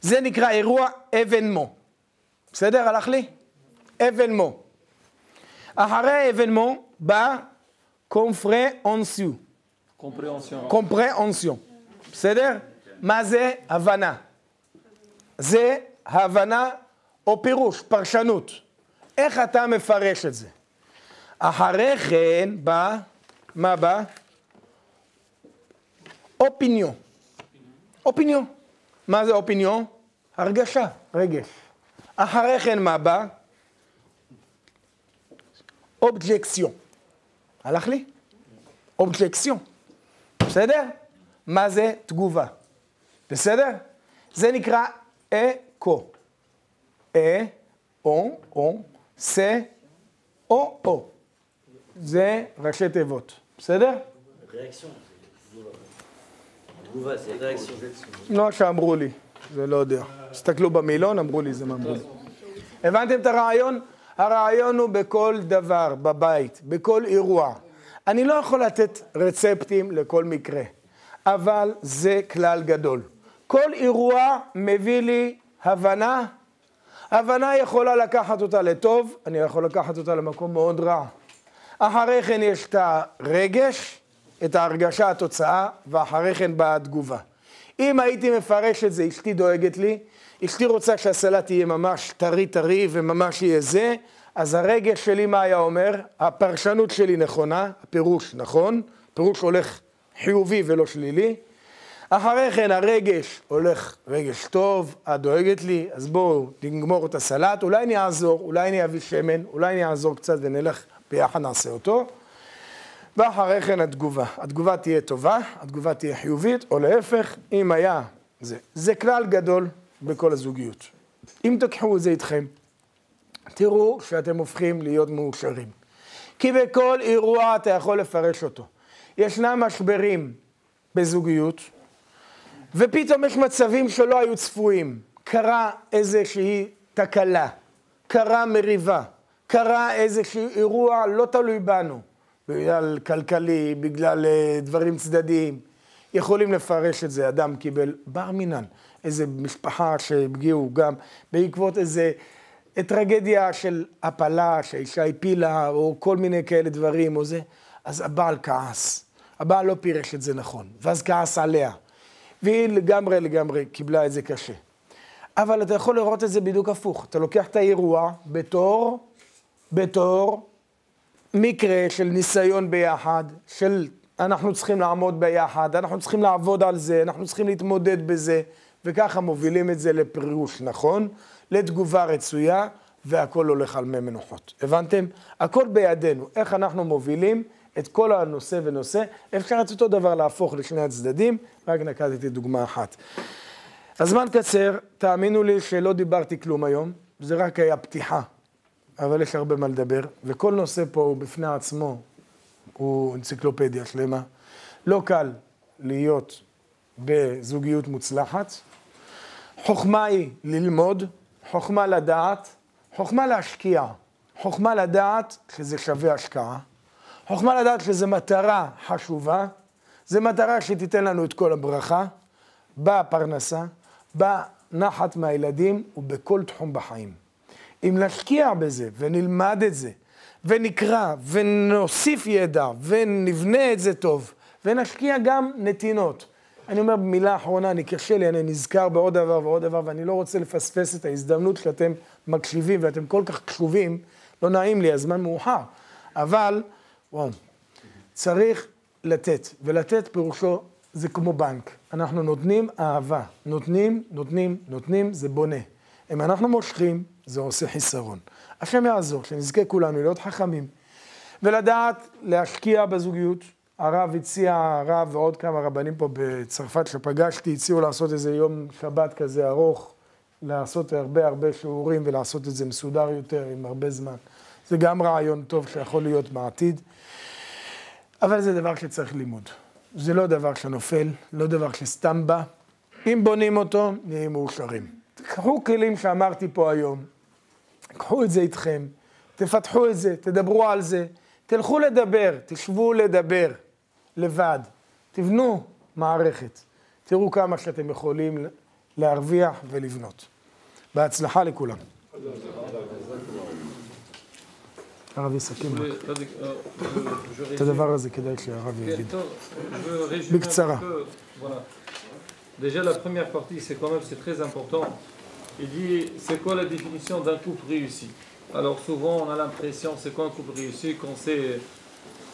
זה נקרא אירוע אבנמו. בסדר? הלך לי? אבנמו. אחרי אבנמו בא קומפרהנסיון. בסדר? מה זה? הבנה. זה הבנה או פירוש, פרשנות. איך אתה מפרש את זה? אחרי כן בא, מה בא? אופיניון. מה זה אופיניון? הרגשה, רגש. אחרי כן מה בא? אובג'קציון. הלך לי? אובג'קציון. בסדר? מה זה? תגובה. בסדר? זה נקרא אקו. או, סה, או. זה ראשי תיבות. בסדר? ריאקציון. תגובה, זה ריאקציון. לא שאמרו לי, זה לא יודע. הסתכלו במילון, אמרו לי, זה מה אמרו לי. הבנתם את הרעיון? הרעיון הוא בכל דבר, בבית, בכל אירוע. אני לא יכול לתת רצפטים לכל מקרה, אבל זה כלל גדול. כל אירוע מביא לי הבנה. הבנה יכולה לקחת אותה לטוב, אני יכול לקחת אותה למקום מאוד רע. אחרי כן יש את הרגש, את ההרגשה, התוצאה, ואחרי כן באה התגובה. אם הייתי מפרש את זה, אשתי דואגת לי, אשתי רוצה שהסלט יהיה ממש טרי וממש יהיה זה, אז הרגש שלי מה היה אומר? הפרשנות שלי נכונה, הפירוש נכון, פירוש הולך חיובי ולא שלילי. אחרי כן הרגש הולך רגש טוב, את דואגת לי, אז בואו נגמור את הסלט, אולי אני אעזור, אולי אני אביא שמן, אולי אני אעזור קצת ונלך ביחד נעשה אותו. ואחרי כן התגובה תהיה טובה, התגובה תהיה חיובית, או להפך, אם היה זה. זה כלל גדול בכל הזוגיות. אם תקחו את זה איתכם, תראו שאתם הופכים להיות מאושרים. כי בכל אירוע אתה יכול לפרש אותו. ישנם משברים בזוגיות, ופתאום יש מצבים שלא היו צפויים. קרה איזושהי תקלה, קרה מריבה, קרה איזשהו אירוע לא תלוי בנו. בגלל כלכלי, בגלל דברים צדדיים. יכולים לפרש את זה, אדם קיבל בר מינן, איזה משפחה שהפגיעו גם בעקבות איזה טרגדיה של הפלה, שהאישה הפילה, או כל מיני כאלה דברים, או זה. אז הבעל כעס, הבעל לא פירש את זה נכון, ואז כעס עליה. והיא לגמרי קיבלה את זה קשה. אבל אתה יכול לראות את זה בדיוק הפוך. אתה לוקח את האירוע בתור מקרה של ניסיון ביחד, של אנחנו צריכים לעמוד ביחד, אנחנו צריכים לעבוד על זה, אנחנו צריכים להתמודד בזה, וככה מובילים את זה לפירוש נכון, לתגובה רצויה, והכל הולך על מי מנוחות. הבנתם? הכל בידינו. איך אנחנו מובילים את כל הנושא ונושא, אפשר את אותו דבר להפוך לשני הצדדים, רק נקדתי דוגמה אחת. הזמן קצר, תאמינו לי שלא דיברתי כלום היום, זה רק היה פתיחה, אבל יש הרבה מה לדבר, וכל נושא פה הוא בפני עצמו, הוא אנציקלופדיה שלמה. לא קל להיות בזוגיות מוצלחת. חוכמה היא ללמוד, חוכמה לדעת, חוכמה להשקיע, חוכמה לדעת שזה שווה השקעה, חוכמה לדעת שזה מטרה חשובה, זה מטרה שתיתן לנו את כל הברכה, בפרנסה, בנחת מהילדים ובכל תחום בחיים. אם נשקיע בזה ונלמד את זה, ונקרא ונוסיף ידע ונבנה את זה טוב, ונשקיע גם נתינות. אני אומר במילה אחרונה, אני קשה לי, אני נזכר בעוד דבר ועוד דבר, ואני לא רוצה לפספס את ההזדמנות שאתם מקשיבים ואתם כל כך קשובים, לא נעים לי, הזמן מאוחר. אבל, וואו, צריך לתת, ולתת פירושו זה כמו בנק. אנחנו נותנים אהבה, נותנים, זה בונה. אם אנחנו מושכים, זה עושה חיסרון. השם יעזור, שנזכה כולנו להיות חכמים, ולדעת להשקיע בזוגיות. הרב ועוד כמה רבנים פה בצרפת שפגשתי, הציעו לעשות איזה יום שבת כזה ארוך, לעשות הרבה שיעורים ולעשות את זה מסודר יותר עם הרבה זמן. זה גם רעיון טוב שיכול להיות בעתיד, אבל זה דבר שצריך לימוד. זה לא דבר שנופל, לא דבר שסתם בא. אם בונים אותו, נהיה מאושרים. קחו כלים שאמרתי פה היום, קחו את זה איתכם, תפתחו את זה, תדברו על זה, תלכו לדבר, תשבו לדבר לבד, תבנו מערכת, תראו כמה שאתם יכולים להרוויח ולבנות. בהצלחה לכולם. הרב יסכם רק. את הדבר הזה כדאי שהרב יגיד. בקצרה. Déjà, la première partie, c'est quand même, c'est très important. Il dit, c'est quoi la définition d'un couple réussi? Alors souvent, on a l'impression, c'est quoi un couple réussi? Quand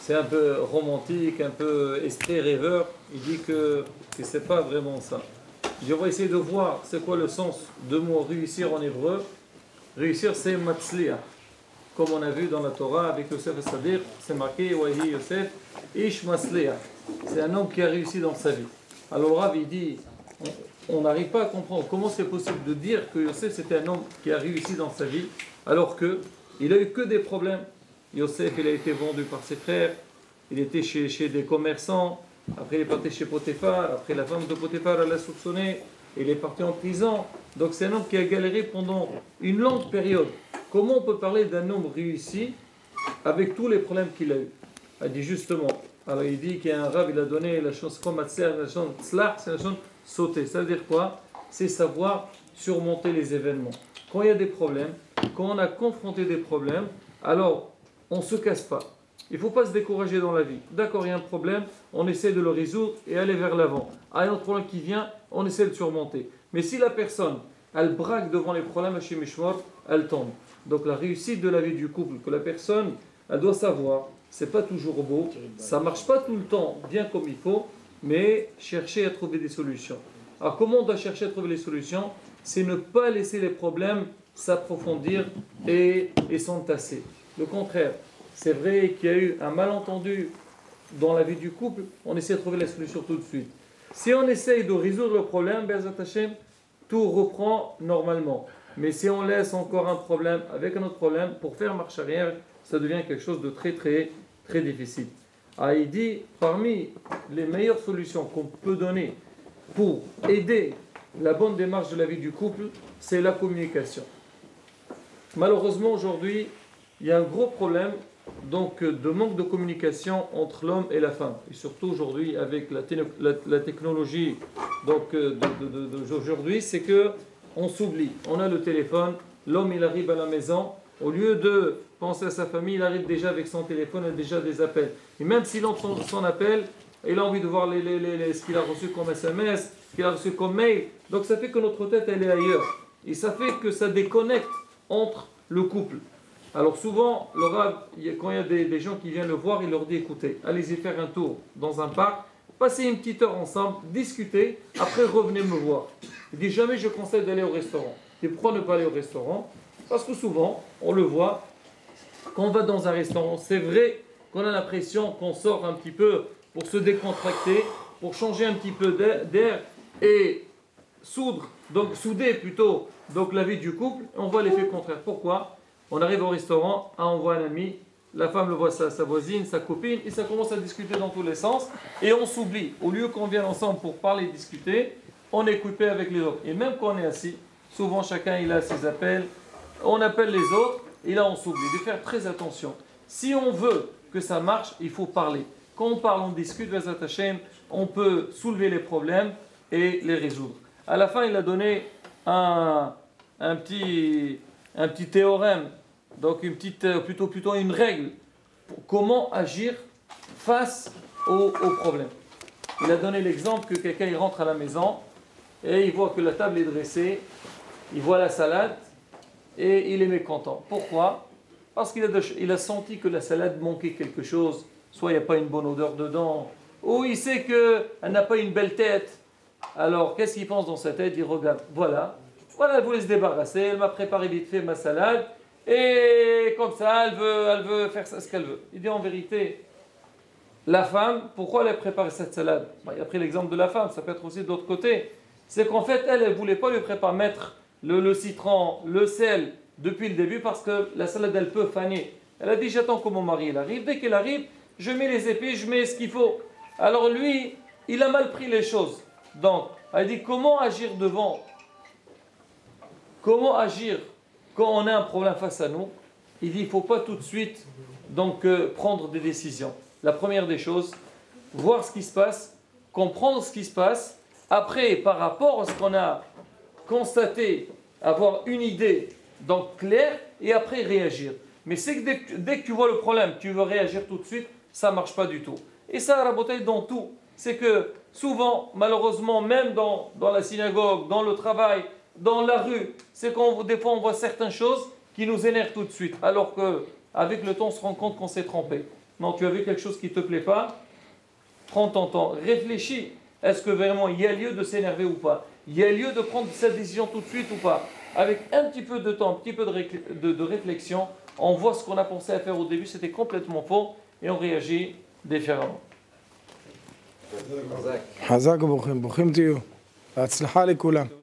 c'est un peu romantique, un peu esprit rêveur, il dit que c'est pas vraiment ça. Je vais essayer de voir c'est quoi le sens de mot réussir en hébreu. Réussir, c'est matzliah. Comme on a vu dans la Torah avec Yosef Sadir, c'est marqué Wahi Yosef, Ish Masliah. C'est un homme qui a réussi dans sa vie. Alors le Rav, il dit, on n'arrive pas à comprendre comment c'est possible de dire que Yosef c'était un homme qui a réussi dans sa vie, alors qu'il a eu que des problèmes. Yosef, il a été vendu par ses frères, il était chez des commerçants, après il est parti chez Potiphar, après la femme de Potiphar l'a soupçonné, il est parti en prison. Donc c'est un homme qui a galéré pendant une longue période. Comment on peut parler d'un homme réussi avec tous les problèmes qu'il a eu? Il dit justement, alors il dit qu'il y a un rab, il a donné la chose comme Matzler, la chose Tzlach, c'est la chose sauter. Ça veut dire quoi? C'est savoir surmonter les événements. Quand il y a des problèmes, quand on a confronté des problèmes, alors on ne se casse pas. Il ne faut pas se décourager dans la vie. D'accord, il y a un problème, on essaie de le résoudre et aller vers l'avant. Ah, il y a un autre problème qui vient, on essaie de le surmonter. Mais si la personne, elle braque devant les problèmes, elle tombe. Donc la réussite de la vie du couple, que la personne, elle doit savoir, c'est pas toujours beau, ça marche pas tout le temps bien comme il faut, mais chercher à trouver des solutions. Alors comment on doit chercher à trouver les solutions? C'est ne pas laisser les problèmes s'approfondir et s'entasser. Le contraire, c'est vrai qu'il y a eu un malentendu dans la vie du couple, on essaie de trouver la solution tout de suite. Si on essaye de résoudre le problème, Be'ezrat Hashem, tout reprend normalement. Mais si on laisse encore un problème avec un autre problème, pour faire marche arrière, ça devient quelque chose de très difficile. Ah, il dit, parmi les meilleures solutions qu'on peut donner pour aider la bonne démarche de la vie du couple, c'est la communication. Malheureusement, aujourd'hui, il y a un gros problème donc, de manque de communication entre l'homme et la femme. Et surtout aujourd'hui, avec la technologie d'aujourd'hui, c'est qu'on s'oublie. On a le téléphone, l'homme il arrive à la maison, au lieu de penser à sa famille, il arrive déjà avec son téléphone, il a déjà des appels. Et même s'il entend son appel, il a envie de voir ce qu'il a reçu comme SMS, ce qu'il a reçu comme mail. Donc ça fait que notre tête, elle est ailleurs. Et ça fait que ça déconnecte entre le couple. Alors souvent, le Rav, quand il y a des gens qui viennent le voir, il leur dit, écoutez, allez-y faire un tour dans un parc, passez une petite heure ensemble, discutez, après revenez me voir. Il dit, jamais je conseille d'aller au restaurant. Et pourquoi ne pas aller au restaurant? Parce que souvent, on le voit, quand on va dans un restaurant, c'est vrai qu'on a l'impression qu'on sort un petit peu pour se décontracter, pour changer un petit peu d'air et souder plutôt donc la vie du couple, on voit l'effet contraire. Pourquoi? On arrive au restaurant, on voit un ami, la femme le voit sa voisine, sa copine, et ça commence à discuter dans tous les sens, et on s'oublie. Au lieu qu'on vienne ensemble pour parler et discuter, on est coupé avec les autres. Et même quand on est assis, souvent chacun il a ses appels, on appelle les autres, et là on s'oublie. De faire très attention. Si on veut que ça marche, il faut parler. Quand on parle, on discute, Be'ezrat Hashem, on peut soulever les problèmes et les résoudre. À la fin, il a donné un petit théorème, donc plutôt une règle pour comment agir face aux problèmes. Il a donné l'exemple que quelqu'un il rentre à la maison et il voit que la table est dressée, il voit la salade et il est mécontent. Pourquoi? Parce qu'il a senti que la salade manquait quelque chose, soit il n'y a pas une bonne odeur dedans, ou il sait qu'elle n'a pas une belle tête. Alors, qu'est-ce qu'il pense dans sa tête? Il regarde, voilà, elle voulait se débarrasser, elle m'a préparé vite fait ma salade, et comme ça, elle veut faire ce qu'elle veut. Il dit en vérité, la femme, pourquoi elle a préparé cette salade? Il a pris l'exemple de la femme, ça peut être aussi de l'autre côté. C'est qu'en fait, elle ne voulait pas lui préparer, mettre le citron, le sel, depuis le début, parce que la salade, elle peut faner. Elle a dit, j'attends que mon mari il arrive. Dès qu'il arrive, je mets les épices, je mets ce qu'il faut. Alors lui, il a mal pris les choses. Donc, elle dit, comment agir devant? Comment agir quand on a un problème face à nous? Il dit, il ne faut pas tout de suite donc, prendre des décisions. La première des choses, voir ce qui se passe, comprendre ce qui se passe. Après, par rapport à ce qu'on a constaté, avoir une idée donc claire, et après réagir. Mais c'est que dès que tu vois le problème, tu veux réagir tout de suite, ça ne marche pas du tout. Et ça, Rabotai, dans tout. C'est que souvent, malheureusement, même dans la synagogue, dans le travail, dans la rue, c'est qu'on des fois on voit certaines choses qui nous énervent tout de suite. Alors qu'avec le temps, on se rend compte qu'on s'est trompé. Non, tu as vu quelque chose qui ne te plaît pas, prends ton temps, réfléchis. Est-ce que vraiment il y a lieu de s'énerver ou pas? Il y a lieu de prendre cette décision tout de suite ou pas? Avec un petit peu de temps, un petit peu de réflexion, on voit ce qu'on a pensé à faire au début, c'était complètement faux, et on réagit différemment. חזק וברוכים תהיו. בהצלחה לכולם.